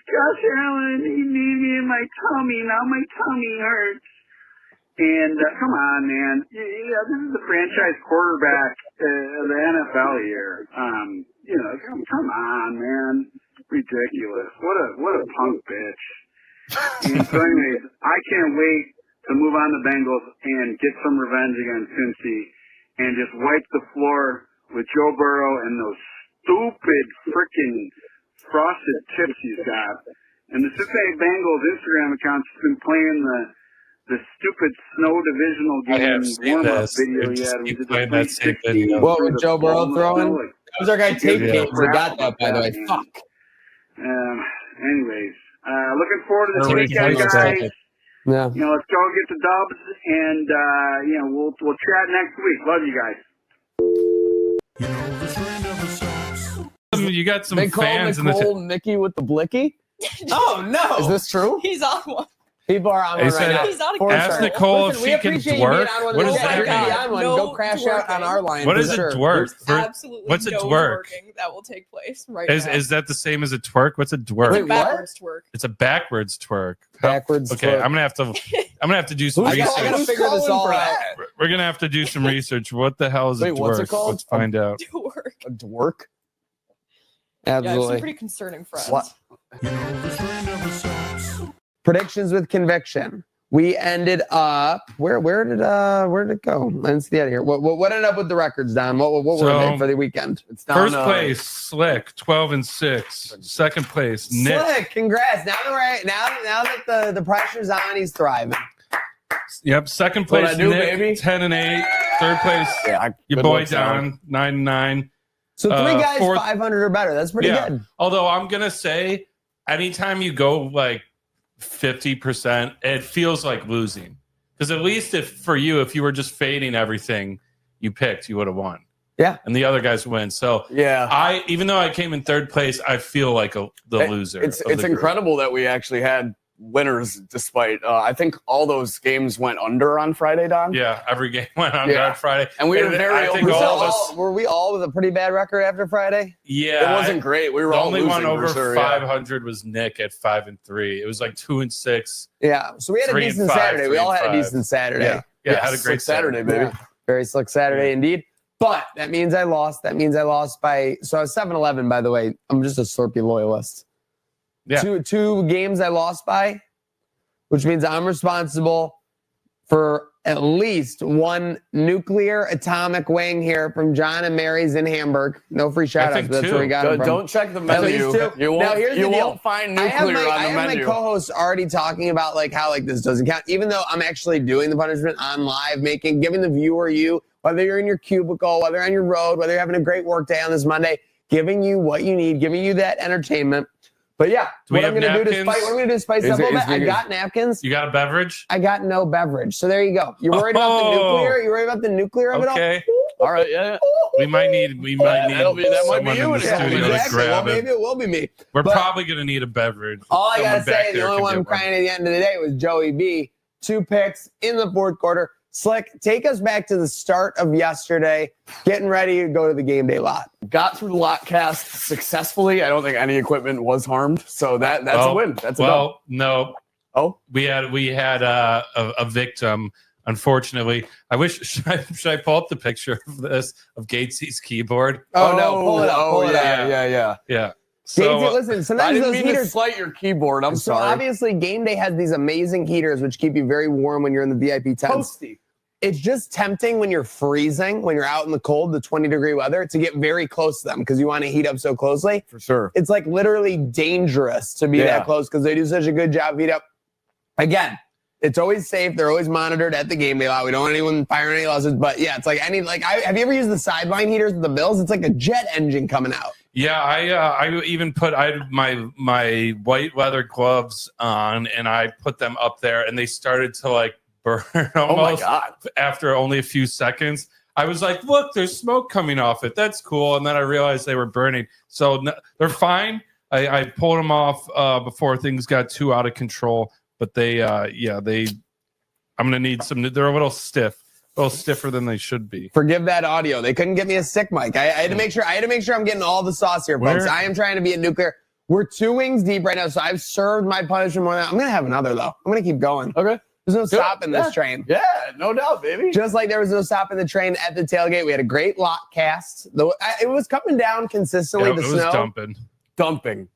Josh Allen, he kneed me in my tummy. Now my tummy hurts. And come on, man. Yeah, this is the franchise quarterback of the NFL here. Come on, man. Ridiculous. What a punk bitch. And so anyways, I can't wait to move on to Bengals and get some revenge against Cincy and just wipe the floor with Joe Burrow and those stupid freaking frosted tips he's got. And the Cincinnati Bengals Instagram account's been playing the stupid snow divisional game warm-up video he had. We did the 360. What, with Joe Burrow throwing? That was our guy Tape Games. We got that, by the way. Man. Fuck. Anyways, looking forward to this weekend, guys. Yeah. Let's go get the dubs, and we'll chat next week. Love you guys. You got some They call fans Nicole Mickey with the blicky? Oh, no. Is this true? He's on one. People are on one right now. He's on a Ask Nicole if Listen, we she can appreciate you being dwarf. on one. What is Oh my that? God, on one. Go crash out on our line. What for is a sure. dwarf? Absolutely What's a no dwerk? twerking that will take place right Is now. is that the same as a twerk? What's a dwerk? It's a backwards twerk. It's a backwards twerk. Backwards Okay, twerk. I'm gonna have to do some I research. gotta figure this all out. We're gonna have to do some research. What the hell is Wait, a dwerk? what's it called? Let's find out. A dwerk? Yeah, I have some Absolutely. pretty concerning friends. What? Predictions with conviction. We ended up where did it go? Let's get out of here. What ended up with the records, Don? What were they for the weekend? It's down, First place, Slick, 12-6. Second place, Nick. Slick, congrats. Now that the pressure's on, he's thriving. Yep. Second What place, I do, Nick, baby? 10-8. Third place, your good boy luck, Don. Don, 9-9. So three guys, Fourth, 500 or better. That's pretty good. Although I'm gonna say, anytime you go like 50%, it feels like losing. Because at least if you were just fading everything you picked, you would have won. Yeah. And the other guys win. So yeah, even though I came in third place, I feel like the loser. It's of the group. incredible that we actually had winners despite I think all those games went under on Friday, Don. Yeah, every game went under on Friday. And we were very Were we all with a pretty bad record after Friday? Yeah, it wasn't great. We were the all only losing one over for sure, 500 was Nick at 5-3. It was like 2-6. Yeah, so we had a decent Saturday. We all had a decent Saturday. Yeah, had a great Saturday, baby. Yeah. Very slick Saturday indeed. But that means I lost. That means I lost by. So I was 7-11, by the way. I'm just a Slurpee loyalist. Yeah. Two games I lost by, which means I'm responsible for at least one nuclear atomic wing here from John and Mary's in Hamburg. No free shout outs, but that's where we got it from. Don't check the At menu. least two. You won't, now, here's you the deal. won't find I have nuclear my, on I the have menu. my co-hosts already talking about like how like this doesn't count, even though I'm actually doing the punishment on live, giving the viewer whether you're in your cubicle, whether you're on your road, whether you're having a great work day on this Monday, giving you what you need, giving you that entertainment. But yeah, what I'm going to do to spice it up a little bit, I got napkins. You got a beverage? I got no beverage. So there you go. You're worried about the nuclear? You're worried about the nuclear of it all? Okay. All right, yeah. We might need that might someone be in you the studio to grab well, it. maybe it will be me. We're But probably going to need a beverage. all I got to Someone back say, the there only can one I'm get one. crying at the end of the day was Joey B. 2 picks in the fourth quarter. Slick, take us back to the start of yesterday, getting ready to go to the game day lot. Got through the lot cast successfully. I don't think any equipment was harmed, so that's a win. That's a dub. No. Oh, we had a victim. Unfortunately, I wish should I pull up the picture of this of Gatesy's keyboard? Oh no, pull it up. Pull it up. Yeah. So, So listen, I sometimes didn't those mean to heaters. slight your keyboard. I'm So sorry. obviously, game day has these amazing heaters which keep you very warm when you're in the VIP tents. Toasty. It's just tempting when you're freezing, when you're out in the cold, the 20-degree weather, to get very close to them because you want to heat up so closely. For sure. It's like literally dangerous to be Yeah. that close because they do such a good job of heat up. Again, it's always safe. They're always monitored at the game day lot. We don't want anyone firing any losses. But yeah, it's like have you ever used the sideline heaters with the Bills? It's like a jet engine coming out. Yeah, I even put I had my white leather gloves on, and I put them up there, and they started to like burn almost after only a few seconds. I was like, look, there's smoke coming off it. That's cool. And then I realized they were burning. So they're fine. I pulled them off before things got too out of control. But I'm gonna need some. They're a little stiff. A little stiffer than they should be. Forgive that audio. They couldn't get me a sick mic. I had to make sure. I'm getting all the sauce here, folks. Where? I am trying to be a nuclear. We're 2 wings deep right now, so I've served my punishment more than I'm gonna have another though. I'm gonna keep going. Okay. There's no stopping this train. Yeah, no doubt, baby. Just like there was no stopping the train at the tailgate. We had a great lock cast. It was coming down consistently. The snow dumping.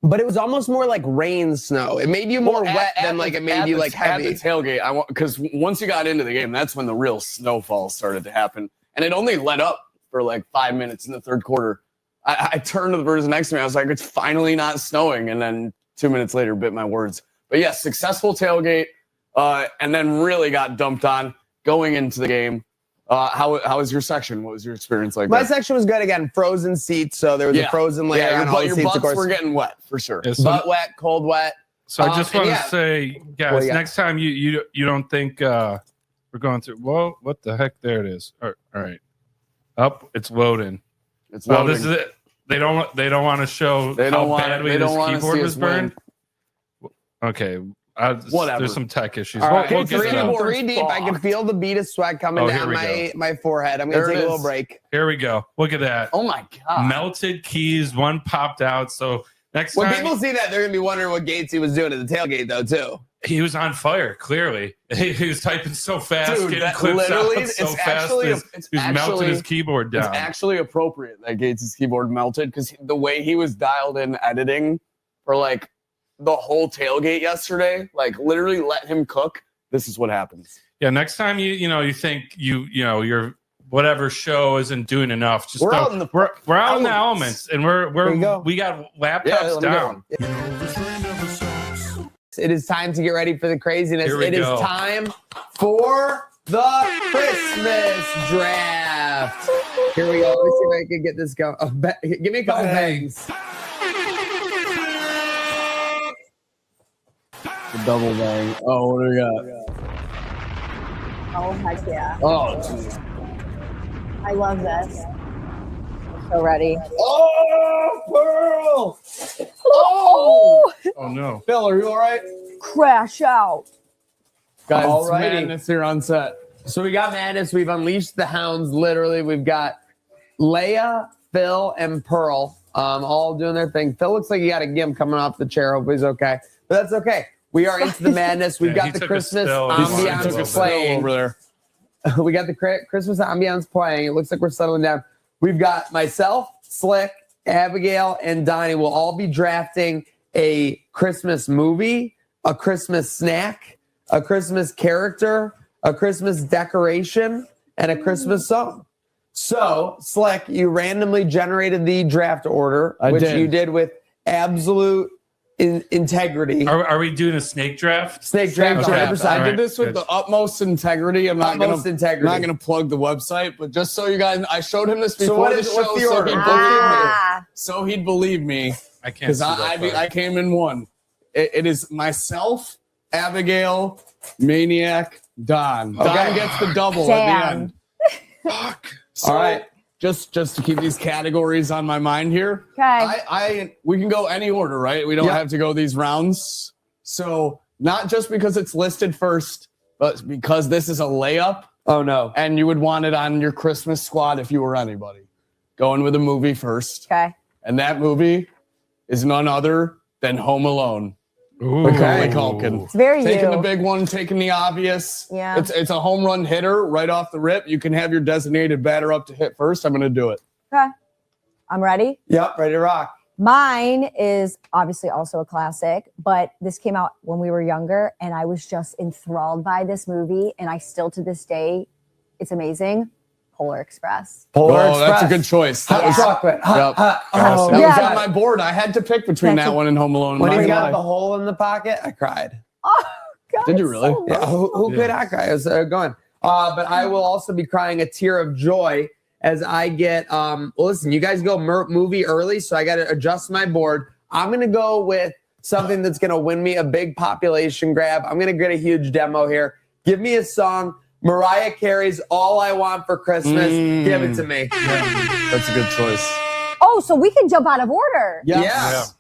But it was almost more like rain snow. It made you more wet than like it made you like heavy. At the tailgate, because once you got into the game, that's when the real snowfall started to happen. And it only let up for like 5 minutes in the third quarter. I turned to the person next to me. I was like, it's finally not snowing. And then 2 minutes later, bit my words. But yes, successful tailgate. And then really got dumped on going into the game. How was your section? What was your experience like? My section was good. Again, frozen seats. So there was a frozen layer on all the seats. Your Of course, butts were getting wet for sure. Butt wet, cold wet. So I just want to say, guys, next time you don't think we're going through. Whoa, what the heck? There it is. All right, up. It's loading. It's well, loading. this is it. They don't want to show how badly this keyboard was burned. Okay. Whatever. There's some tech issues. All right, We'll get it up. 3 deep. I can feel the bead of sweat coming down my forehead. I'm going to take a little break. Here we go. Look at that. Oh, my God. Melted keys. One popped out. So next when time. people see that, they're going to be wondering what Gatesy was doing at the tailgate, though, too. He was on fire, clearly. He was typing so fast, Dude, getting clips out so it's fast. actually, He was melting his keyboard down. It's actually appropriate that Gates' keyboard melted because the way he was dialed in editing for like the whole tailgate yesterday, like literally let him cook. This is what happens. Yeah, next time you think your whatever show isn't doing enough, just we're go, out in the we're out in the elements, and we got laptops down. It is time to get ready for the craziness. Here we It is go. time for the Christmas draft. Here we go. Let me see if I can get this going. Give me a couple bangs. The double bang. Oh, what do we got? Oh, heck yeah. Oh, geez. I love this. I'm so ready. Oh, Pearl! Oh! Oh, no. Phil, are you all right? Crash out. Guys, it's Alrighty. madness here on set. So we got madness. We've unleashed the hounds. Literally, we've got Leia, Phil, and Pearl all doing their thing. Phil looks like he got a gimp coming off the chair. Hope he's okay. But that's okay. We are into the madness. We've Yeah, he got the took a Christmas spill. ambiance playing. Over there. We got the Christmas ambiance playing. It looks like we're settling down. We've got myself, Slick, Abigail, and Donnie will all be drafting a Christmas movie, a Christmas snack, a Christmas character, a Christmas decoration, and a Christmas song. So, Slick, you randomly generated the draft order, which you did with absolute integrity. Are we doing a snake draft? Snake draft, Okay. 100%. All I right, did this with good. the utmost integrity. I'm not Utmost gonna integrity. not gonna plug the website, but just so you guys, I showed him this So before what the is- show, what's the so order? he'd believe me. Ah. So he'd believe me I can't because see that far. I came in one. It is myself, Abigail, Maniac, Don. Don gets the double at the Damn. end. Fuck. So, All right. Just to keep these categories on my mind here. Okay. We can go any order, right? We don't have to go these rounds. So not just because it's listed first, but because this is a layup. Oh, no. And you would want it on your Christmas squad if you were anybody. Going with a movie first. Okay. And that movie is none other than Home Alone. Ooh. Macaulay Culkin. It's very taking you. the big one, taking the obvious. Yeah. It's a home run hitter right off the rip. You can have your designated batter up to hit first. I'm going to do it. Okay. I'm ready. Yep, ready to rock. Mine is obviously also a classic, but this came out when we were younger, and I was just enthralled by this movie, and I still to this day, it's amazing. Polar Express. That's a good choice. Hot chocolate. That Yeah. was on my board. I had to pick between That's that one and Home Alone. When I'm he not got gonna the lie. hole in the pocket, I cried. Oh, God. Did you it's really? so Yeah, who Yeah. could I cry? I was going. But I will also be crying a tear of joy as I get. Well, listen, you guys go movie early, so I got to adjust my board. I'm gonna go with something that's gonna win me a big population grab. I'm gonna get a huge demo here. Give me a song. Mariah Carey's "All I Want for Christmas." Give it to me. Yeah, that's a good choice. Oh, so we can jump out of order. Yes.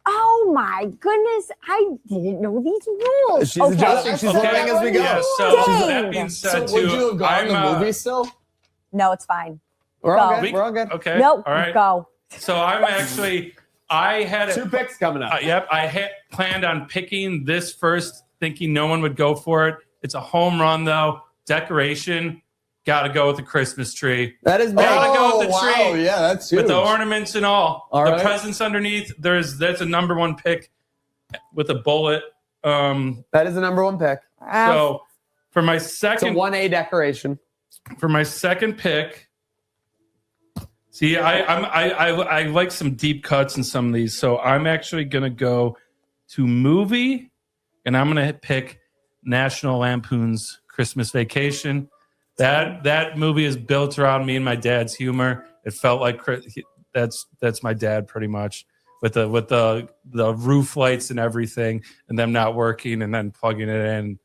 Oh my goodness, I didn't know these rules. She's adjusting. She's learning as we go. Yeah, so Dang. that being said, So would too, you have gone to the I'm, movie still? No, it's fine. We're all Go. good. We're all good. Okay. Nope, All right. go. So I'm actually, I had Two picks coming up. Yep, I had planned on picking this first, thinking no one would go for it. It's a home run though. Decoration, got to go with the Christmas tree. That is Gotta go with the wow. tree. Yeah, that's With huge. the ornaments and all. All the right. presents underneath. That's a number one pick with a bullet. That is the number one pick. So for my It's a second 1A decoration. for my second pick, see, I like some deep cuts in some of these, so I'm actually gonna go to movie, and I'm gonna pick National Lampoon's Christmas Vacation. That movie is built around me and my dad's humor. It felt like that's my dad pretty much, with the roof lights and everything, and them not working, and then plugging it in,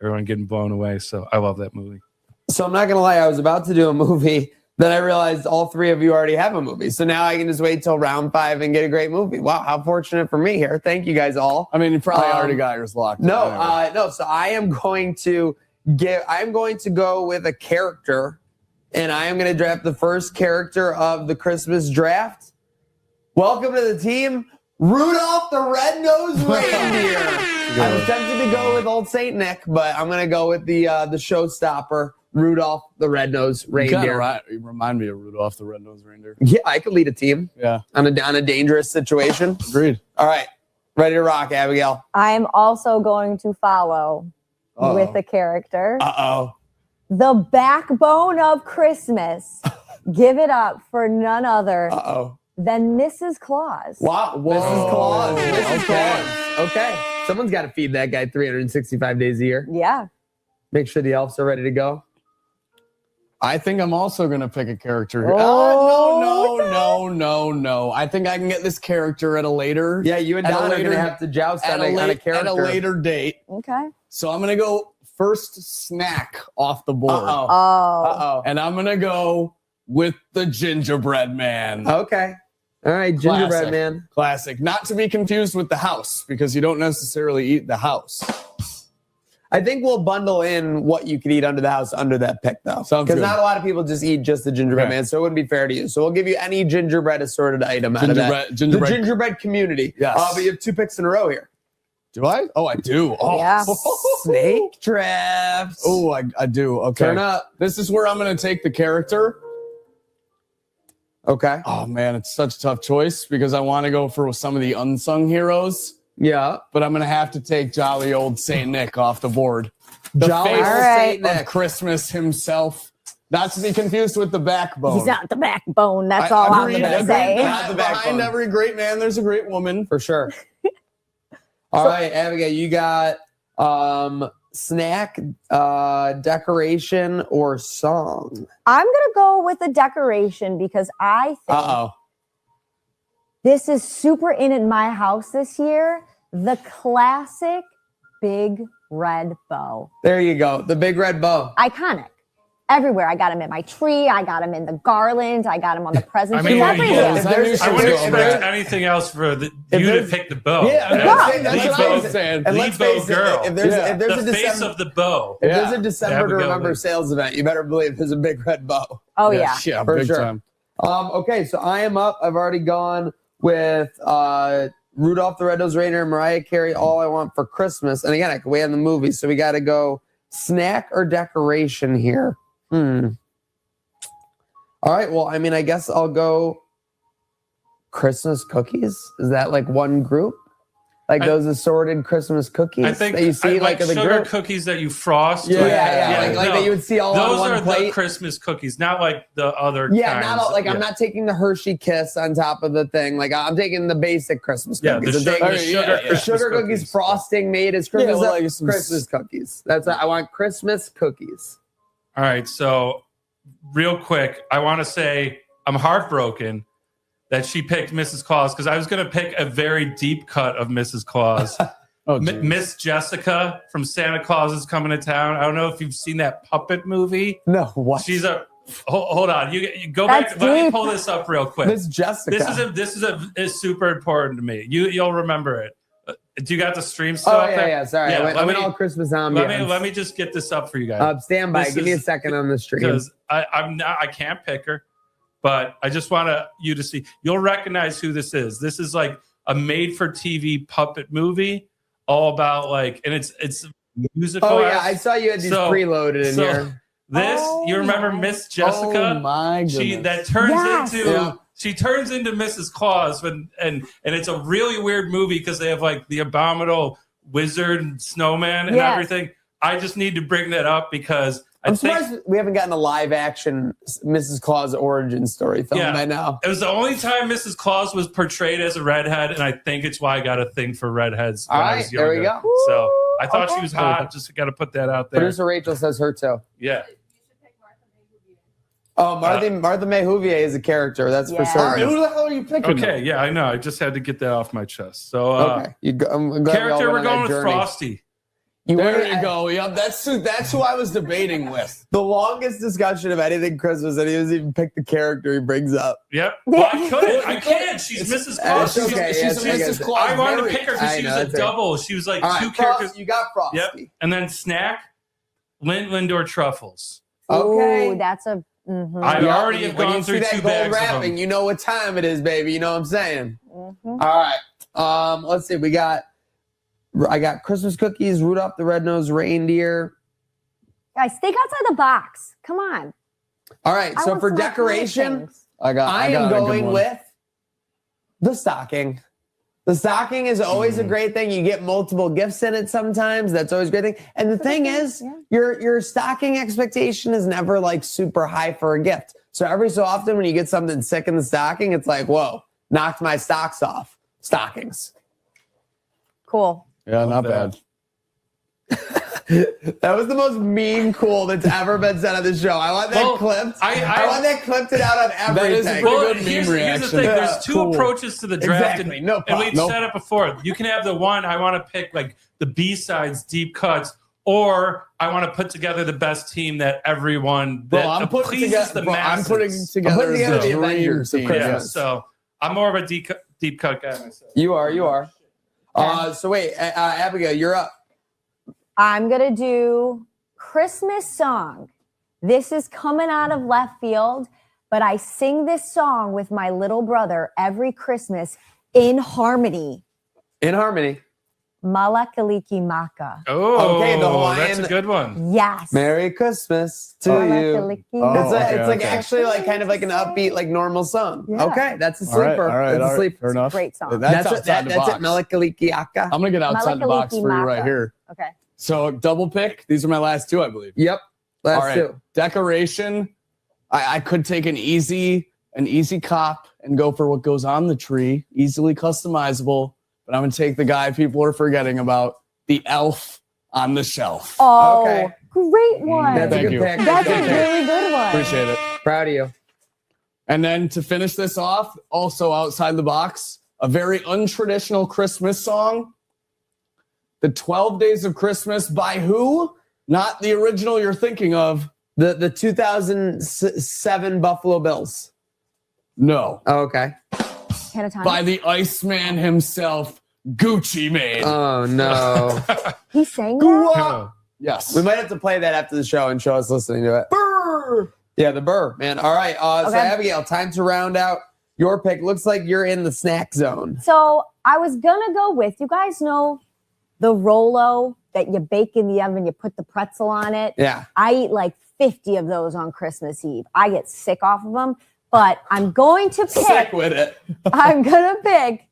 everyone getting blown away. So I love that movie. So I'm not gonna lie, I was about to do a movie, then I realized all three of you already have a movie. So now I can just wait till round 5 and get a great movie. Wow, how fortunate for me here. Thank you guys all. I mean, you probably already got yours locked. No, anyway. no. So I'm going to go with a character, and I am going to draft the first character of the Christmas draft. Welcome to the team, Rudolph the Red-Nosed Reindeer. I was tempted to go with Old Saint Nick, but I'm going to go with the showstopper, Rudolph the Red-Nosed Reindeer. You remind me of Rudolph the Red-Nosed Reindeer. Yeah, I could lead a team. Yeah. On a dangerous situation. Agreed. All right. Ready to rock, Abigail. I'm also going to follow with the character. Uh-oh. The backbone of Christmas. Give it up for none other than Mrs. Claus. Wow. Mrs. Claus. Mrs. Claus. Okay. Someone's got to feed that guy 365 days a year. Yeah. Make sure the elves are ready to go. I think I'm also going to pick a character here. Oh, No. I think I can get this character at a later. Yeah, you and at a Don are later- going to have to joust at on a character. At a later date. Okay. So I'm going to go first snack off the board. Oh. And I'm going to go with the gingerbread man. Okay. All right, gingerbread Classic. man. Classic. Not to be confused with the house, because you don't necessarily eat the house. I think we'll bundle in what you can eat under the house under that pick, though. Sounds Because good. not a lot of people just eat just the gingerbread Okay. man, so it wouldn't be fair to you. So we'll give you any gingerbread assorted item out of that. Gingerbread. The gingerbread community. Yes. But you have 2 picks in a row here. Do I? Oh, I do. Oh. Yeah. Snake traps. Oh, I do. Okay. Turn up. This is where I'm going to take the character. Okay. Oh, man, it's such a tough choice because I want to go for some of the unsung heroes, Yeah. but I'm going to have to take jolly old Saint Nick off the board. The Jolly face old Saint of Nick. Christmas himself. Not to be confused with the backbone. He's not the backbone. That's all I'm Agreed, going to agreed. say. Not the Behind backbone. every great man, there's a great woman. For sure. All right, Abigail, you got snack, decoration, or song? I'm going to go with the decoration because I think Uh-oh. this is super in my house this year. The classic big red bow. There you go. The big red bow. Iconic. Everywhere. I got them in my tree. I got them in the garland. I got them on the present I tree. mean, Everywhere. I wouldn't expect anything else for you to pick the bow. Yeah, that's what I was saying. And let's Lead bow face it, girl. if there's the a face December, of the bow. if there's a December to Abigail remember Lee. sales event, you better believe there's a big red bow. Oh, yeah. Yeah, For big sure. time. Okay, so I am up. I've already gone with Rudolph the Red-Nosed Reindeer and Mariah Carey, All I Want for Christmas. And again, I can wait on the movie, so we got to go snack or decoration here. All right, well, I mean, I guess I'll go Christmas cookies. Is that like one group? Like those assorted Christmas cookies I think that you see like in the sugar group? cookies that you frost. Yeah, like that you would see all on those one are plate. the Christmas cookies, not like the other. Yeah, kinds. not all, like I'm Yeah. not taking the Hershey Kiss on top of the thing. Like I'm taking the basic Christmas Yeah, cookies. the I'm taking sugar the sugar cookies, frosting made as Christmas, well, like some Christmas cookies. That's I want Christmas cookies. All right, so real quick, I want to say I'm heartbroken that she picked Mrs. Claus because I was going to pick a very deep cut of Mrs. Claus. Miss Jessica from Santa Claus is Coming to Town. I don't know if you've seen that puppet movie. No, what? She's a hold on. You go That's back. Let me deep. pull this up real quick. Miss Jessica. This is super important to me. You'll remember it. Do you got the stream still Oh, up yeah, there? yeah. Sorry. I went all Christmas ambience. Let me just get this up for you guys. Stand by. This Give me a is- second on the stream. because I can't pick her, but I just want you to see. You'll recognize who this is. This is like a made-for-TV puppet movie, all about and it's musical. Oh, yeah. I saw you had these preloaded in here. This you remember Miss Jessica? Oh my goodness. She turns into Mrs. Claus and it's a really weird movie because they have the abominable wizard and snowman and everything. I just need to bring that up because I'm surprised we haven't gotten a live action Mrs. Claus origin story film by now. It was the only time Mrs. Claus was portrayed as a redhead, and I think it's why I got a thing for redheads when I was younger. There we go. So I thought she was hot. Just got to put that out there. Producer Rachel says her too. Yeah. Oh, Martha May Huvier is a character. That's for sure. Who the hell are you picking? Okay, yeah, I know. I just had to get that off my chest. So, Okay. I'm glad we all character, went we're on going that with journey. Frosty. There you go. Yep, that's who I was debating with. The longest discussion of anything Christmas, and he doesn't even pick the character he brings up. Yep. Well, I couldn't. I can't. She's Mrs. Claus. It's okay. She's Mrs. Claus. I wanted to pick her because she was a double. She was like All right, two characters. You got Frosty. Yep. And then snack, Lindor truffles. Okay. Ooh, that's a. I already have when gone you through see that two gold bags of wrapping, them. you know what time it is, baby. You know what I'm saying? Mm-hmm. All right. Let's see. I got Christmas cookies, Rudolph the Red-Nosed Reindeer. Guys, think outside the box. Come on. All right. I So want for some decoration, things. I am got a good going one. with the stocking. The stocking is always a great thing. You get multiple gifts in it sometimes. That's always a great thing. And the thing is, your stocking expectation is never super high for a gift. So every so often when you get something sick in the stocking, it's like, whoa, knocked my stocks off. Stockings. Cool. Yeah, not bad. That was the most mean cool that's ever been said on the show. I want that clipped. I want that clipped it out on everything. That is a pretty good meme here's the reaction. thing. There's two Cool. approaches to the draft, Exactly. and, No and problem. we've Nope. said it before. You can have the one I want to pick the B-sides, deep cuts, or I want to put together the best team that everyone that I'm putting pleases together. the Bro, I'm masses. putting together the dream Avengers of team. Christmas. Yeah, so I'm more of a deep cut guy myself. You are. So wait, Abigail, you're up. I'm going to do Christmas song. This is coming out of left field, but I sing this song with my little brother every Christmas in harmony. In harmony. Malakaliki Maka. Oh, Okay, the Hawaiian- that's a good one. Yes. Merry Christmas to Malakaliki you. Maka. It's actually kind of like an upbeat, normal song. Yeah. Okay, that's a All right, sleeper. all right, That's all a right. sleeper. Fair enough. Great song. That's it. outside the That's box. it. Malakaliki Aka. I'm gonna get outside the box for you right here. Okay. So double pick. These are my last two, I believe. Yep. Last All right. two. Decoration. I could take an easy cop and go for what goes on the tree, easily customizable. But I'm gonna take the guy people are forgetting about, the elf on the shelf. Oh, Okay. great one. That's Thank a good you. pick. That's a Good pick. really good one. Appreciate it. Proud of you. And then to finish this off, also outside the box, a very untraditional Christmas song. The 12 Days of Christmas by who? Not the original you're thinking of. The 2007 Buffalo Bills. No. Oh, okay. Can of time? By the Iceman himself, Gucci Mane. Oh, no. He sang that? Yes. We might have to play that after the show and show us listening to it. Burr. Yeah, the burr, man. All right. So, Okay. Abigail, time to round out your pick. Looks like you're in the snack zone. So I was gonna go with, you guys know the Rolo that you bake in the oven, you put the pretzel on it. Yeah. I eat like 50 of those on Christmas Eve. I get sick off of them, but I'm going to Sick pick. with it. I'm gonna pick.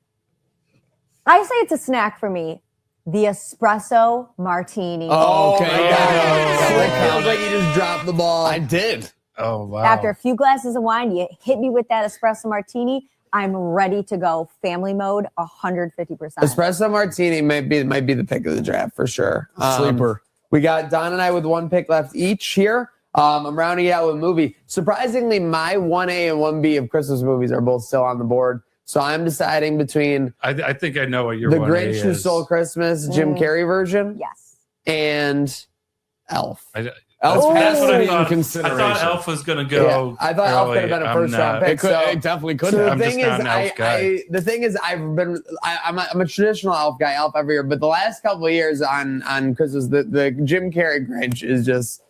I say it's a snack for me. The espresso martini. Oh, okay. Slick feels like you just dropped the ball. I did. Oh, wow. After a few glasses of wine, you hit me with that espresso martini. I'm ready to go family mode 150%. Espresso martini might be the pick of the draft for sure. Sleeper. We got Don and I with one pick left each here. I'm rounding it out with a movie. Surprisingly, my 1A and 1B of Christmas movies are both still on the board. So I'm deciding between I think I know what your The 1A Grinch Who is. Stole Christmas, Jim Carrey version. Yes. And Elf. That's Elf what has I to be in thought. I consideration. thought Elf was going to go. Yeah, I thought Elf could have been a first round pick. It definitely could so have. the I'm thing just is, not an Elf guy. the thing is, I'm a traditional Elf guy, Elf every year. But the last couple of years on Christmas, the Jim Carrey Grinch is just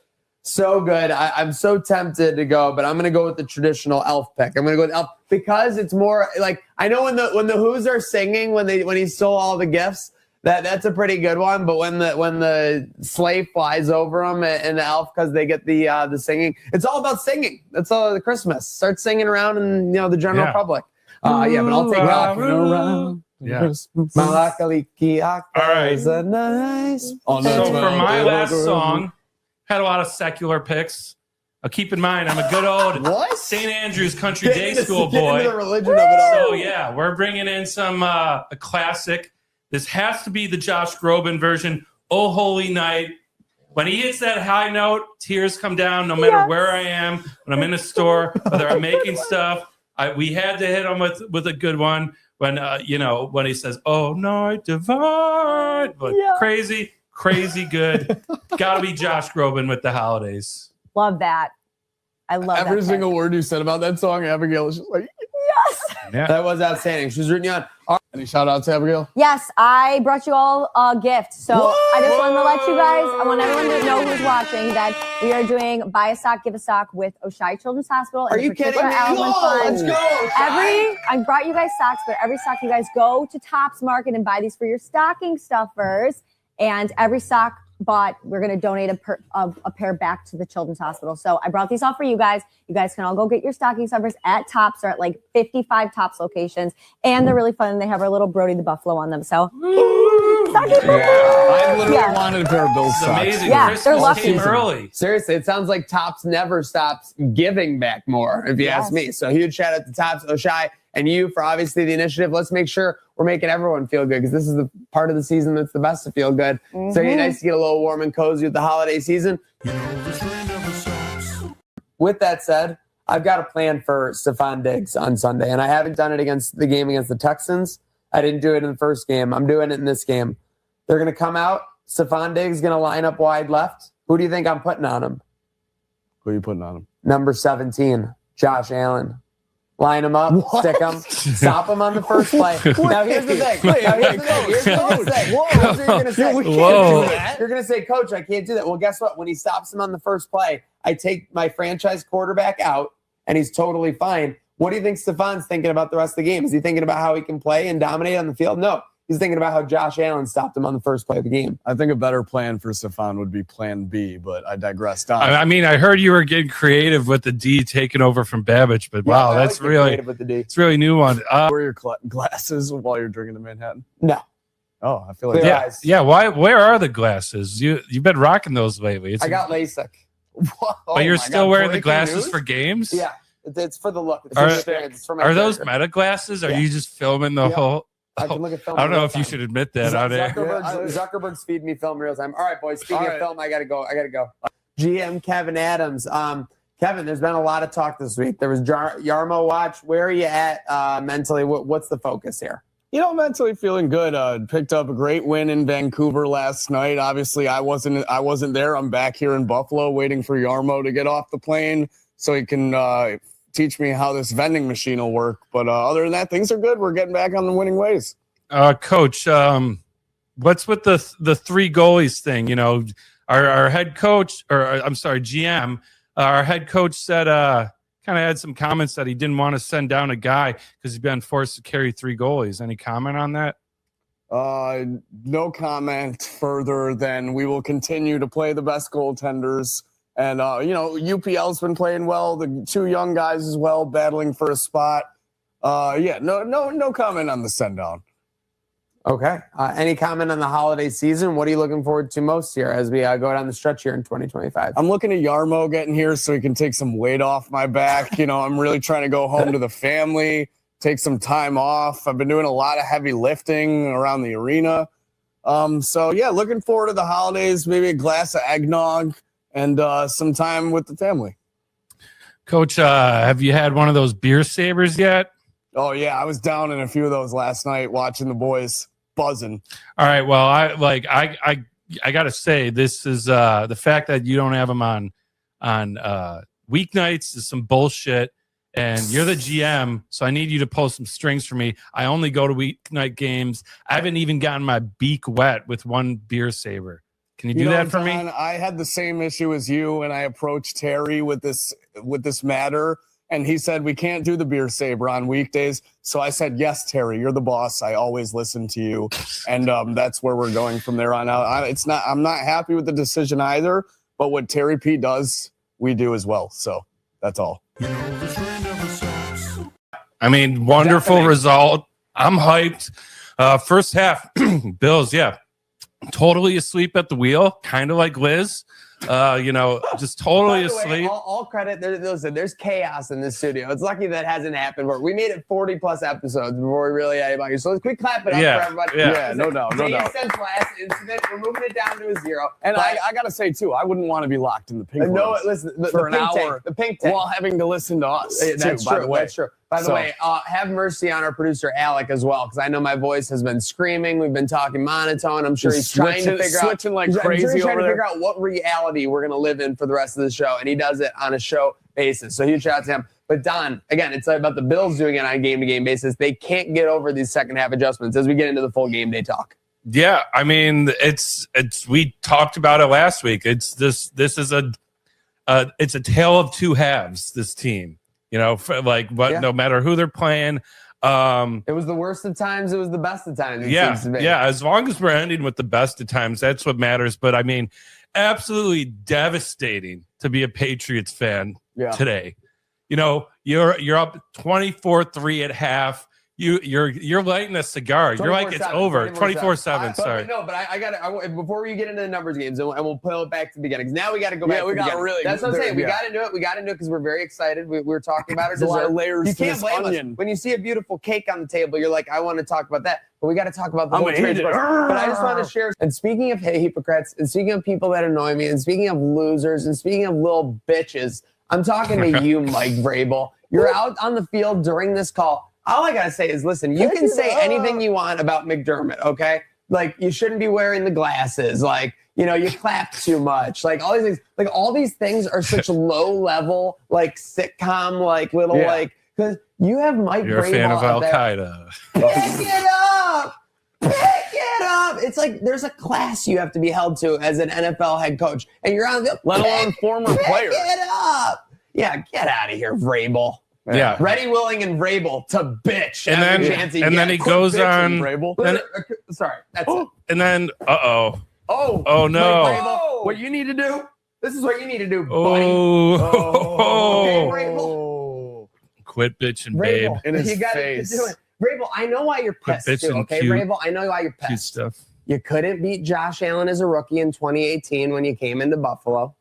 so good. I'm so tempted to go, but I'm going to go with the traditional Elf pick. I'm going to go with Elf because it's more like I know when the Who's are singing when he stole all the gifts. That's a pretty good one, but when the sleigh flies over them and the elf because they get the singing, it's all about singing. That's all the Christmas. Start singing around and the general public. But I'll take Elf. Yeah. All right. So for my last song, had a lot of secular picks. Keep in mind, I'm a good old St. Andrew's Country Day School boy. The religion of it all. So yeah, we're bringing in some a classic. This has to be the Josh Groban version, Oh Holy Night. When he hits that high note, tears come down no matter where I am. When I'm in a store, whether I'm making stuff, we had to hit him with a good one. When when he says, "Oh night divine," but crazy good. Got to be Josh Groban with the holidays. Love that. I love Every that. single word you said about that song, Abigail is just like, Yes. Yeah. That was outstanding. She was rooting you on. Any shout out to Abigail? Yes, I brought you all a gift. So I just wanted to let you guys, I want everyone to know who's watching that we are doing Buy a Sock, Give a Sock with Oshai Children's Hospital. Are you kidding me? Let's go, Oshai. I brought you guys socks, but every sock you guys go to Tops Market and buy these for your stocking stuffers. And every sock bought, we're going to donate a pair back to the Children's Hospital. So I brought these all for you guys. You guys can all go get your stocking stuffers at Tops. They're at like 55 Tops locations. And they're really fun. And they have our little Brody the Buffalo on them. So I literally wanted a pair of Bill's socks. Amazing. Yeah, Christmas they're lucky. came early. Seriously, it sounds like Tops never stops giving back more, if you ask me. So huge shout out to Tops, Oshai, and you for obviously the initiative. Let's make sure we're making everyone feel good because this is the part of the season that's the best to feel good. So it's nice to get a little warm and cozy with the holiday season. With that said, I've got a plan for Stephon Diggs on Sunday, and I haven't done it against the game against the Texans. I didn't do it in the first game. I'm doing it in this game. They're going to come out. Stephon Diggs is going to line up wide left. Who do you think I'm putting on him? Who are you putting on him? Number 17, Josh Allen. Line him up, stick him, stop him on the first play. Now here's the thing. Here's what you're going to say. You're going to say, Coach, I can't do that. Well, guess what? When he stops him on the first play, I take my franchise quarterback out, and he's totally fine. What do you think Stephon's thinking about the rest of the game? Is he thinking about how he can play and dominate on the field? No. He's thinking about how Josh Allen stopped him on the first play of the game. I think a better plan for Stephon would be plan B, but I digress. Don. I mean, I heard you were getting creative with the D taking over from Babbage, but wow, that's really with the D. It's really new one. Wear your glasses while you're drinking the Manhattan. No. Oh, I feel like yeah. Why? Where are the glasses? You've been rocking those lately. I got LASIK. But you're still wearing the glasses for games? Yeah, it's for the look. It's for the experience. It's for my are those character. meta glasses? Are Yeah. you just filming the whole? I can look at film. I don't know real if you time. should admit that out there. Zuckerberg's feeding me film real time. All right, boys. Speaking of film, I gotta go. GM Kevin Adams. Kevin, there's been a lot of talk this week. There was Yarmo watch. Where are you at mentally? What's the focus here? You know, mentally feeling good. Picked up a great win in Vancouver last night. Obviously, I wasn't there. I'm back here in Buffalo, waiting for Yarmo to get off the plane so he can teach me how this vending machine will work. But other than that, things are good. We're getting back on the winning ways. Coach, what's with the three goalies thing? You know, our head coach, or I'm sorry, GM, our head coach said kind of had some comments that he didn't want to send down a guy because he's been forced to carry three goalies. Any comment on that? No comment further than we will continue to play the best goaltenders. And, UPL's been playing well. The two young guys as well, battling for a spot. No comment on the send down. Okay. Any comment on the holiday season? What are you looking forward to most here as we go down the stretch here in 2025? I'm looking at Yarmo getting here so he can take some weight off my back. I'm really trying to go home to the family, take some time off. I've been doing a lot of heavy lifting around the arena. Looking forward to the holidays, maybe a glass of eggnog and some time with the family. Coach, have you had one of those beer sabers yet? Oh yeah, I was down in a few of those last night watching the boys buzzing. All right. Well, I gotta say, this is the fact that you don't have them on weeknights is some bullshit. And you're the GM, so I need you to pull some strings for me. I only go to weeknight games. I haven't even gotten my beak wet with one beer saber. Can you do that for Don, me? I had the same issue as you, and I approached Terry with this matter, and he said we can't do the beer saber on weekdays. So I said, yes, Terry, you're the boss. I always listen to you, and that's where we're going from there on out. I'm not happy with the decision either, but what Terry P does, we do as well. So that's all. I mean, wonderful result. I'm hyped. First half, Bills, yeah, totally asleep at the wheel, kind of like Liz. Just totally By the way, asleep. all credit. There's chaos in this studio. It's lucky that hasn't happened. We made it 40 plus episodes before we really had anybody. So let's quick clap it up for everybody. Yeah, no doubt. Since last incident, we're moving it down to a 0. And I gotta say too, I wouldn't want to be locked in the pink rooms listen, for the an pink hour tank, the pink tank. while having to listen to us. That's too, true. by the way. That's true. By the way, have mercy on our producer Alec as well, because I know my voice has been screaming. We've been talking monotone. I'm sure he's trying to figure out what reality we're gonna live in for the rest of the show, and he does it on a show basis. So huge shout out to him. But Don, again, it's about the Bills doing it on a game-to-game basis. They can't get over these second half adjustments as we get into the full game day talk. Yeah, I mean, it's we talked about it last week. This is it's a tale of two halves. This team, no matter who they're playing. It was the worst of times. It was the best of times. Yeah. As long as we're ending with the best of times, that's what matters. But I mean, absolutely devastating to be a Patriots fan today. You're up 24-3 at half. You're lighting a cigar. You're like, it's over. 24/7. Sorry. But I got before we get into the numbers games, and we'll pull it back to the beginning. Now we got to go back. We got really. That's what I'm saying. We got into it. We got into it because we're very excited. We were talking about it. There's a lot of layers. You to can't this blame onion. us when you see a beautiful cake on the table. You're like, I want to talk about that, but we got to talk about the whole trade. But I just want to share. And speaking of hypocrites, and speaking of people that annoy me, and speaking of losers, and speaking of little bitches, I'm talking to you, Mike Vrabel. You're out on the field during this call. All I gotta say is, listen, you can say anything you want about McDermott, okay? Like, you shouldn't be wearing the glasses. Like, you clap too much. Like, all these things. Like, all these things are such low level, like sitcom, like little because you have Mike. You're Vrabel a fan of Al there. Qaeda. Pick it up. Pick it up. It's like there's a class you have to be held to as an NFL head coach, and you're on the let alone former player. Pick it up. Yeah, get out of here, Vrabel. Yeah. Ready, willing, and Vrabel to bitch. And then he goes on. Sorry, that's it. And then, oh no. Vrabel, what you need to do? This is what you need to do, buddy. Okay, Vrabel. Quit bitching, babe. In his You got to face. do it. Vrabel, I know why you're Quit pissed too, bitching, okay, cute- Vrabel? I know why you're Cute pissed. stuff. You couldn't beat Josh Allen as a rookie in 2018 when you came into Buffalo.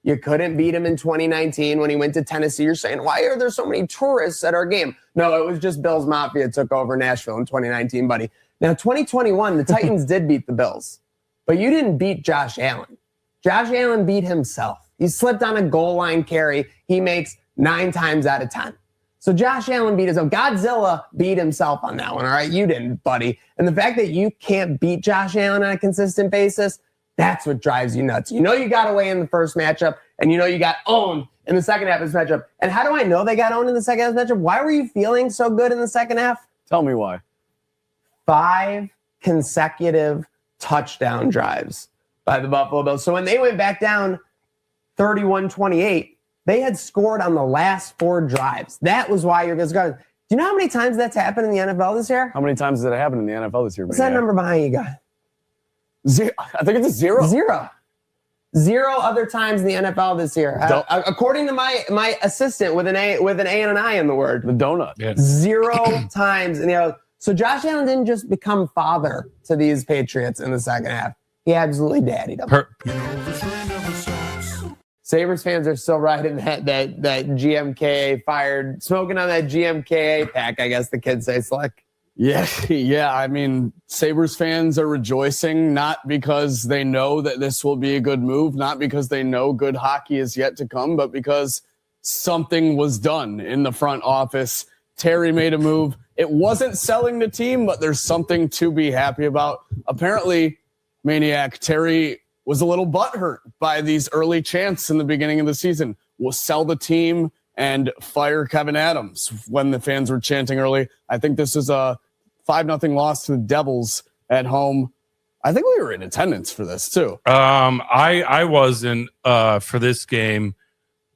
You couldn't beat him in 2019 when he went to Tennessee. You're saying, why are there so many tourists at our game? No, it was just Bills Mafia took over Nashville in 2019, buddy. Now, 2021, the Titans did beat the Bills, but you didn't beat Josh Allen. Josh Allen beat himself. He slipped on a goal line carry he makes 9 times out of 10. So Josh Allen beat himself. Godzilla beat himself on that one, all right? You didn't, buddy. And the fact that you can't beat Josh Allen on a consistent basis, that's what drives you nuts. You got away in the first matchup, and you got owned in the second half of this matchup. And how do I know they got owned in the second half of this matchup? Why were you feeling so good in the second half? Tell me why. 5 consecutive touchdown drives by the Buffalo Bills. So when they went back down 31-28, they had scored on the last 4 drives. That was why you're going. Do you know how many times that's happened in the NFL this year? How many times did it happen in the NFL this year? What's that number behind you, guy? 0. I think it's a 0. 0 other times in the NFL this year. According to my assistant with an A and an I in the word. The donut. Yeah. 0 times in the So Josh Allen didn't just become father to these Patriots in the second half. He absolutely daddied them. Sabres fans are still riding that GMKA fired, smoking on that GMKA pack, I guess the kids say, Slick. Yeah. I mean, Sabres fans are rejoicing, not because they know that this will be a good move, not because they know good hockey is yet to come, but because something was done in the front office. Terry made a move. It wasn't selling the team, but there's something to be happy about. Apparently, Maniac, Terry was a little butthurt by these early chants in the beginning of the season. We'll sell the team and fire Kevin Adams when the fans were chanting early. I think this is a 5-0 loss to the Devils at home. I think we were in attendance for this too. I wasn't for this game,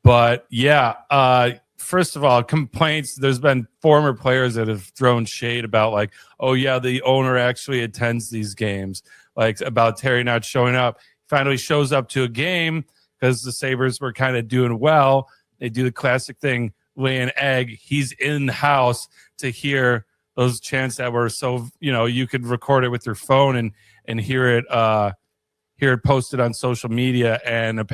but yeah. First of all, complaints. There's been former players that have thrown shade about like, oh yeah, the owner actually attends these games, like about Terry not showing up. Finally shows up to a game because the Sabres were kind of doing well. They do the classic thing, lay an egg. He's in the house to hear those chants that were so, you could record it with your phone and hear it posted on social media. And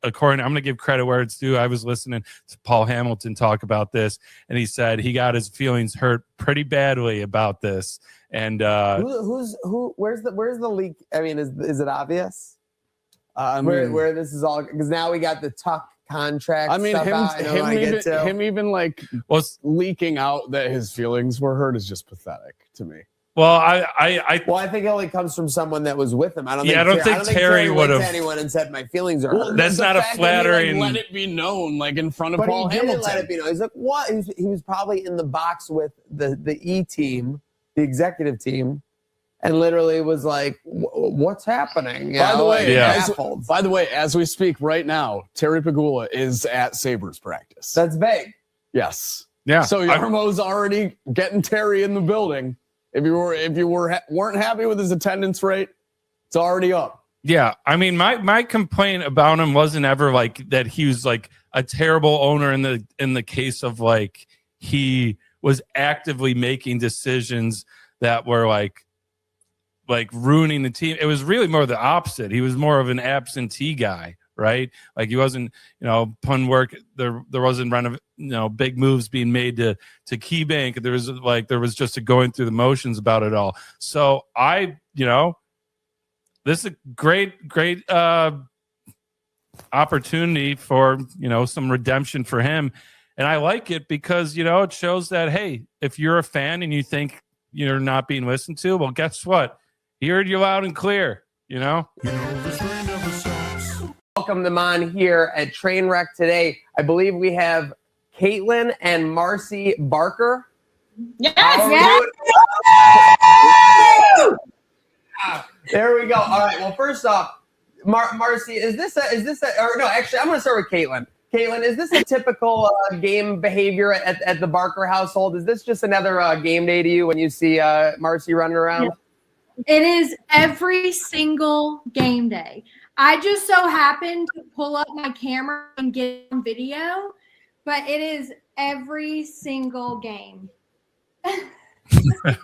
according, I'm going to give credit where it's due. I was listening to Paul Hamilton talk about this, and he said he got his feelings hurt pretty badly about this. And where's the leak? I mean, is it obvious? Where this is all, because now we got the Tuck contract. I mean, him even like leaking out that his feelings were hurt is just pathetic to me. Well, I think it only comes from someone that was with him. I don't think Terry would have. Anyone and said my feelings are hurt. That's not a flattering. Let it be known, like in front of But Paul he didn't Hamilton. let it be known. He's like, what? He was probably in the box with the E team, the executive team, and literally was like, "What's happening?" By the way, as we speak right now, Terry Pegula is at Sabres practice. That's vague. Yes. Yeah. So Yarmo's already getting Terry in the building. If you weren't happy with his attendance rate, it's already up. Yeah, I mean, my complaint about him wasn't ever like that he was like a terrible owner in the case of like he was actively making decisions that were like ruining the team. It was really more the opposite. He was more of an absentee guy, right? Like he wasn't, pun work. There wasn't big moves being made to KeyBank. There was just a going through the motions about it all. So this is a great opportunity for some redemption for him, and I like it because it shows that, hey, if you're a fan and you think you're not being listened to, well, guess what? He heard you loud and clear. Welcome them on here at Trainwreck today. I believe we have Caitlin and Marcy Barker. Yes. There we go. All right. Well, first off, Marcy, is this or no? Actually, I'm going to start with Caitlin. Caitlin, is this a typical game behavior at the Barker household? Is this just another game day to you when you see Marcy running around? Yeah. It is every single game day. I just so happened to pull up my camera and get on video, but it is every single game.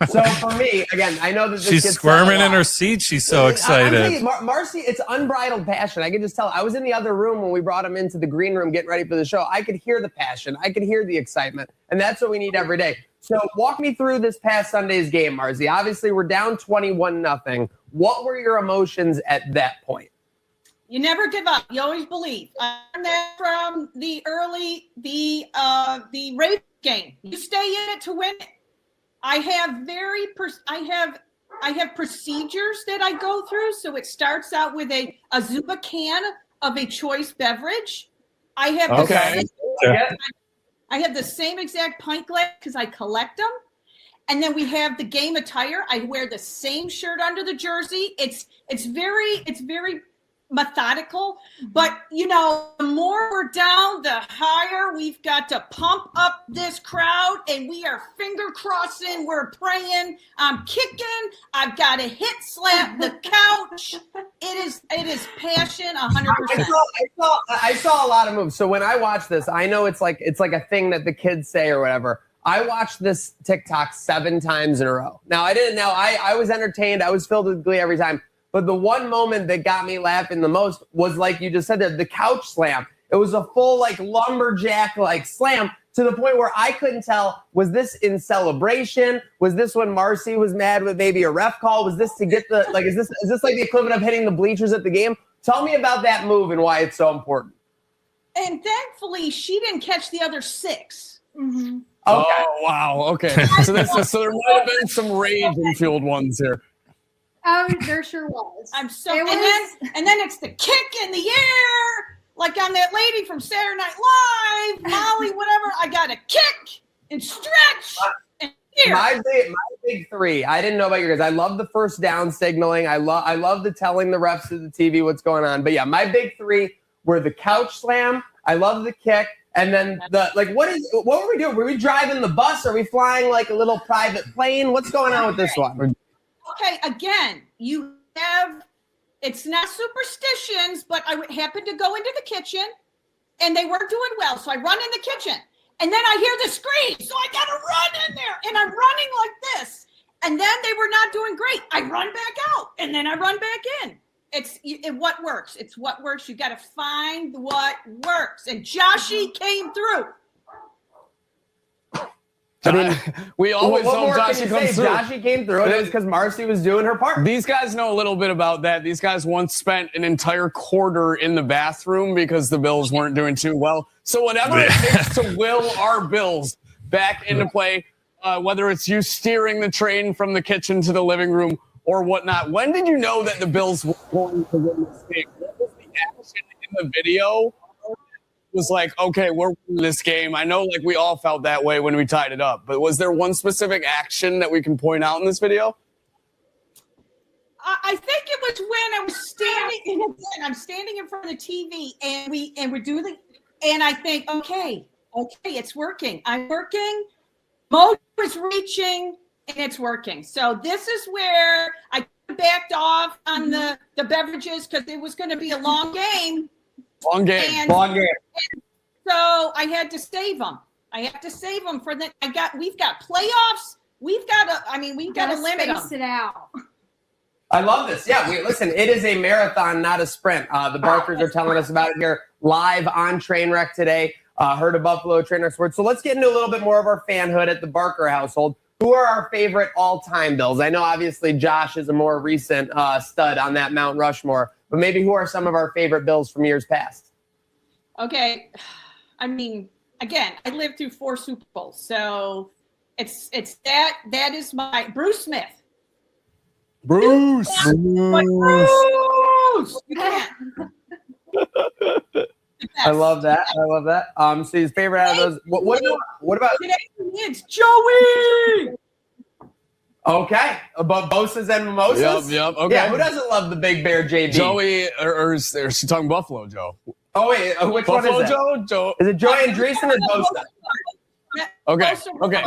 So for me, again, I know that this she's gets squirming in her seat. She's so excited. Marcy, it's unbridled passion. I can just tell. I was in the other room when we brought him into the green room getting ready for the show. I could hear the passion. I could hear the excitement. And that's what we need every day. So walk me through this past Sunday's game, Marcy. Obviously, we're down 21-0. What were your emotions at that point? You never give up. You always believe. I learned that from the Ravens game. You stay in it to win it. I have procedures that I go through. So it starts out with a Zuba can of a choice beverage. I have I have the same exact pint glass because I collect them. And then we have the game attire. I wear the same shirt under the jersey. It's very methodical, but the more we're down, the higher we've got to pump up this crowd, and we are finger crossing, we're praying, I'm kicking, I've got to hit slap the couch. It is passion 100%. I saw a lot of moves. So when I watch this, I know it's like a thing that the kids say or whatever. I watched this TikTok 7 times in a row. Now I was entertained. I was filled with glee every time. But the one moment that got me laughing the most was, like you just said, the couch slam. It was a full lumberjack slam to the point where I couldn't tell, was this in celebration? Was this when Marcy was mad with maybe a ref call? Was this to get the, like, is this like the equivalent of hitting the bleachers at the game? Tell me about that move and why it's so important. And thankfully, she didn't catch the other 6. Mm-hmm. Okay. Oh, wow. Okay. So there might have been some rage-fueled ones here. Oh, there sure was. I'm so, It and was- then it's the kick in the air, like on that lady from Saturday Night Live, Molly, whatever. I got to kick and stretch and here. My big 3. I didn't know about your guys. I love the first down signaling. I love the telling the refs to the TV what's going on. But yeah, my big 3 were the couch slam. I love the kick. And then what were we doing? Were we driving the bus? Are we flying like a little private plane? What's going on with this one? Okay, again, you have, it's not superstitions, but I happened to go into the kitchen and they weren't doing well. So I run in the kitchen and then I hear the scream. So I got to run in there and I'm running like this. And then they were not doing great. I run back out and then I run back in. It's what works. It's what works. You got to find what works. And Joshy came through. I mean, we always what hope more can Joshy you comes say? through. Joshy came through, and it was because Marcy was doing her part. These guys know a little bit about that. These guys once spent an entire quarter in the bathroom because the Bills weren't doing too well. So whatever it takes to will our Bills back into play, whether it's you steering the train from the kitchen to the living room or whatnot. When did you know that the Bills were going to win this game? What was the action in the video? It was like, okay, we're winning this game. I know, like, we all felt that way when we tied it up. But was there one specific action that we can point out in this video? I think it was when I was standing, and again, I'm standing in front of the TV, and we're doing the, and I think, okay, it's working. I'm working. Mo is reaching, and it's working. So this is where I backed off on the beverages because it was going to be a long game. Long game. And so I had to save them. I have to save them for the. We've got playoffs. We've got to limit them. Space it out. I love this. Yeah, listen, it is a marathon, not a sprint. The Barkers are telling us about it here live on Trainwreck today. Heard of Buffalo Trainwreck Sports. So let's get into a little bit more of our fanhood at the Barker household. Who are our favorite all-time Bills? I know obviously Josh is a more recent stud on that Mount Rushmore, but maybe who are some of our favorite Bills from years past? Okay, I mean, again, I lived through 4 Super Bowls, so it's that is my Bruce Smith. Bruce. Bruce. You can't. I love that. So his favorite out of those. What about? It's Joey. Okay, about Bosa's and Mimosas. Yep. Okay. Yeah, who doesn't love the Big Bear JB? Joey, or is she talking Buffalo Joe? Oh wait, which Buffalo one is that? Joe? Is it Joey Andreessen or Bosa? Okay.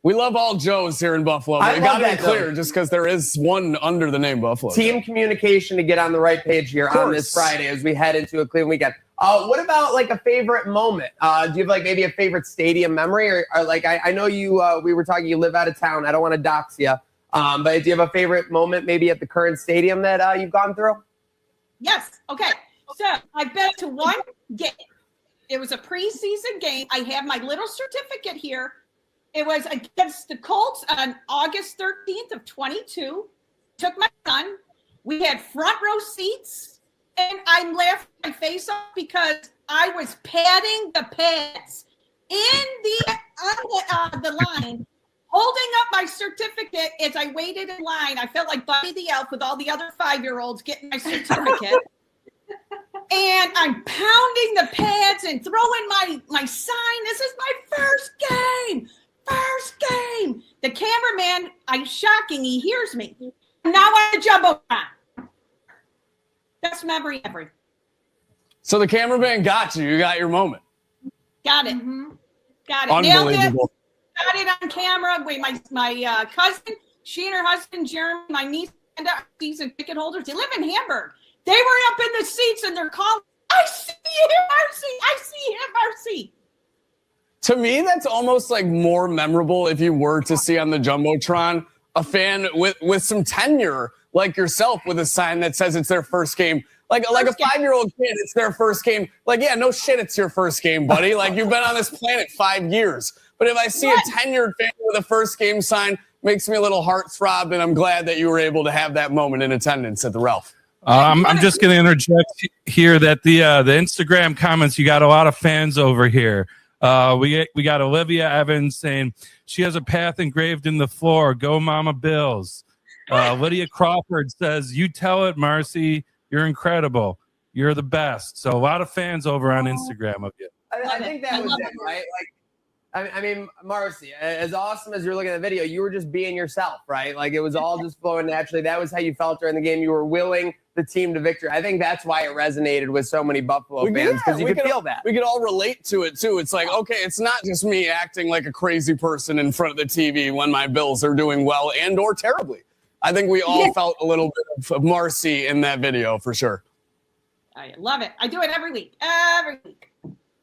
We love all Joes here in Buffalo. I It love got to be that, clear, though. just because there is one under the name Buffalo. Team communication to get on the right page here on this Friday as we head into a Cleveland weekend. What about like a favorite moment? Do you have like maybe a favorite stadium memory, or like I know you? We were talking. You live out of town. I don't want to dox you, but do you have a favorite moment maybe at the current stadium that you've gone through? Yes. Okay. So I've been to one game. It was a preseason game. I have my little certificate here. It was against the Colts on August 13th of 22. Took my son. We had front row seats, and I'm laughing my face off because I was padding the pads on the line, holding up my certificate as I waited in line. I felt like Buddy the Elf with all the other 5-year-olds getting my certificate. And I'm pounding the pads and throwing my sign. This is my first game. The cameraman, shocking, he hears me. Now I'm a jumbotron. Best memory ever. So the cameraman got you. You got your moment. Got it. Got it. Nailed it. Unbelievable. Got it on camera. Wait, my cousin, she and her husband, Jeremy, my niece, and season ticket holders, they live in Hamburg. They were up in the seats and they're calling, I see him, I see him. To me, that's almost like more memorable if you were to see on the Jumbotron a fan with some tenure like yourself with a sign that says it's their first game Like a 5-year-old kid, it's their first game. Like, yeah, no shit, it's your first game, buddy. Like, you've been on this planet 5 years. But if I see a 10-year family with a first game sign, makes me a little heart throb, and I'm glad that you were able to have that moment in attendance at the Ralph. I'm just going to interject here that the Instagram comments, you got a lot of fans over here. We got Olivia Evans saying she has a path engraved in the floor. Go Mama Bills. Lydia Crawford says, you tell it, Marcy. You're incredible. You're the best. So a lot of fans over on Instagram of you. I think that was it, right? Like, I mean, Marcy, as awesome as you're looking at the video, you were just being yourself, right? Like, it was all just flowing naturally. That was how you felt during the game. You were willing the team to victory. I think that's why it resonated with so many Buffalo fans, because you could feel that. We could all relate to it, too. It's like, okay, it's not just me acting like a crazy person in front of the TV when my Bills are doing well and or terribly. I think we all felt a little bit of Marcy in that video, for sure. I love it. I do it every week. Every week.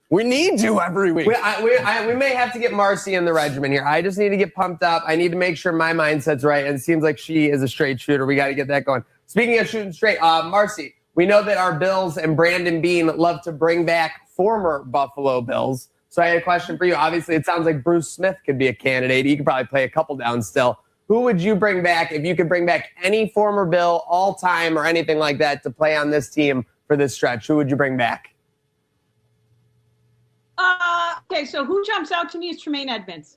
We need you every week. We may have to get Marcy in the regimen here. I just need to get pumped up. I need to make sure my mindset's right. And it seems like she is a straight shooter. We got to get that going. Speaking of shooting straight, Marcy, we know that our Bills and Brandon Beane love to bring back former Buffalo Bills. So I had a question for you. Obviously, it sounds like Bruce Smith could be a candidate. He could probably play a couple down still. Who would you bring back if you could bring back any former Bill all time or anything like that to play on this team for this stretch? Who would you bring back? Okay, so who jumps out to me is Tremaine Edmonds.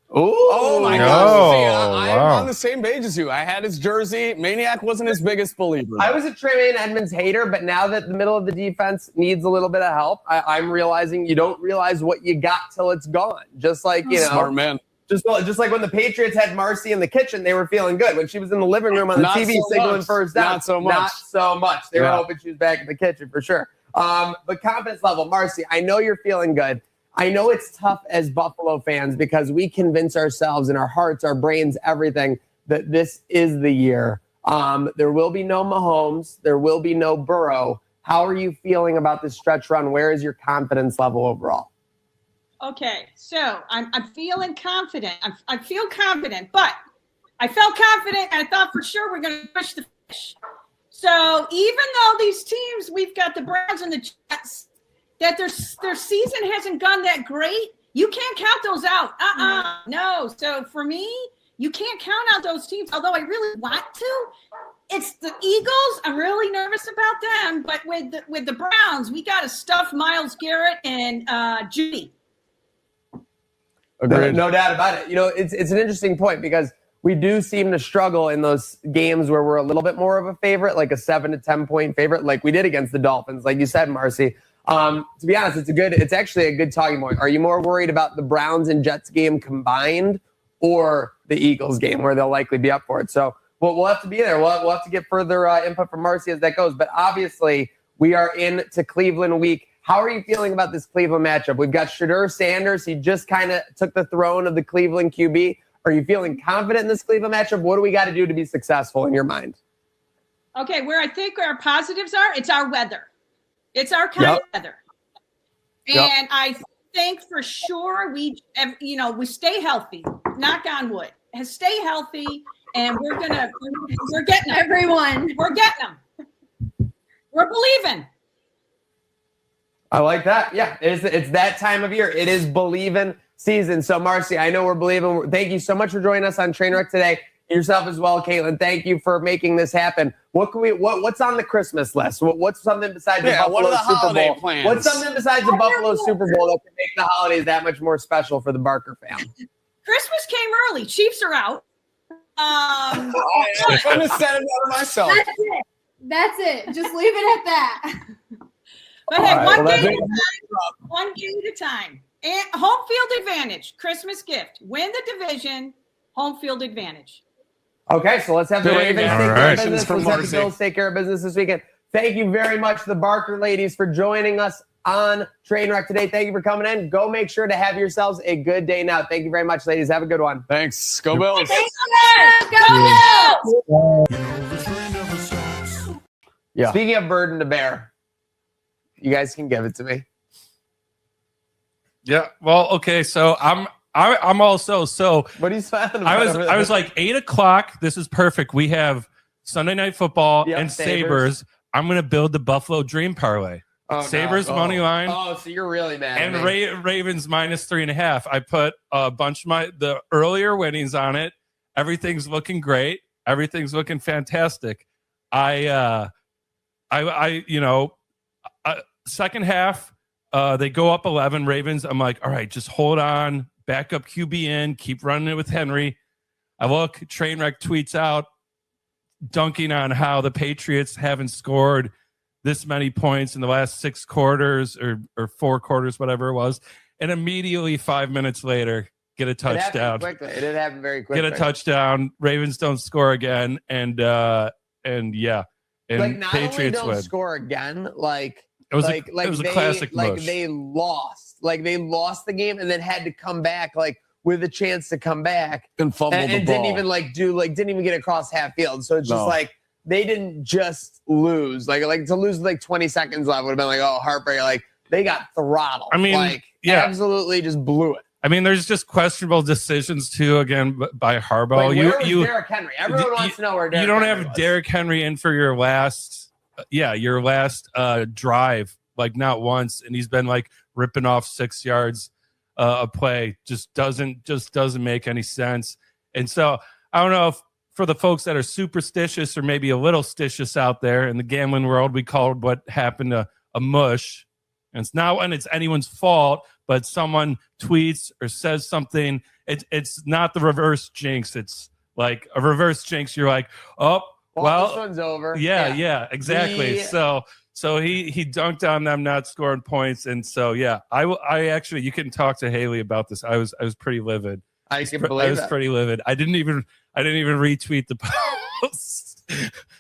Oh my gosh. I'm on the same page as you. I had his jersey. Maniac wasn't his biggest believer. I was a Tremaine Edmonds hater, but now that the middle of the defense needs a little bit of help, I'm realizing you don't realize what you got till it's gone. Just like, you know. Smart man. Just like when the Patriots had Marcy in the kitchen, they were feeling good. When she was in the living room on the TV signaling first down. Not so much. Not so much. They were hoping she was back in the kitchen for sure. But confidence level, Marcy, I know you're feeling good. I know it's tough as Buffalo fans because we convince ourselves in our hearts, our brains, everything that this is the year. There will be no Mahomes. There will be no Burrow. How are you feeling about this stretch run? Where is your confidence level overall? Okay, so I'm feeling confident. I feel confident, but I felt confident and I thought for sure we're going to push the fish. So even though these teams, we've got the Browns and the Jets, that their season hasn't gone that great, you can't count those out. No. So for me, you can't count out those teams, although I really want to. It's the Eagles. I'm really nervous about them. But with the Browns, we got to stuff Myles Garrett and Judy. No doubt about it. You know, it's an interesting point because we do seem to struggle in those games where we're a little bit more of a favorite, like a 7 to 10 point favorite, like we did against the Dolphins, like you said, Marcy. To be honest, it's actually a good talking point. Are you more worried about the Browns and Jets game combined or the Eagles game where they'll likely be up for it? So we'll have to be there. We'll have to get further input from Marcy as that goes. But obviously, we are into Cleveland week. How are you feeling about this Cleveland matchup? We've got Shedeur Sanders. He just kind of took the throne of the Cleveland QB. Are you feeling confident in this Cleveland matchup? What do we got to do to be successful in your mind? Okay, where I think our positives are, it's our weather. It's our kind of weather. And I think for sure we stay healthy. Knock on wood. Stay healthy, and we're getting them. Everyone. We're getting them. We're believing. I like that. Yeah, it's that time of year. It is believing season. So, Marcy, I know we're believing. Thank you so much for joining us on Trainwreck today. Yourself as well, Caitlin. Thank you for making this happen. What's on the Christmas list? What's something besides the Buffalo Super Bowl? Plans? What's something besides the Buffalo Super Bowl that can make the holidays that much more special for the Barker family? Christmas came early. Chiefs are out. I couldn't have said it better myself. That's it. Just leave it at that. But hey, one game at a time. And home field advantage. Christmas gift. Win the division. Home field advantage. Okay, so let's have the Ravens take care of business. Let's have the Bills take care of business this weekend. Thank you very much, the Barker ladies, for joining us on Trainwreck today. Thank you for coming in. Go make sure to have yourselves a good day now. Thank you very much, ladies. Have a good one. Thanks. Go Bills. Go Bills! Yeah. Speaking of burden to bear, you guys can give it to me. Yeah. Well, okay. So I'm also What are you smiling about? I was like 8 o'clock. This is perfect. We have Sunday Night Football and Sabres. I'm going to build the Buffalo Dream Parlay. Oh, Sabres no. money line. Oh, so you're really mad. And at me. Ravens -3.5. I put a bunch of the earlier winnings on it. Everything's looking great. Everything's looking fantastic. Second half, they go up 11 Ravens. I'm like, all right, just hold on. Back up QB in. Keep running it with Henry. I look, Trainwreck tweets out, dunking on how the Patriots haven't scored this many points in the last 6 quarters or 4 quarters, whatever it was. And immediately 5 minutes later, get a touchdown. It did happen very quickly. Get a touchdown. Ravens don't score again. And yeah. And Like, not Patriots only don't win. score again, like It was a classic like mush. they lost. Like they lost the game and then had to come back like with a chance to come back and fumble the and ball. didn't even get across half field. So it's just No. like they didn't just lose. Like to lose with like 20 seconds left would have been like, oh, heartbreak. Like they got throttled. I mean, like yeah. absolutely just blew it. I mean, there's just questionable decisions too. Again, by Harbaugh. Like, where was Derrick Henry? Everyone wants to know where Derrick You don't Henry have was. Derrick Henry in for your last, drive, like not once, and he's been like ripping off 6 yards a play. Just doesn't make any sense. And so I don't know if for the folks that are superstitious or maybe a little stitious out there in the gambling world, we call what happened a mush. And it's not when it's anyone's fault, but someone tweets or says something. It's not the reverse jinx. It's like a reverse jinx. You're like, oh, well, this one's over. Yeah, exactly. So he dunked on them not scoring points, and so yeah, I actually, you can talk to Haley about this. I was pretty livid. I can believe I was that. pretty livid. I didn't even retweet the post.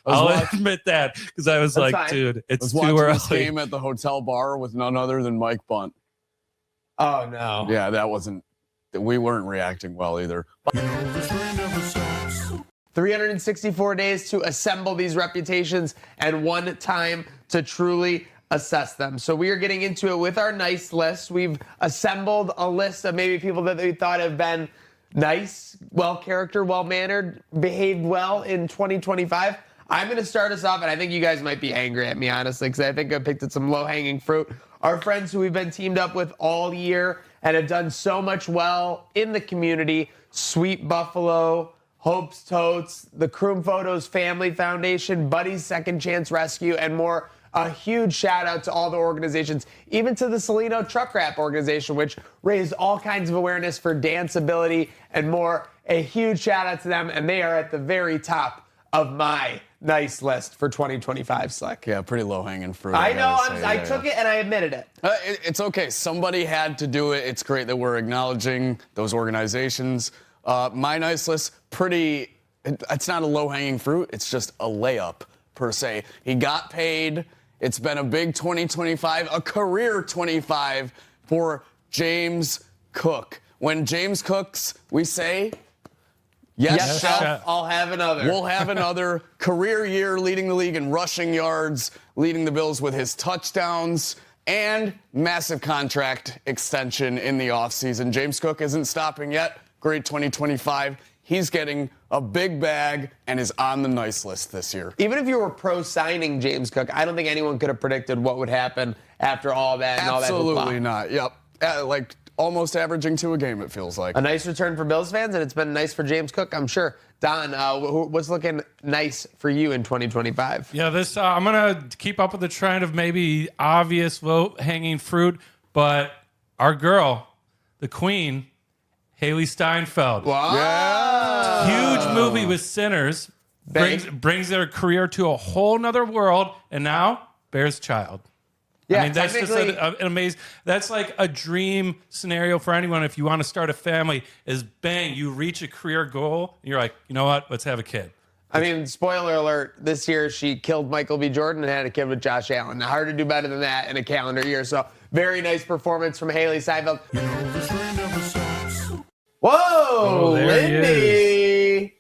I'll admit that because I was like, dude, it's was too watching this early. game at the hotel bar with none other than Mike Bunt. Oh no. Yeah, we weren't reacting well either. 364 days to assemble these reputations and 1 time to truly assess them. So we are getting into it with our nice list. We've assembled a list of maybe people that we thought have been nice, well-charactered, well-mannered, behaved well in 2025. I'm going to start us off, and I think you guys might be angry at me, honestly, because I think I picked at some low-hanging fruit. Our friends who we've been teamed up with all year and have done so much well in the community, Sweet Buffalo, Hope's Totes, the Kroom Photos Family Foundation, Buddy's Second Chance Rescue, and more. A huge shout out to all the organizations, even to the Salino Truck Wrap organization, which raised all kinds of awareness for danceability and more. A huge shout out to them, and they are at the very top of my nice list for 2025, Slick. Yeah, pretty low hanging fruit. I know, gotta say. I took it and I admitted it. It's okay. Somebody had to do it. It's great that we're acknowledging those organizations. My nice list, it's not a low hanging fruit. It's just a layup per se. He got paid. It's been a big 2025, a career 25 for James Cook. When James cooks, we say, yes, chef. I'll have another. We'll have another career year leading the league in rushing yards, leading the Bills with his touchdowns, and massive contract extension in the offseason. James Cook isn't stopping yet. Great 2025. He's getting a big bag and is on the nice list this year. Even if you were pro-signing James Cook, I don't think anyone could have predicted what would happen after all that and all that. Absolutely not. Yep. Like almost averaging 2 a game, it feels like. A nice return for Bills fans, and it's been nice for James Cook, I'm sure. Don, what's looking nice for you in 2025? Yeah, this I'm gonna keep up with the trend of maybe obvious low-hanging fruit, but our girl, the queen, Haley Steinfeld. Wow. Yeah. Huge movie with Sinners. Brings their career to a whole nother world, and now bears child. Yeah, I mean, that's just an amazing. That's like a dream scenario for anyone. If you want to start a family, is bang, you reach a career goal, and you're like, you know what? Let's have a kid. I mean, spoiler alert, this year she killed Michael B. Jordan and had a kid with Josh Allen. Now, hard to do better than that in a calendar year. So, very nice performance from Haley Steinfeld. Whoa, Lindy.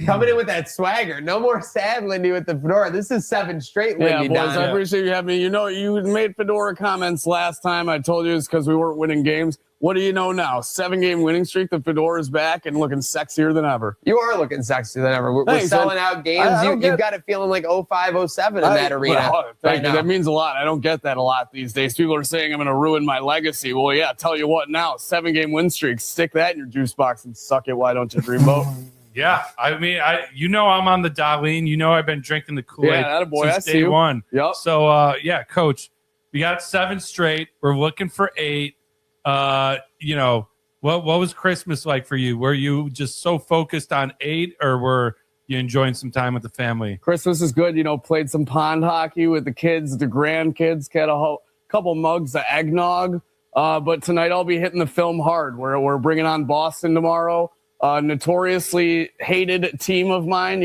Coming in with that swagger. No more sad Lindy with the fedora. This is 7 straight Lindy. Yeah, boys, Don. I appreciate you having me. You know, you made fedora comments last time. I told you it's because we weren't winning games. what do you know now? 7-game winning streak. The fedora's back and looking sexier than ever. You are looking sexier than ever. We're Thanks, selling man. out games. I don't You've get- got it feeling like 05, 07 in that arena. Thank right you. now. That means a lot. I don't get that a lot these days. People are saying I'm going to ruin my legacy. Well, yeah, tell you what now. 7-game win streak. Stick that in your juice box and suck it. Why don't you, Dreamboat? Yeah, I mean, I'm on the Darlene. I've been drinking the Kool-Aid Yeah, attaboy. I since see day you. one. Yep. So, Coach, we got 7 straight. We're looking for 8. What was Christmas like for you? Were you just so focused on 8, or were you enjoying some time with the family? Christmas is good. Played some pond hockey with the kids, the grandkids. Got a couple mugs of eggnog. But tonight I'll be hitting the film hard. We're bringing on Boston tomorrow. Notoriously hated team of mine.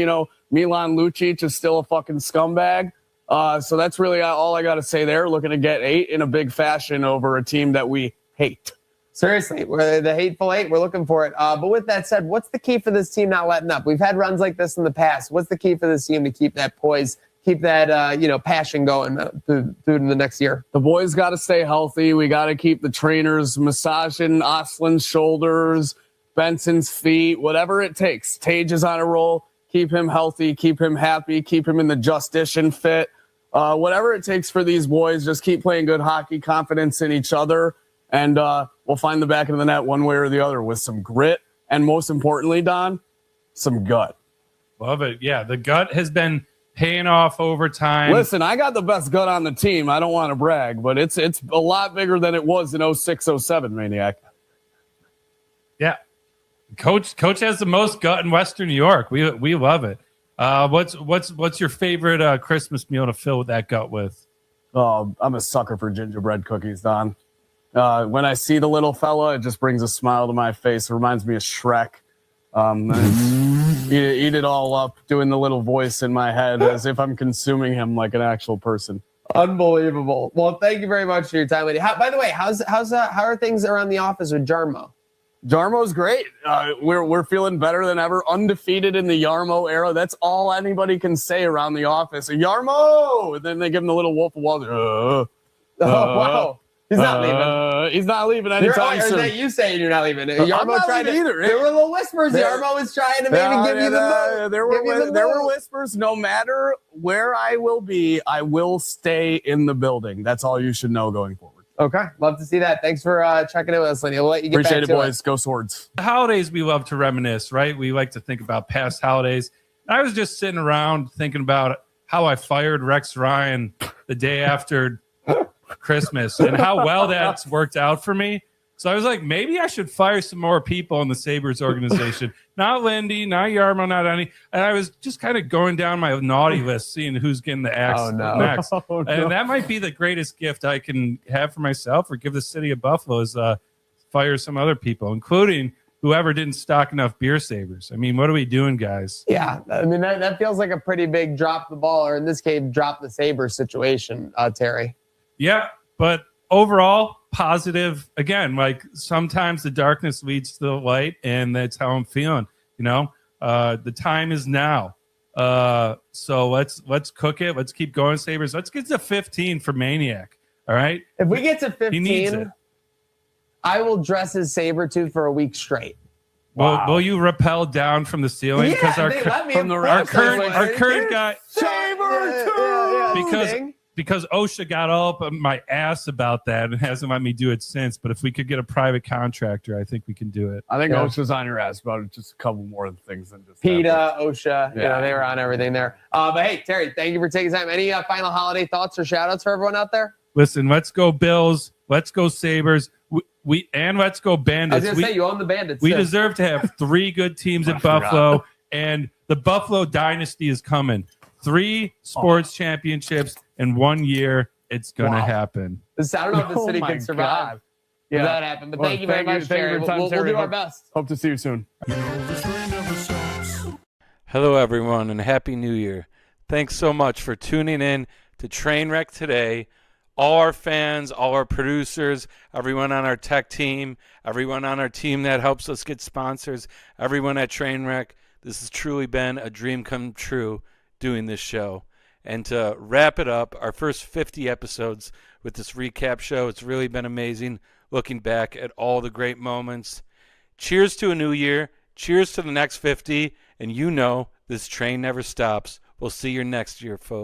Milan Lucic is still a fucking scumbag. So that's really all I got to say there. Looking to get 8 in a big fashion over a team that we hate. Seriously, we're the hateful 8. We're looking for it. But with that said, what's the key for this team not letting up? We've had runs like this in the past. What's the key for this team to keep that poise, keep that passion going through the next year? The boys got to stay healthy. We got to keep the trainers massaging Oslin's shoulders, Benson's feet, whatever it takes. Tage is on a roll. Keep him healthy. Keep him happy. Keep him in the Justition fit. Whatever it takes for these boys, just keep playing good hockey, confidence in each other, and we'll find the back of the net one way or the other with some grit and, most importantly, Don, some gut. Love it. Yeah, the gut has been paying off over time. Listen, I got the best gut on the team. I don't want to brag, but it's a lot bigger than it was in 06, 07, Maniac. Yeah. Coach has the most gut in Western New York. We love it. What's your favorite Christmas meal to fill that gut with? Oh, I'm a sucker for gingerbread cookies, Don. When I see the little fella, it just brings a smile to my face. It reminds me of Shrek. Eat it all up, doing the little voice in my head as if I'm consuming him like an actual person. Unbelievable. Well, thank you very much for your time, lady. By the way, how are things around the office with Jarmo? Jarmo's great. We're feeling better than ever. Undefeated in the Yarmo era. That's all anybody can say around the office. Yarmo! And then they give him the little Wolf of Wall Street. Oh, wow. He's not leaving. He's not leaving anytime soon. Is that you saying you're not leaving? I'm Yarmo not tried leaving to, either. There were little whispers. Yarmo was trying to maybe give you the move. There were whispers. No matter where I will be, I will stay in the building. That's all you should know going forward. Okay. Love to see that. Thanks for checking in with us, Lenny. We'll let you get Appreciate back it, to boys. Go Swords. The holidays, we love to reminisce, right? We like to think about past holidays. And I was just sitting around thinking about how I fired Rex Ryan the day after Christmas and how well that's worked out for me. So I was like, maybe I should fire some more people in the Sabres organization. Not Lindy, not Yarmo, not any. And I was just kind of going down my naughty list, seeing who's getting the axe next. Oh, no. And that might be the greatest gift I can have for myself or give the city of Buffalo is fire some other people, including whoever didn't stock enough beer Sabres. I mean, what are we doing, guys? Yeah, I mean, that feels like a pretty big drop the ball, or in this case, drop the Sabres situation, Terry. Yeah, but overall, positive. Again, like sometimes the darkness leads to the light, and that's how I'm feeling. The time is now. So let's cook it. Let's keep going, Sabres. Let's get to 15 for Maniac. All right. If we get to He needs it. 15, I will dress his saber tooth for a week straight. Will you rappel down from the ceiling? Yeah, our they let me from the, approach our current guy Saber because OSHA got all up my ass about that and hasn't let me do it since. But if we could get a private contractor, I think we can do it. I think OSHA's on your ass about it. Just a couple more things than just PETA, OSHA, Yeah. they were on everything there. But hey, Terry, thank you for taking time. Any final holiday thoughts or shout outs for everyone out there? Listen, let's go Bills. Let's go Sabres. And let's go I was Bandits. going to say, you own the Bandits. We too. deserve to have 3 good teams at forgot. Buffalo, and the Buffalo dynasty is coming. 3 sports championships in 1 year. It's going to happen. I don't know if the city Oh can my survive. God. If that happened. But Well, thank you very much, thank you Terry. for your time, We'll Terry. do our best. Hope to see you soon. Hello, everyone, and Happy New Year. Thanks so much for tuning in to Trainwreck today. All our fans, all our producers, everyone on our tech team, everyone on our team that helps us get sponsors, everyone at Trainwreck, this has truly been a dream come true doing this show. And to wrap it up, our first 50 episodes with this recap show, it's really been amazing. looking back at all the great moments. Cheers to a new year. Cheers to the next 50. And you know this train never stops. We'll see you next year, folks.